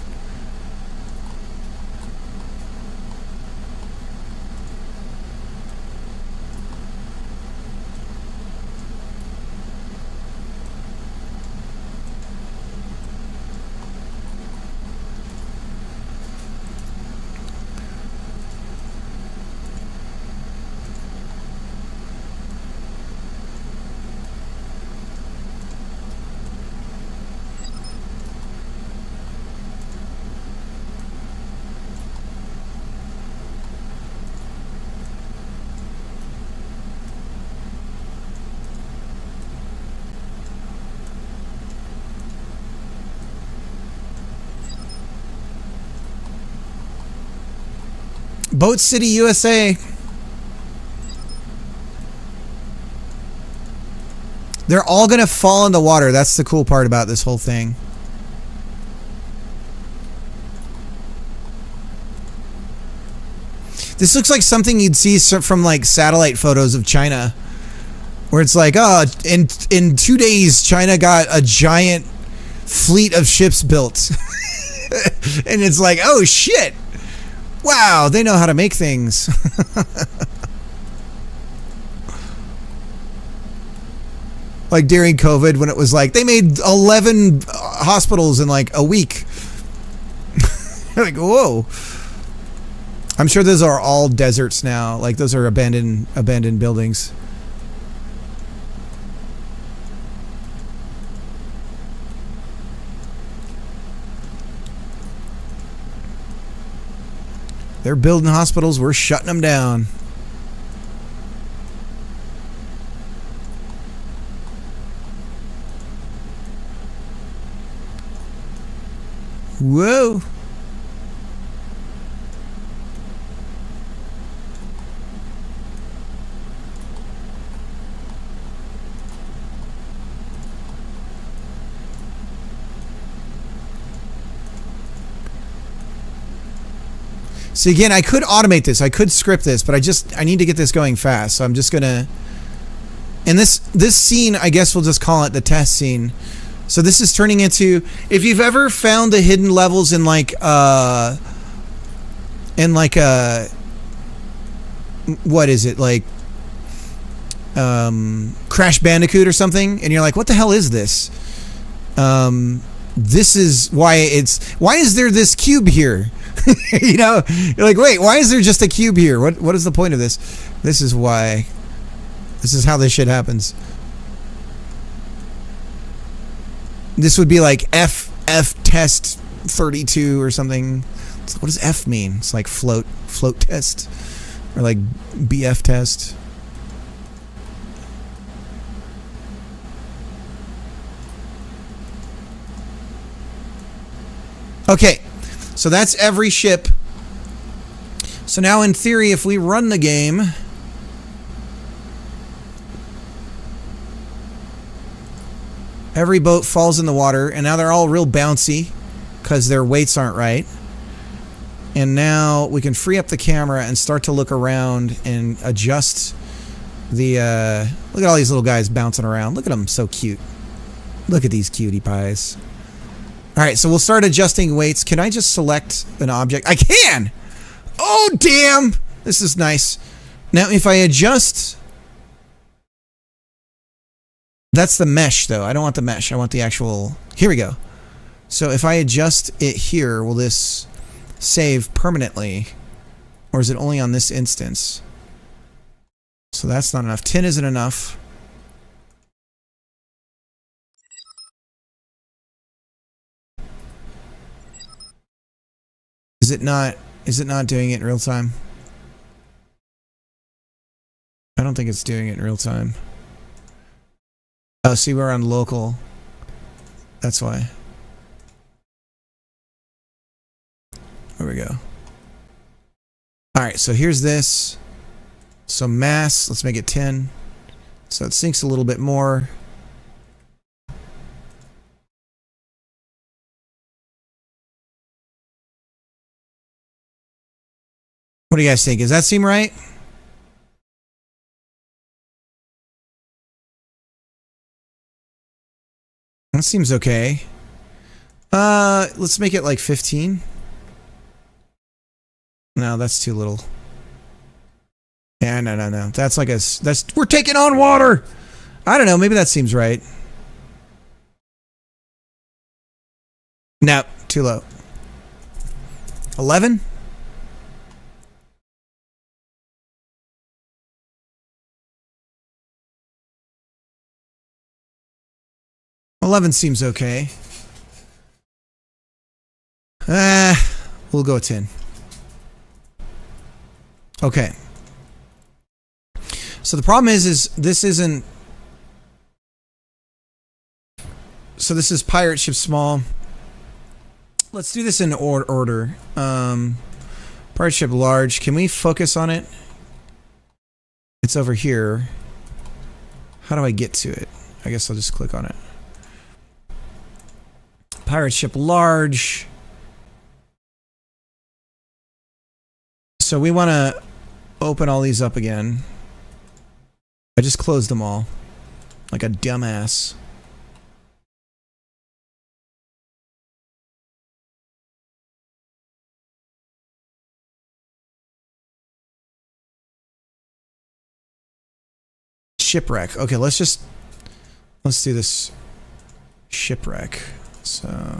Boat City, USA. They're all going to fall in the water. That's the cool part about this whole thing. This looks like something you'd see from like satellite photos of China, where it's like, oh, in 2 days, China got a giant fleet of ships built. And it's like, oh shit. Wow, they know how to make things. Like during COVID when it was like, they made 11 hospitals in like a week. Like, whoa. I'm sure those are all deserts now. Like those are abandoned buildings. They're building hospitals. We're shutting them down. Whoa. See, again, I could automate this. I could script this, but I need to get this going fast. So I'm just gonna. And this scene, I guess we'll just call it the test scene. So this is turning into, if you've ever found the hidden levels in like what is it, like Crash Bandicoot or something, and you're like, what the hell is this? This is why is there this cube here? You know, you're like, wait, why is there just a cube here? What is the point of this? This is why. This is how this shit happens. This would be like F test 32 or something. What does F mean? It's like float test, or like BF test. Okay, so that's every ship So now in theory, if we run the game, every boat falls in the water, and now they're all real bouncy because their weights aren't right. And now we can free up the camera and start to look around and adjust the, look at all these little guys bouncing around. Look at them, so cute. Look at these cutie pies. All right, so we'll start adjusting weights. Can I just select an object? I can! Oh, damn! This is nice. Now, if I adjust... That's the mesh, though. I don't want the mesh. I want the actual... Here we go. So if I adjust it here, will this save permanently? Or is it only on this instance? So that's not enough. 10 isn't enough. Is it not doing it in real time? I don't think it's doing it in real time. Oh, see, we're on local. That's why. There we go. Alright, so here's this. So mass, let's make it 10. So it sinks a little bit more. What do you guys think? Does that seem right? That seems okay. Let's make it like 15. No, that's too little. Yeah, no. That's like we're taking on water! I don't know, maybe that seems right. No, too low. 11? $11 seems okay. We'll go 10. Okay. So the problem is this isn't... So this is pirate ship small. Let's do this in order. Pirate ship large. Can we focus on it? It's over here. How do I get to it? I guess I'll just click on it. Pirate ship large. So we want to open all these up again. I just closed them all. Like a dumbass. Shipwreck. Okay, let's do this shipwreck. So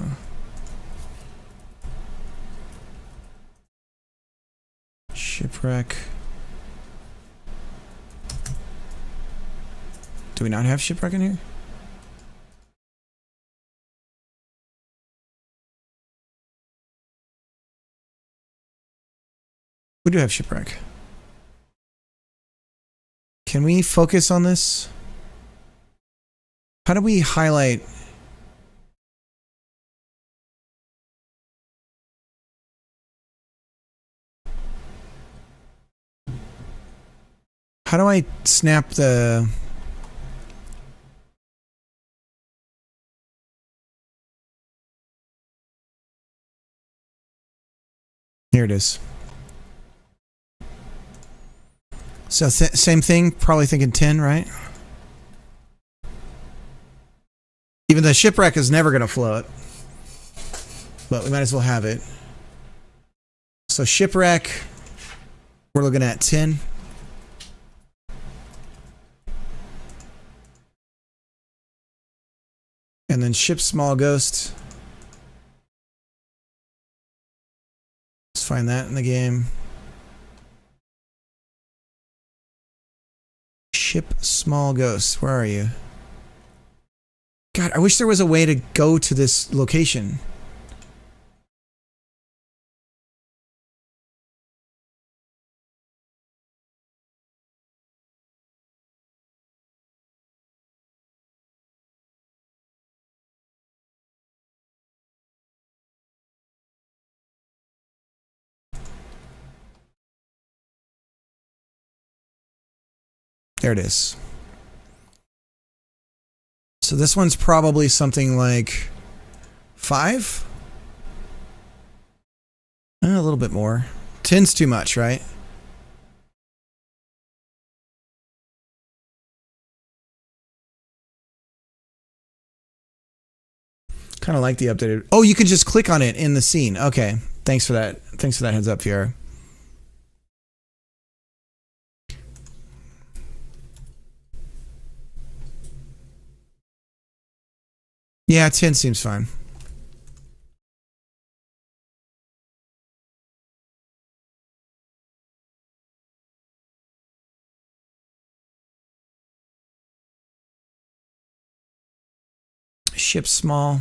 shipwreck. Do we not have shipwreck in here? We do have shipwreck. Can we focus on this? How do we highlight? How do I snap the... Here it is. So same thing, probably thinking 10, right? Even the shipwreck is never going to float. But we might as well have it. So shipwreck, we're looking at 10. And then ship small ghost. Let's find that in the game. Ship small ghost. Where are you? God, I wish there was a way to go to this location. There it is. So this one's probably something like 5? A little bit more. 10's too much, right? Kind of like the updated. Oh, you can just click on it in the scene. Okay. Thanks for that. Thanks for that heads up, Fiora. Yeah, 10 seems fine. Ship small.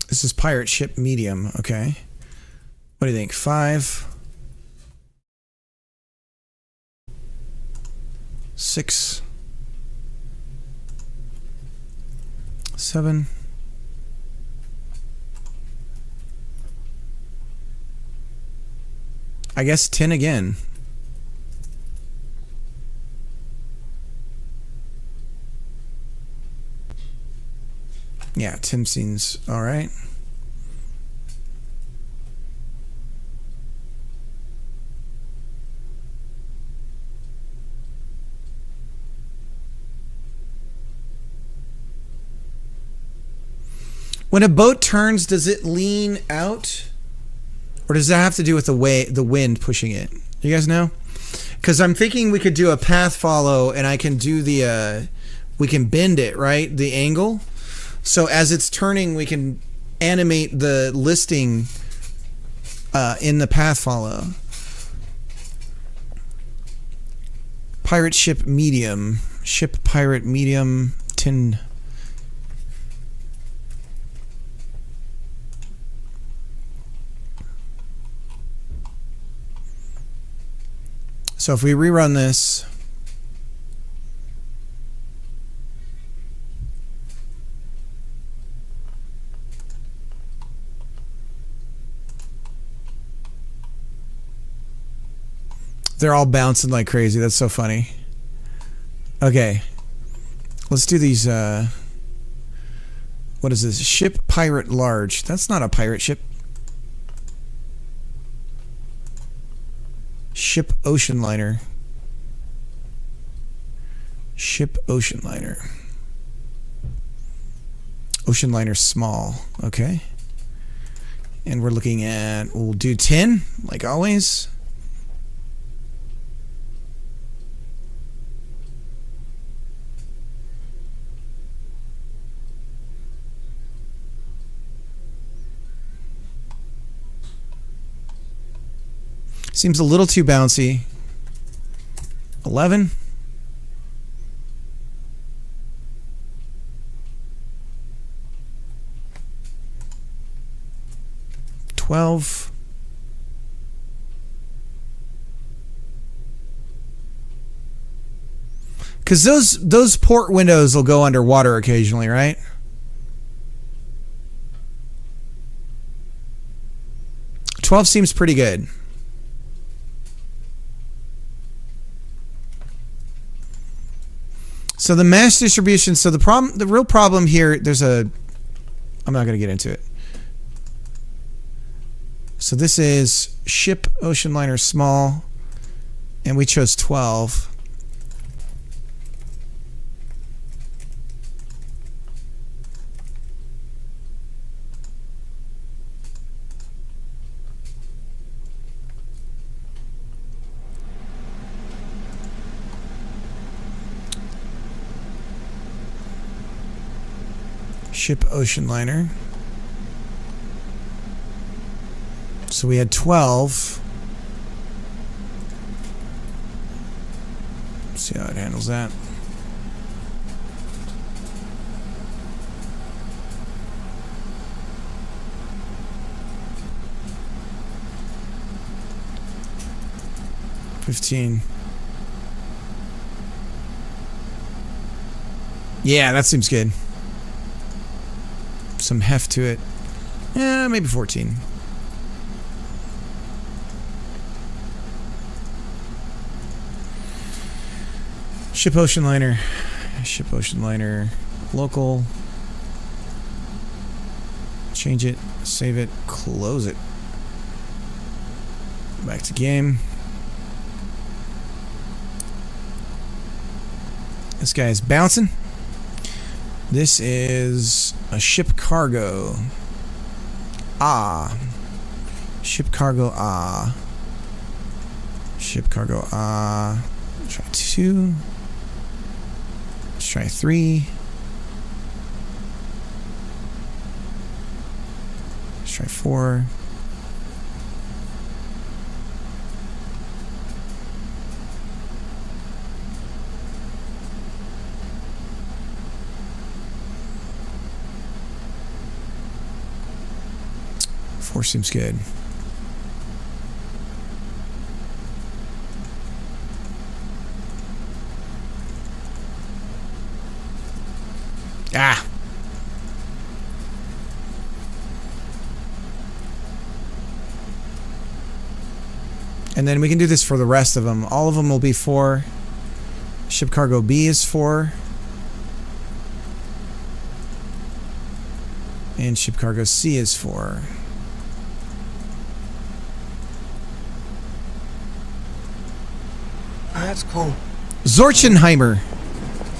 This is pirate ship medium, okay. What do you think? 5, 6, 7. I guess 10 again. Yeah, 10 seems all right. When a boat turns, does it lean out? Or does that have to do with the wind pushing it? You guys know? Because I'm thinking we could do a path follow and I can do the, we can bend it, right? The angle. So as it's turning, we can animate the listing in the path follow. Pirate ship medium. Ship pirate medium 10. So if we rerun this, they're all bouncing like crazy. That's so funny. Okay, let's do these. What is this? Ship pirate large. That's not a pirate ship. Ship ocean liner. Ship ocean liner. Ocean liner small. Okay. And we're looking at, we'll do 10, like always. Seems a little too bouncy. 11. 12. 'Cause those port windows will go underwater occasionally, right? $12 seems pretty good. So the mass distribution, so the real problem here, I'm not going to get into it. So this is ship ocean liner small, and we chose 12. Ship ocean liner. So we had 12. Let's see how it handles that. 15. Yeah, that seems good. Some heft to it. Yeah, maybe 14. Ship Ocean Liner. Ship Ocean Liner. Local. Change it. Save it. Close it. Back to game. This guy is bouncing. This is a ship cargo. Ah. Ship cargo. Ah. Ship cargo. Ah. Try 2. Let's try 3. Let's try 4. Four seems good. Ah. And then we can do this for the rest of them. All of them will be 4. Ship cargo B is 4. And ship cargo C is 4. Oh, that's cool. Zorchenheimer.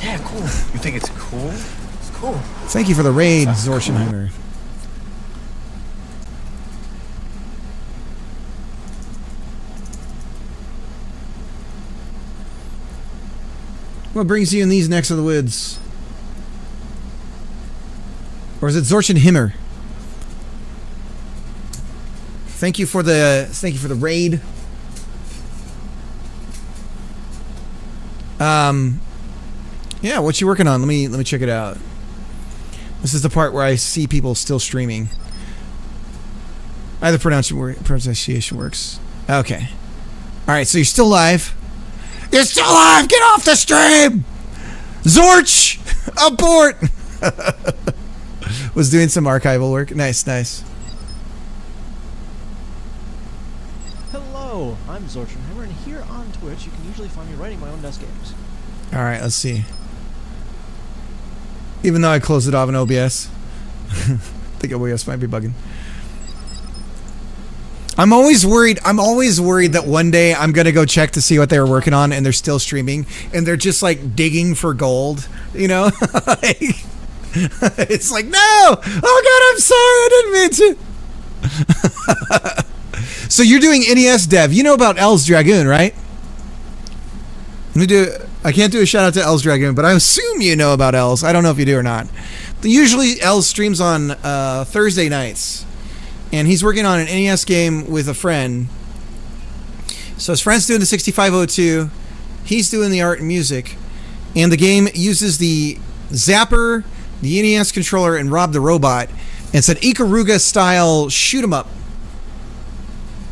Yeah, cool. You think it's cool? It's cool. Thank you for the raid, Zorchenheimer. What brings you in these necks of the woods? Or is it Zorchenheimer? Thank you for the raid. Yeah, what you working on? Let me check it out. This is the part where I see people still streaming. Either pronunciation works. Okay. All right, so you're still live. You're still live. Get off the stream. Zorch, abort. Was doing some archival work. Nice, nice. Hello, I'm Zorchenheimer, and here on Twitch you can usually find me writing my own NES games. All right, let's see. Even though I closed it off in OBS. I think OBS might be bugging. I'm always worried that one day I'm going to go check to see what they were working on and they're still streaming and they're just like digging for gold, you know? It's like, no! Oh God, I'm sorry, I didn't mean to. So you're doing NES dev. You know about L's Dragoon, right? I can't do a shout out to L's Dragoon, but I assume you know about L's. I don't know if you do or not. Usually L's streams on Thursday nights. And he's working on an NES game with a friend. So his friend's doing the 6502. He's doing the art and music. And the game uses the Zapper, the NES controller, and Rob the Robot. It's an Ikaruga style shoot 'em up.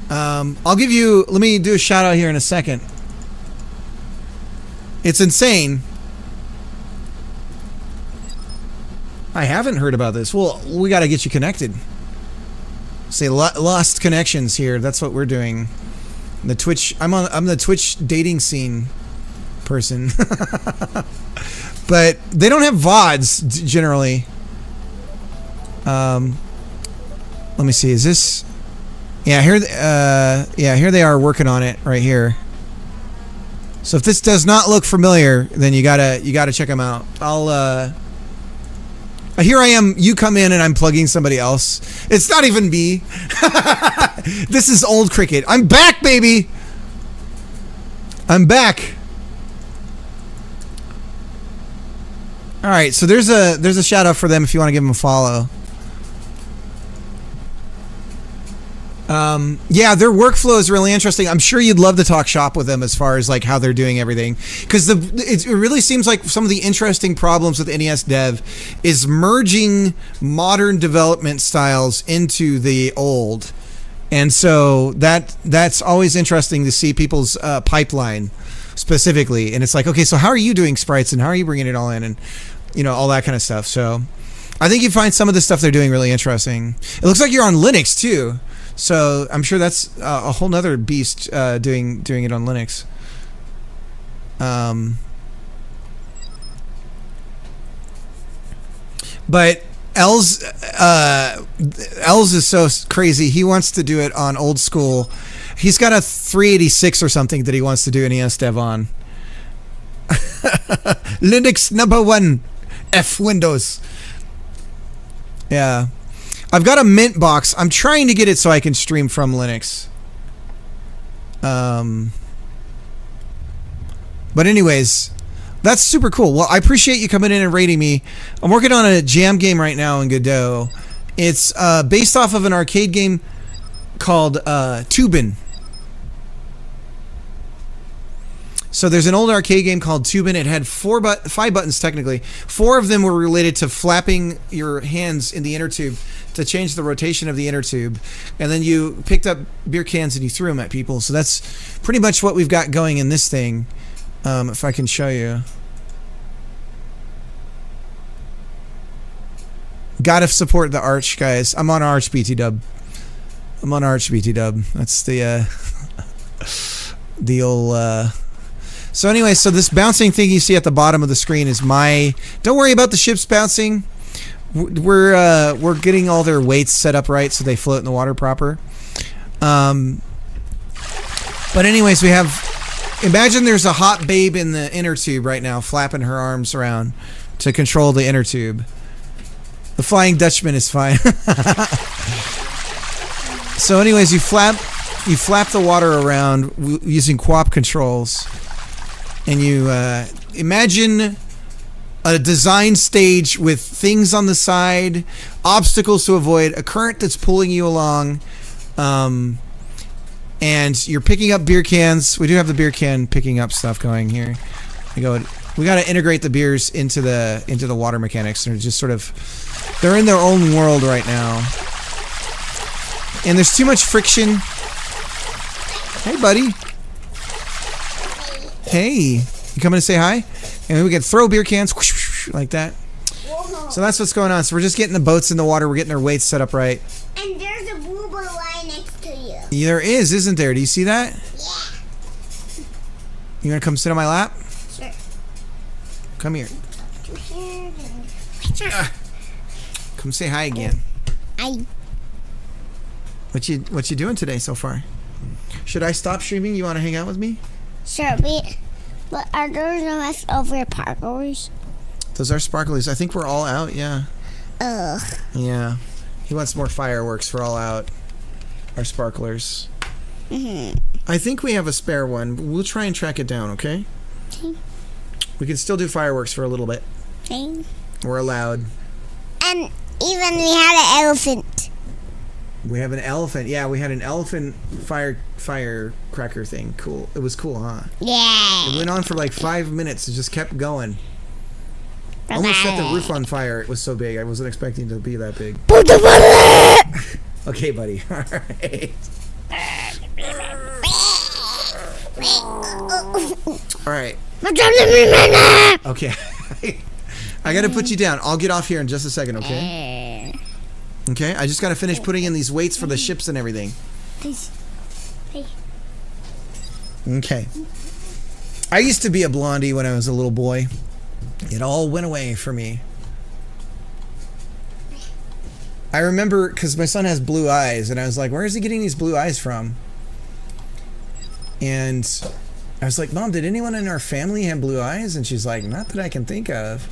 Let me do a shout out here in a second. It's insane. I haven't heard about this. Well, we got to get you connected. Say lost connections here. That's what we're doing. The Twitch. I'm the Twitch dating scene person. But they don't have VODs generally. Let me see. Is this? Yeah, here. Yeah, here they are working on it right here. So if this does not look familiar, then you gotta check them out. Here I am. You come in and I'm plugging somebody else. It's not even me. This is old cricket. I'm back, baby. I'm back. All right. So there's a shout out for them if you want to give them a follow. Yeah, their workflow is really interesting. I'm sure you'd love to talk shop with them as far as like how they're doing everything, because it really seems like some of the interesting problems with NES dev is merging modern development styles into the old. And so that's always interesting to see people's pipeline specifically. And it's like, okay, so how are you doing sprites and how are you bringing it all in and, you know, all that kind of stuff. So I think you find some of the stuff they're doing really interesting. It looks like you're on Linux too. So I'm sure that's a whole nother beast doing it on Linux. But Els is so crazy. He wants to do it on old school. He's got a 386 or something that he wants to do an ESDev on. Linux #1 F Windows. Yeah. I've got a Mint box. I'm trying to get it so I can stream from Linux. But anyways, that's super cool. Well, I appreciate you coming in and rating me. I'm working on a jam game right now in Godot. It's based off of an arcade game called Tubin. So there's an old arcade game called Tubin. It had 5 buttons technically. 4 of them were related to flapping your hands in the inner tube to change the rotation of the inner tube. And then you picked up beer cans and you threw them at people. So that's pretty much what we've got going in this thing. If I can show you. Gotta support the Arch, guys. I'm on Arch BT Dub. That's the old so anyway, so this bouncing thing you see at the bottom of the screen is my... Don't worry about the ships bouncing. We're getting all their weights set up right so they float in the water proper. But anyways, we have... Imagine there's a hot babe in the inner tube right now flapping her arms around to control the inner tube. The Flying Dutchman is fine. So anyways, you flap the water around using QWOP controls. And you imagine a design stage with things on the side, obstacles to avoid, a current that's pulling you along, and you're picking up beer cans. We do have the beer can picking up stuff going here. We got to integrate the beers into the water mechanics. They're just sort of, they're in their own world right now. And there's too much friction. Hey, buddy. Hey, you coming to say hi? And we can throw beer cans like that. So that's what's going on. So we're just getting the boats in the water. We're getting our weights set up right. And there's a booba line next to you. There is, isn't there? Do you see that? Yeah. You want to come sit on my lap? Sure. Come here. Come say hi again. Hi. What you doing today so far? Should I stop streaming? You want to hang out with me? Sure, but are there no leftover parkours? Those are sparklies. I think we're all out, yeah. Ugh. Yeah. He wants more fireworks for all out. Our sparklers. Mm-hmm. I think we have a spare one. We'll try and track it down, okay? Okay. We can still do fireworks for a little bit. Okay. We're allowed. And even we had an elephant. We have an elephant. Yeah, we had an elephant firecracker thing. Cool. It was cool, huh? Yeah. It went on for like 5 minutes. It just kept going. Almost set the roof on fire. It was so big. I wasn't expecting it to be that big. Okay, buddy. All right. All right. Okay. I got to put you down. I'll get off here in just a second, okay? Okay? I just got to finish putting in these weights for the ships and everything. Okay. I used to be a blondie when I was a little boy. It all went away for me. I remember, because my son has blue eyes, and I was like, where is he getting these blue eyes from? And I was like, Mom, did anyone in our family have blue eyes? And she's like, not that I can think of.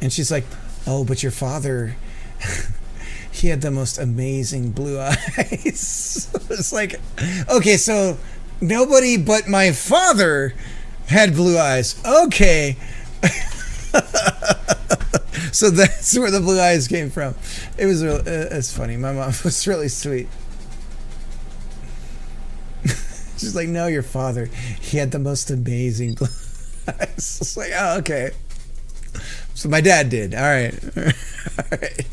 And she's like, oh, but your father, he had the most amazing blue eyes. It's like, okay, so nobody but my father had blue eyes. Okay. So that's where the blue eyes came from. It was real. It's funny. My mom was really sweet. She's like, no, your father, he had the most amazing blue eyes. It's like, oh, okay. So my dad did. All right. All right.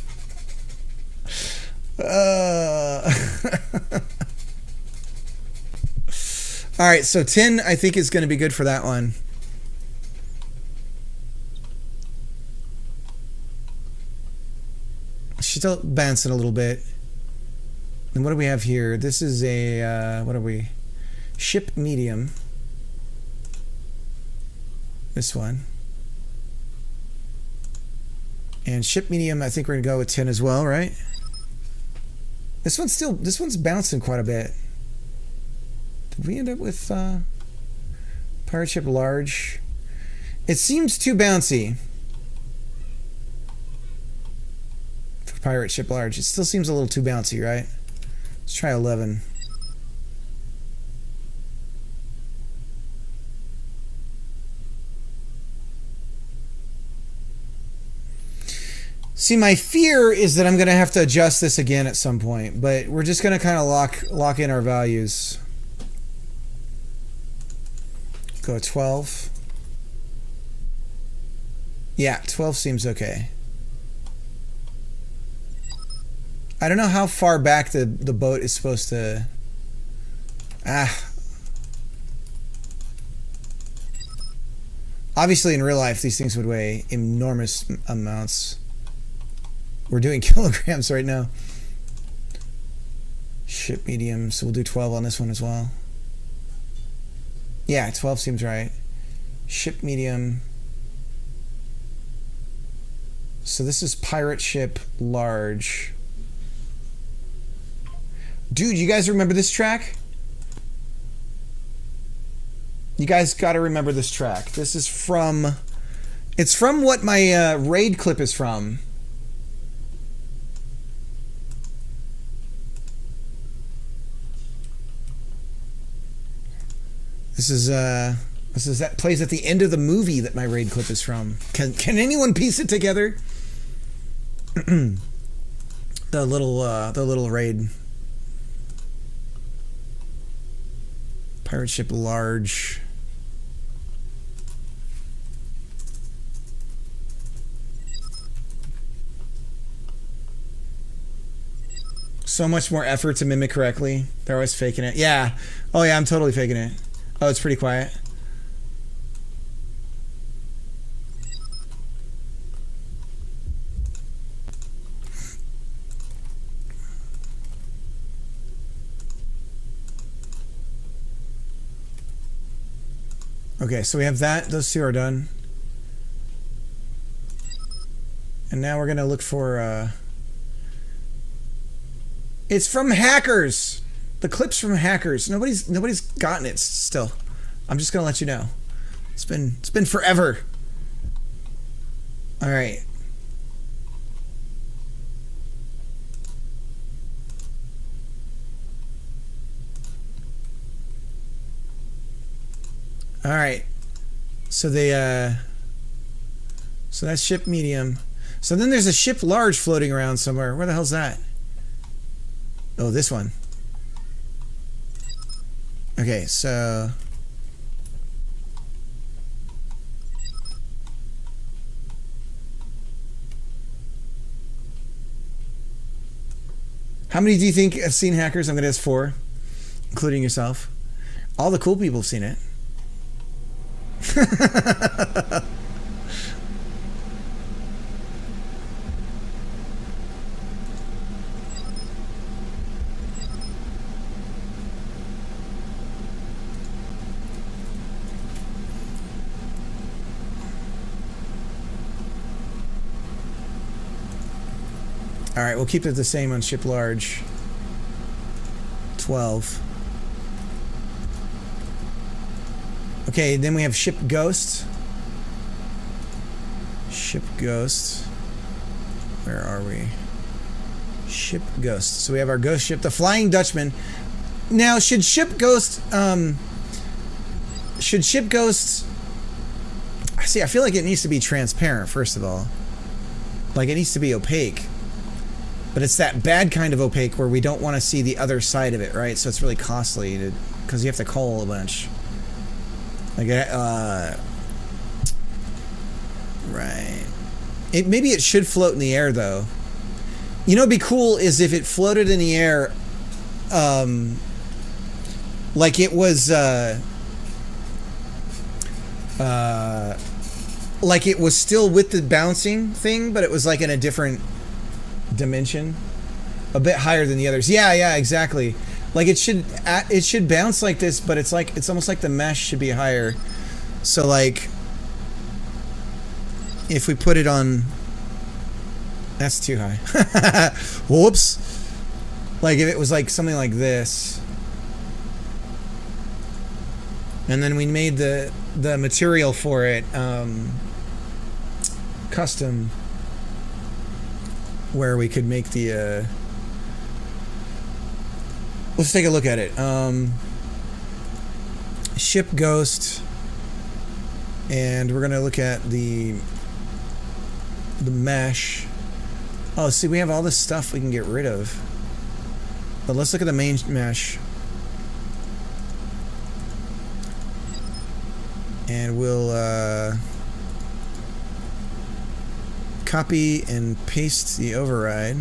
All right, so 10 I think is going to be good for that one. She's still bouncing a little bit. And what do we have here? This is a, what are we? Ship medium. This one. And ship medium, I think we're going to go with 10 as well, right? This one's bouncing quite a bit. Did we end up with pirate ship large? It seems too bouncy for pirate ship large. It still seems a little too bouncy, right? Let's try 11. See, my fear is that I'm going to have to adjust this again at some point, but we're just going to kind of lock in our values. Go 12. Yeah, 12 seems okay. I don't know how far back the boat is supposed to... Obviously, in real life, these things would weigh enormous amounts. We're doing kilograms right now. Ship medium, so we'll do 12 on this one as well. Yeah, 12 seems right. Ship medium. So this is pirate ship large. Dude, you guys remember this track? You guys got to remember this track. This is from... It's from what my raid clip is from. This is that plays at the end of the movie that my raid clip is from. Can anyone piece it together? the little raid. Pirate ship large. So much more effort to mimic correctly. They're always faking it. Yeah. Oh yeah, I'm totally faking it. Oh, it's pretty quiet. Okay, so we have that. Those two are done. And now we're gonna look for it's from Hackers. The clip's from Hackers. Nobody's gotten it still. I'm just gonna let you know. It's been forever. All right. All right. So so that's ship medium. So then there's a ship large floating around somewhere. Where the hell's that? Oh, this one. Okay, so how many do you think have seen Hackers? I'm gonna guess 4, including yourself. All the cool people have seen it. All right, we'll keep it the same on ship large. 12. Okay, then we have ship ghost. Ship ghost. Where are we? Ship ghost. So we have our ghost ship, the Flying Dutchman. Now, should ship ghost see, I feel like it needs to be transparent, first of all. Like, it needs to be opaque. But it's that bad kind of opaque where we don't want to see the other side of it, right? So it's really costly to, because you have to cull a bunch. Like, right. Maybe it should float in the air, though. You know, what'd be cool is if it floated in the air, like it was like it was still with the bouncing thing, but it was like in a different dimension, a bit higher than the others. Yeah, exactly. Like it should bounce like this, but it's like, it's almost like the mesh should be higher. So like if we put it on, that's too high. Whoops. Like if it was like something like this, and then we made the material for it custom, where we could make the let's take a look at it. Ship Ghost, and we're gonna look at the mesh. Oh, see, we have all this stuff we can get rid of, but let's look at the main mesh, and we'll copy and paste the override.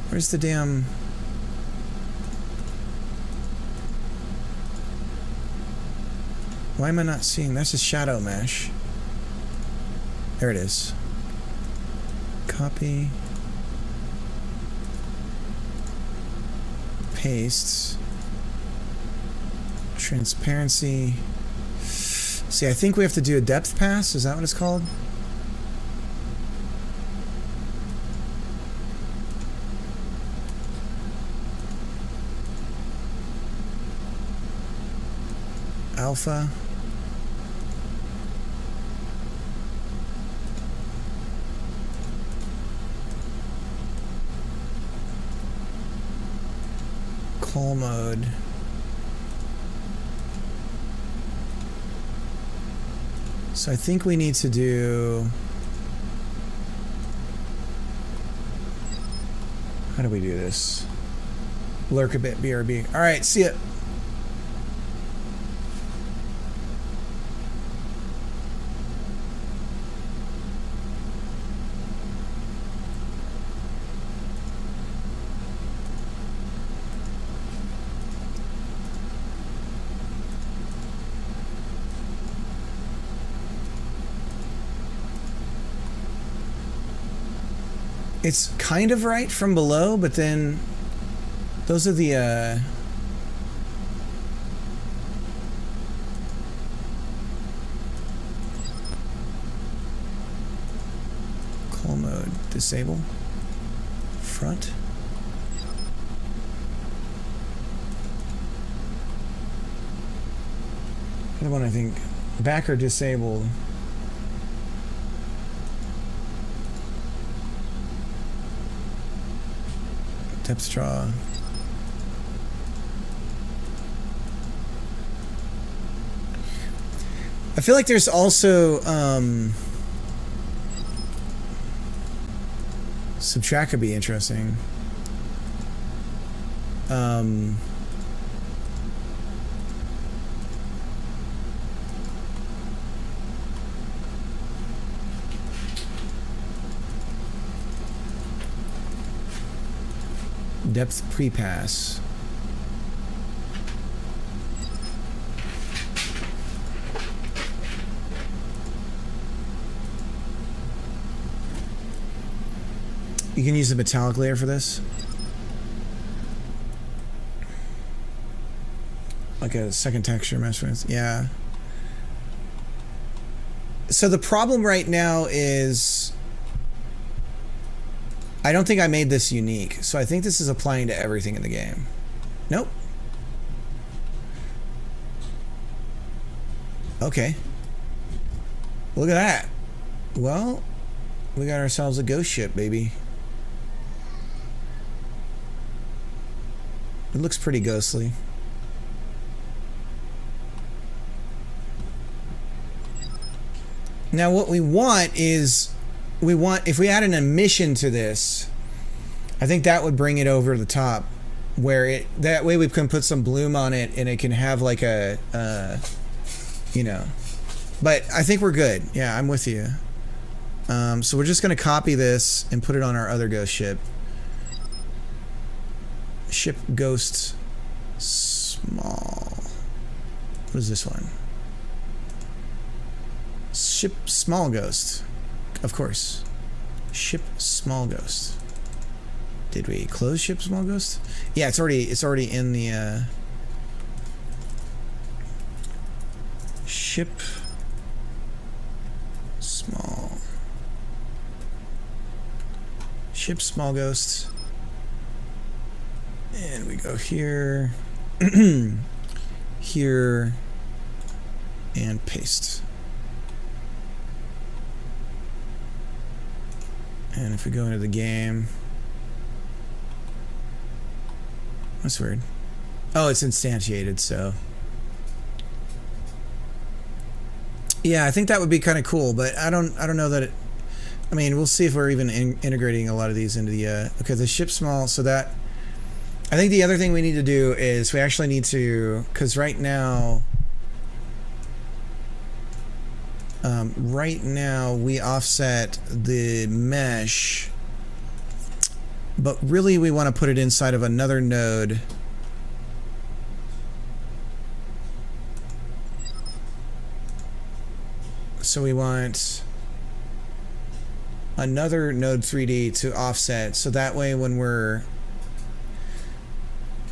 Where's the damn... Why am I not seeing? That's a shadow mesh. There it is. Copy. Pastes. Transparency. See, I think we have to do a depth pass. Is that what it's called? Alpha. Call mode. So I think we need to do... How do we do this? Lurk a bit, BRB. All right, see ya. It's kind of right from below, but then those are the call mode, disable, front. Other one, I think, back or disabled. Depth draw. I feel like there's also subtract could be interesting. Depth pre-pass. You can use the metallic layer for this. Like a second texture mesh. Yeah. So the problem right now is I don't think I made this unique, so I think this is applying to everything in the game. Nope. Okay. Look at that. Well, we got ourselves a ghost ship, baby. It looks pretty ghostly. Now what we want is, if we add an emission to this, I think that would bring it over the top, where that way we can put some bloom on it and it can have like a, you know, But I think we're good. Yeah, I'm with you. So we're just going to copy this and put it on our other ghost ship. Ship Ghost Small. What is this one? Ship Small Ghost. Of course. Ship Small Ghost. Did we close Ship Small Ghost? Yeah, it's already in the Ship Small. Ship Small Ghost. And we go here, here, and paste. And if we go into the game, that's weird. Oh, it's instantiated, so. Yeah, I think that would be kind of cool, but I don't know that it, I mean, we'll see if we're even integrating a lot of these into the, okay, the ship small, so that, I think the other thing we need to do is we actually need to, because right now we offset the mesh, but really we want to put it inside of another node. So we want another node 3D to offset, so that way when we're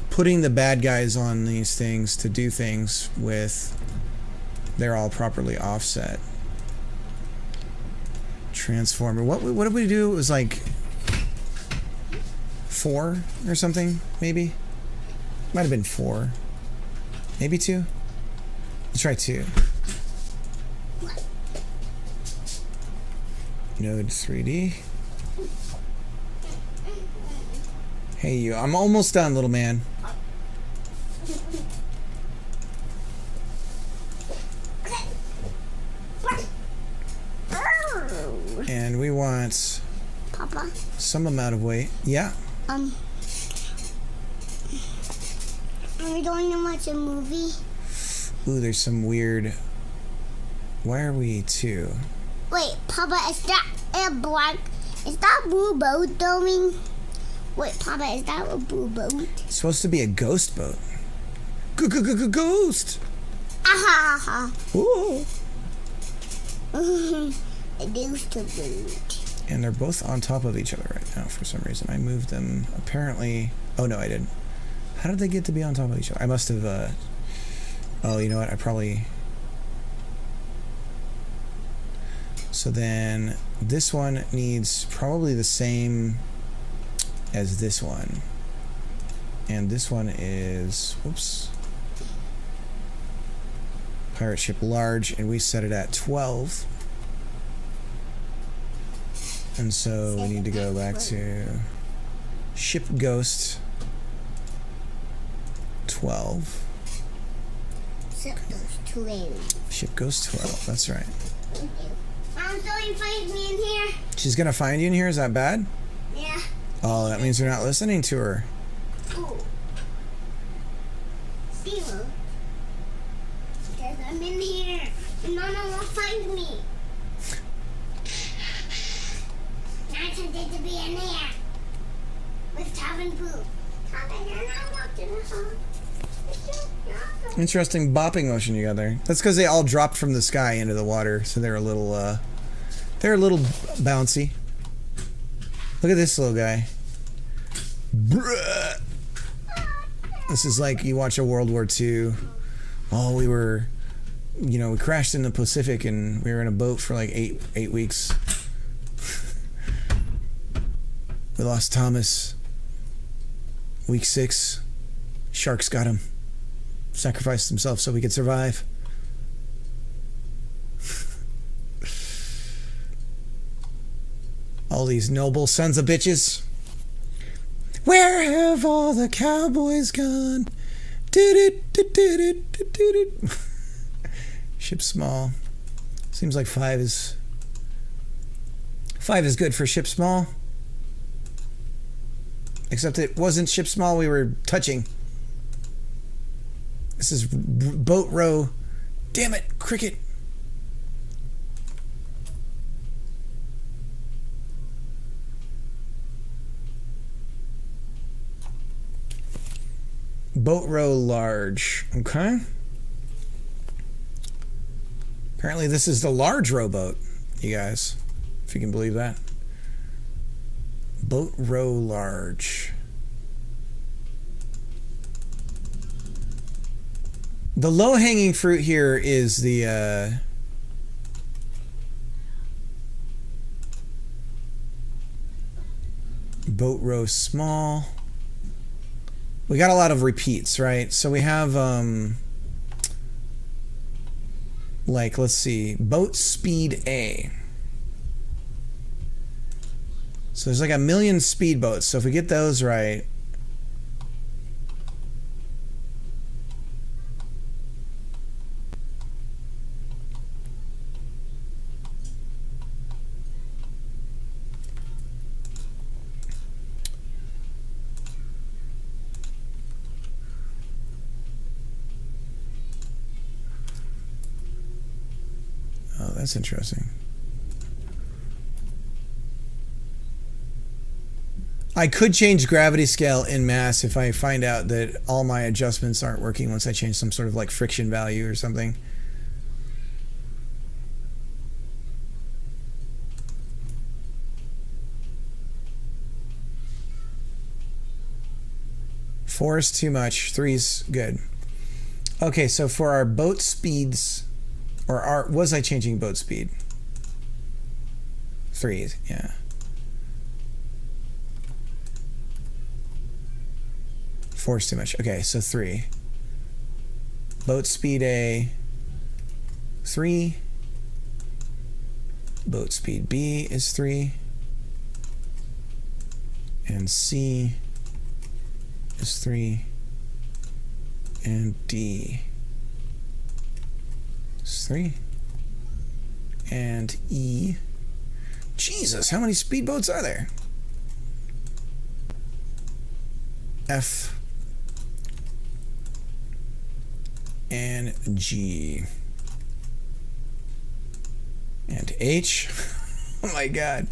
putting the bad guys on these things to do things with, they're all properly offset. Transformer. What did we do? It was like 4 or something, maybe? Might have been 4. Maybe 2? Let's try 2. Node 3D. Hey you, I'm almost done, little man. And we want Papa. some amount of weight. Yeah. Are we going to watch a movie? Ooh, there's some weird. Why are we 2? Wait, Papa, is that a black? Is that blue boat going? Wait, Papa, is that a blue boat? It's supposed to be a ghost boat. Ghost. Aha! Ooh. A ghost boat. And they're both on top of each other right now for some reason. I moved them. Apparently. Oh no, I didn't. How did they get to be on top of each other? I must have. Oh, you know what? I probably. So then this one needs probably the same as this one. And this one is, whoops, pirate ship large, and we set it at 12. And so we need to go back to ship ghost 12. Ship ghost 12, that's right. Mom, so you find me in here? She's gonna find you in here, is that bad? Yeah. Oh, that means you're not listening to her. Cool. Steven. Because I'm in here. And Mama will find me. I wanted to be in there. With Tom and Pooh. Tom and I walked in the hall. Interesting bopping motion you got there. That's because they all dropped from the sky into the water, so they're a little bouncy. Look at this little guy. Bruh. This is like you watch a World War II. Oh, we were, we crashed in the Pacific and we were in a boat for like eight weeks. We lost Thomas. Week 6, sharks got him. Sacrificed himself so we could survive. All these noble sons of bitches. Where have all the cowboys gone? Ship small. Seems like 5 is good for ship small. Except it wasn't ship small we were touching. This is boat row. Damn it, cricket. Boat row large. Okay. Apparently this is the large rowboat, you guys. If you can believe that. Boat row large. The low-hanging fruit here is the boat row small. We got a lot of repeats, right? So we have like, let's see, boat speed A. So there's like 1 million speedboats. So if we get those right, oh, that's interesting. I could change gravity scale in mass if I find out that all my adjustments aren't working once I change some sort of like friction value or something. Four is too much. 3's good. Okay, so for our boat speeds, or was I changing boat speed? 3, yeah. 4's too much. Okay, so 3. Boat speed A, 3. Boat speed B is 3. And C is 3. And D is 3. And E. Jesus, how many speedboats are there? F. And G. And H. Oh my God.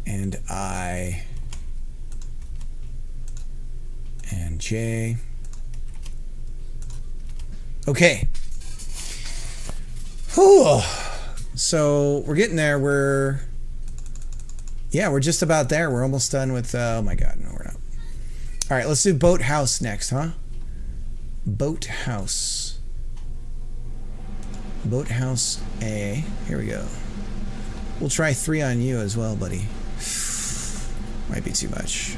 And I. And J. Okay. Whew. So we're getting there. We're just about there. We're almost done with, oh my God, no, we're not. All right, let's do boathouse next, huh? Boathouse. Boathouse A. Here we go. We'll try 3 on you as well, buddy. Might be too much.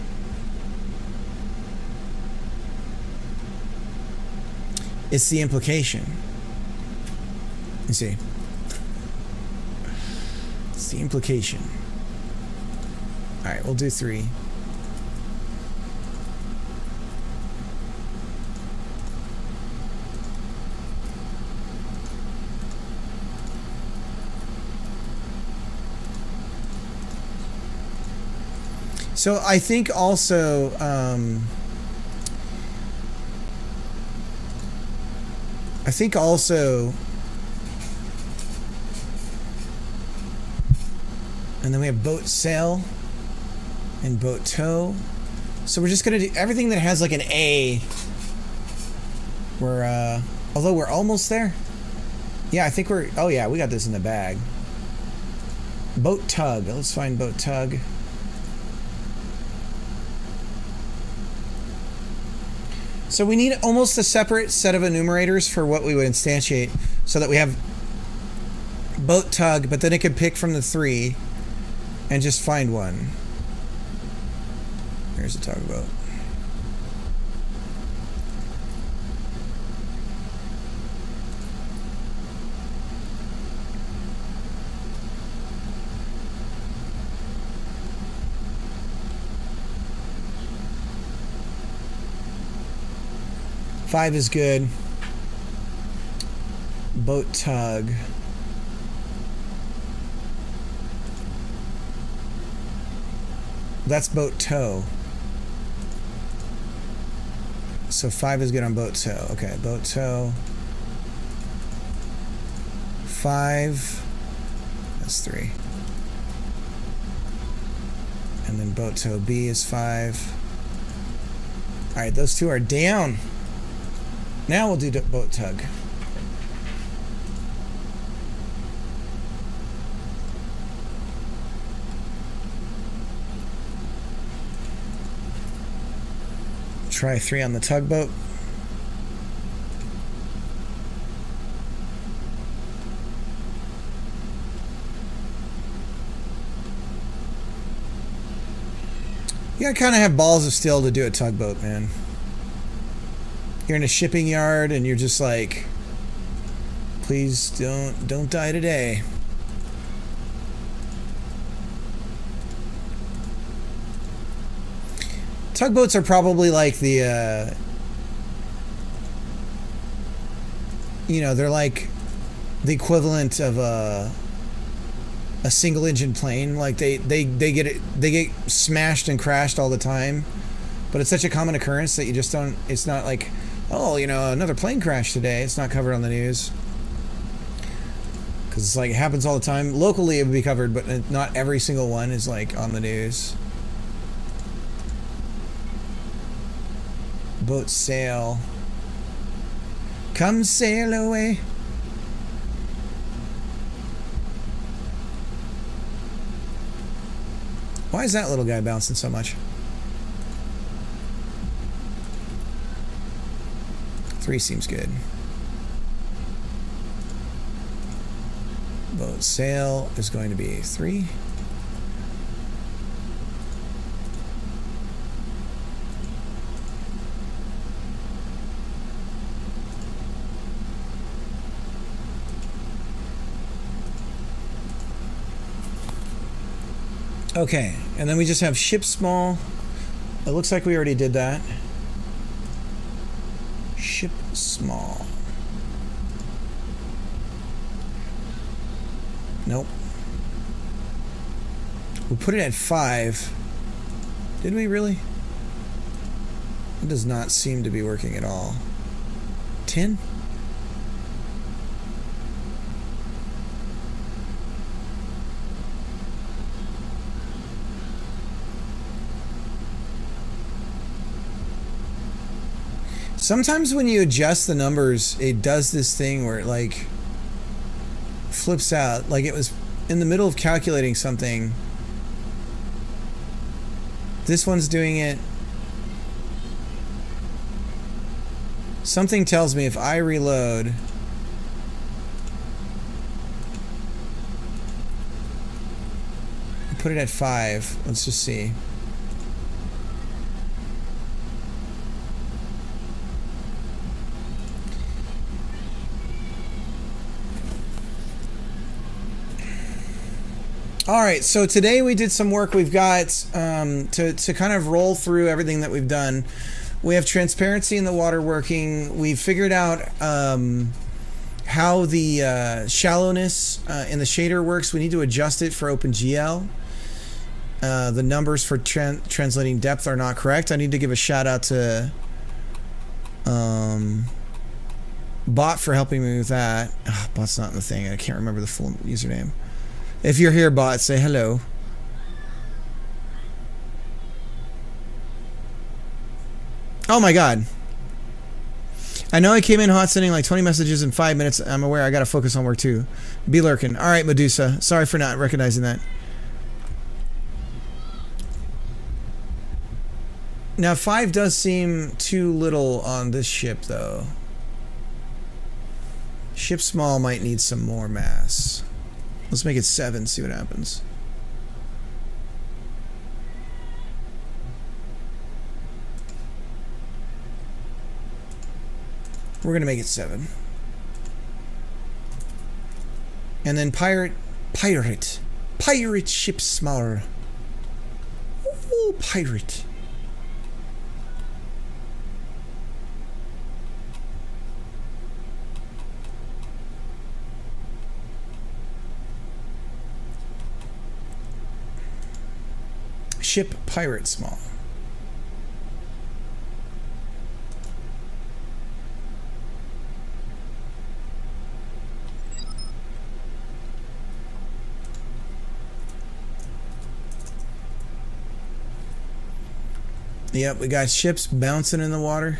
It's the implication. You see. It's the implication. Alright, we'll do 3. So I think also and then we have boat sail and boat tow. So we're just gonna do everything that has like an A. We're although we're almost there. Yeah, I think we're, oh yeah, we got this in the bag. Boat tug. Let's find boat tug. So we need almost a separate set of enumerators for what we would instantiate, so that we have boat tug, but then it could pick from the 3 and just find one. Here's a tugboat. Five is good. Boat tug. That's boat tow. So 5 is good on boat tow. Okay, boat tow. 5. That's 3. And then boat tow B is 5. Alright, those two are down. Now we'll do boat tug. Try 3 on the tugboat. You gotta kind of have balls of steel to do a tugboat, man. You're in a shipping yard and you're just like, please don't die today. Tugboats are probably like the, you know, they're like the equivalent of a single engine plane. Like they get smashed and crashed all the time, but it's such a common occurrence that you just don't, it's not like, oh, you know, another plane crash today. It's not covered on the news. Because it's like, it happens all the time. Locally it would be covered, but not every single one is like on the news. Boat sail. Come sail away. Why is that little guy bouncing so much? 3 seems good. Boat sail is going to be 3. Okay, and then we just have ship small. It looks like we already did that. Ship small. Nope. We put it at 5. Did we really? It does not seem to be working at all. 10? Sometimes when you adjust the numbers, it does this thing where it like flips out. Like it was in the middle of calculating something. This one's doing it. Something tells me if I reload, put it at 5. Let's just see. All right, so today we did some work. We've got to kind of roll through everything that we've done. We have transparency in the water working. We've figured out how the shallowness in the shader works. We need to adjust it for OpenGL. The numbers for translating depth are not correct. I need to give a shout out to Bot for helping me with that. Oh, Bot's not in the thing. I can't remember the full username. If you're here, Bot, say hello. Oh my god. I know I came in hot sending like 20 messages in 5 minutes. I'm aware I gotta focus on work too. Be lurking. Alright, Medusa. Sorry for not recognizing that. Now 5 does seem too little on this ship though. Ship small might need some more mass. Let's make it 7, see what happens. We're gonna make it 7. And then pirate ship smaller. Ooh, pirate. Ship pirate small. Yep, we got ships bouncing in the water.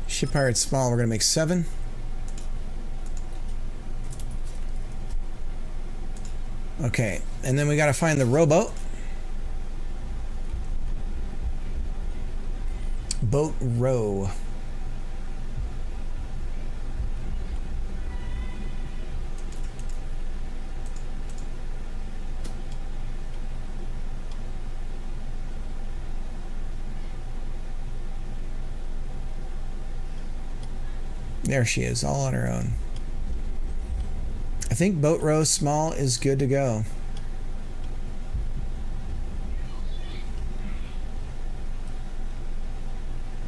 Ship pirate small, we're gonna make 7. Okay, and then we gotta find the rowboat. Boat row. There she is, all on her own. I think boat row small is good to go.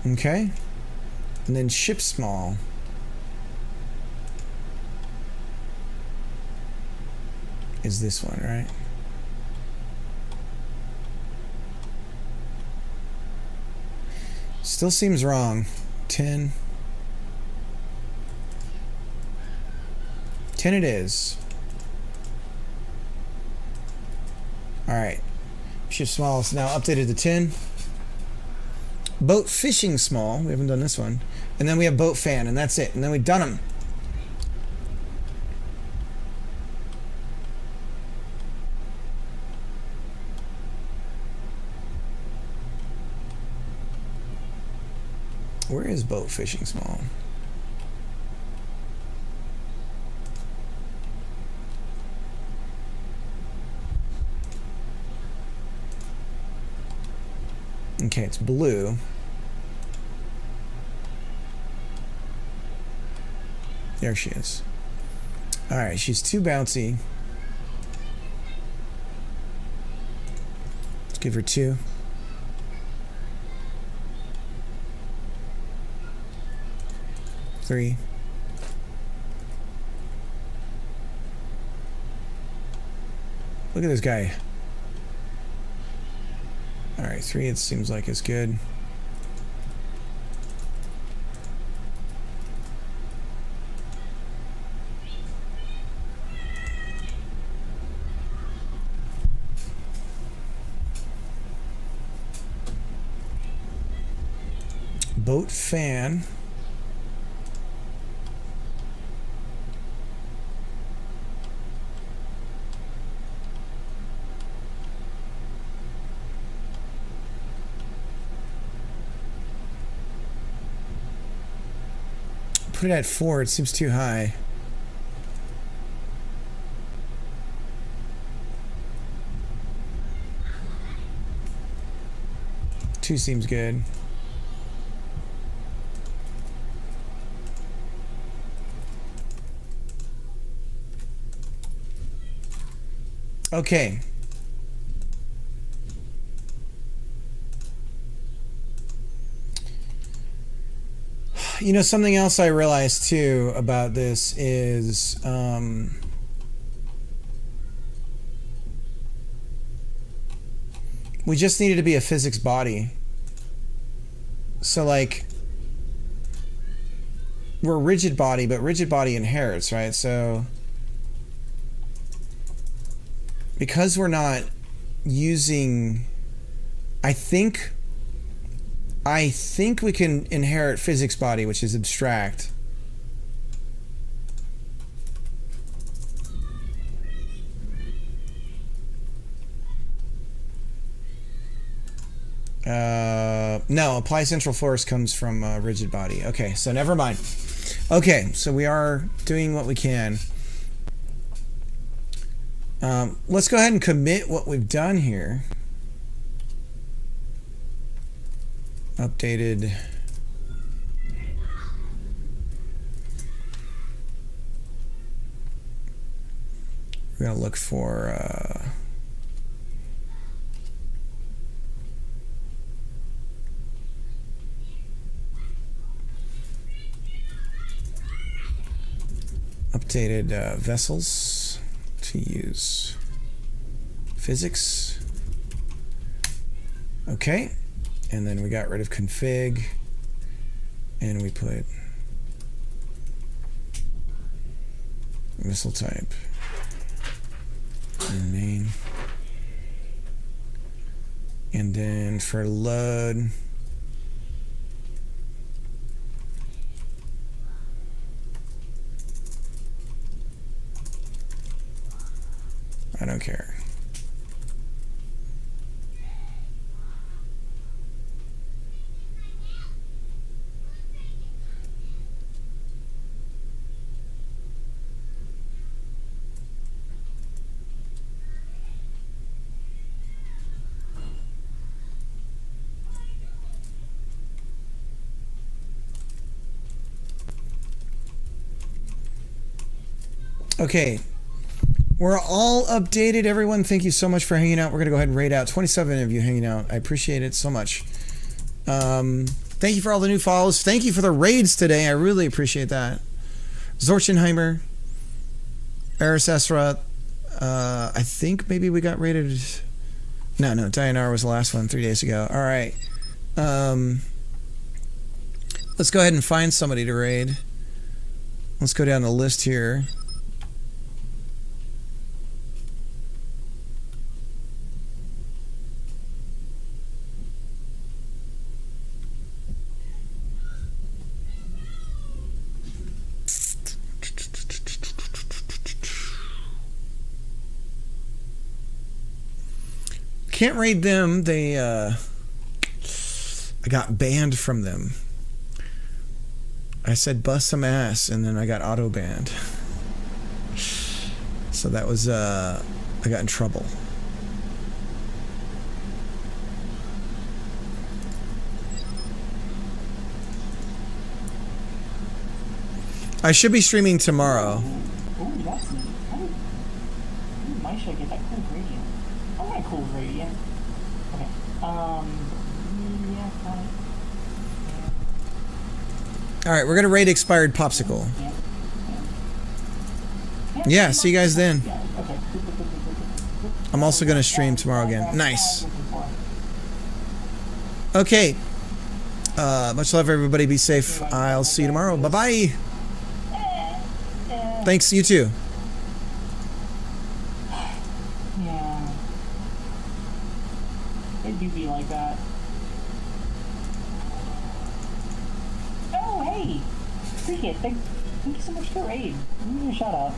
Okay. And then ship small. Is this one, right? Still seems wrong. 10. 10 it is. Alright. Ship small is now updated to 10. Boat fishing small. We haven't done this one. And then we have boat fan, and that's it. And then we've done them. Where is boat fishing small? Okay, it's blue. There she is. Alright, she's too bouncy. Let's give her 2. Three. Look at this guy. Alright, 3 it seems like is good. Boat fan. Put it at 4, it seems too high. Two seems good. Okay. You know, something else I realized too about this is we just needed to be a physics body. So like we're a rigid body, but rigid body inherits, right? So because we're not using, I think we can inherit physics body, which is abstract. No, apply central force comes from rigid body. Okay, so never mind. Okay, so we are doing what we can. Let's go ahead and commit what we've done here. Updated. We're gonna look for updated vessels to use physics. Okay. And then we got rid of config, and we put missile type in main, and And then for load, I don't care. Okay, we're all updated. Everyone, thank you so much for hanging out. We're going to go ahead and raid out. 27 of you hanging out. I appreciate it so much. Thank you for all the new follows. Thank you for the raids today. I really appreciate that. Zorchenheimer, Eris Esra. I think maybe we got raided. No, Dianar was the last one 3 days ago. All right. Let's go ahead and find somebody to raid. Let's go down the list here. Can't raid them. They I got banned from them. I said bust some ass and then I got auto banned. So that was I got in trouble. I should be streaming tomorrow. Ooh, that's neat. Might should get that cool gradient. I want a cool gradient. Okay. Yeah, fine. Alright, we're gonna raid expired popsicle. Yeah, see you guys then. Yeah, okay. I'm also gonna stream tomorrow again. Nice. Okay. Much love, everybody. Be safe. I'll see you tomorrow. Bye-bye. Thanks, you too. Yeah. It do be like that. Oh, hey! Appreciate it. Thank you so much for the raid. Give me a shout out.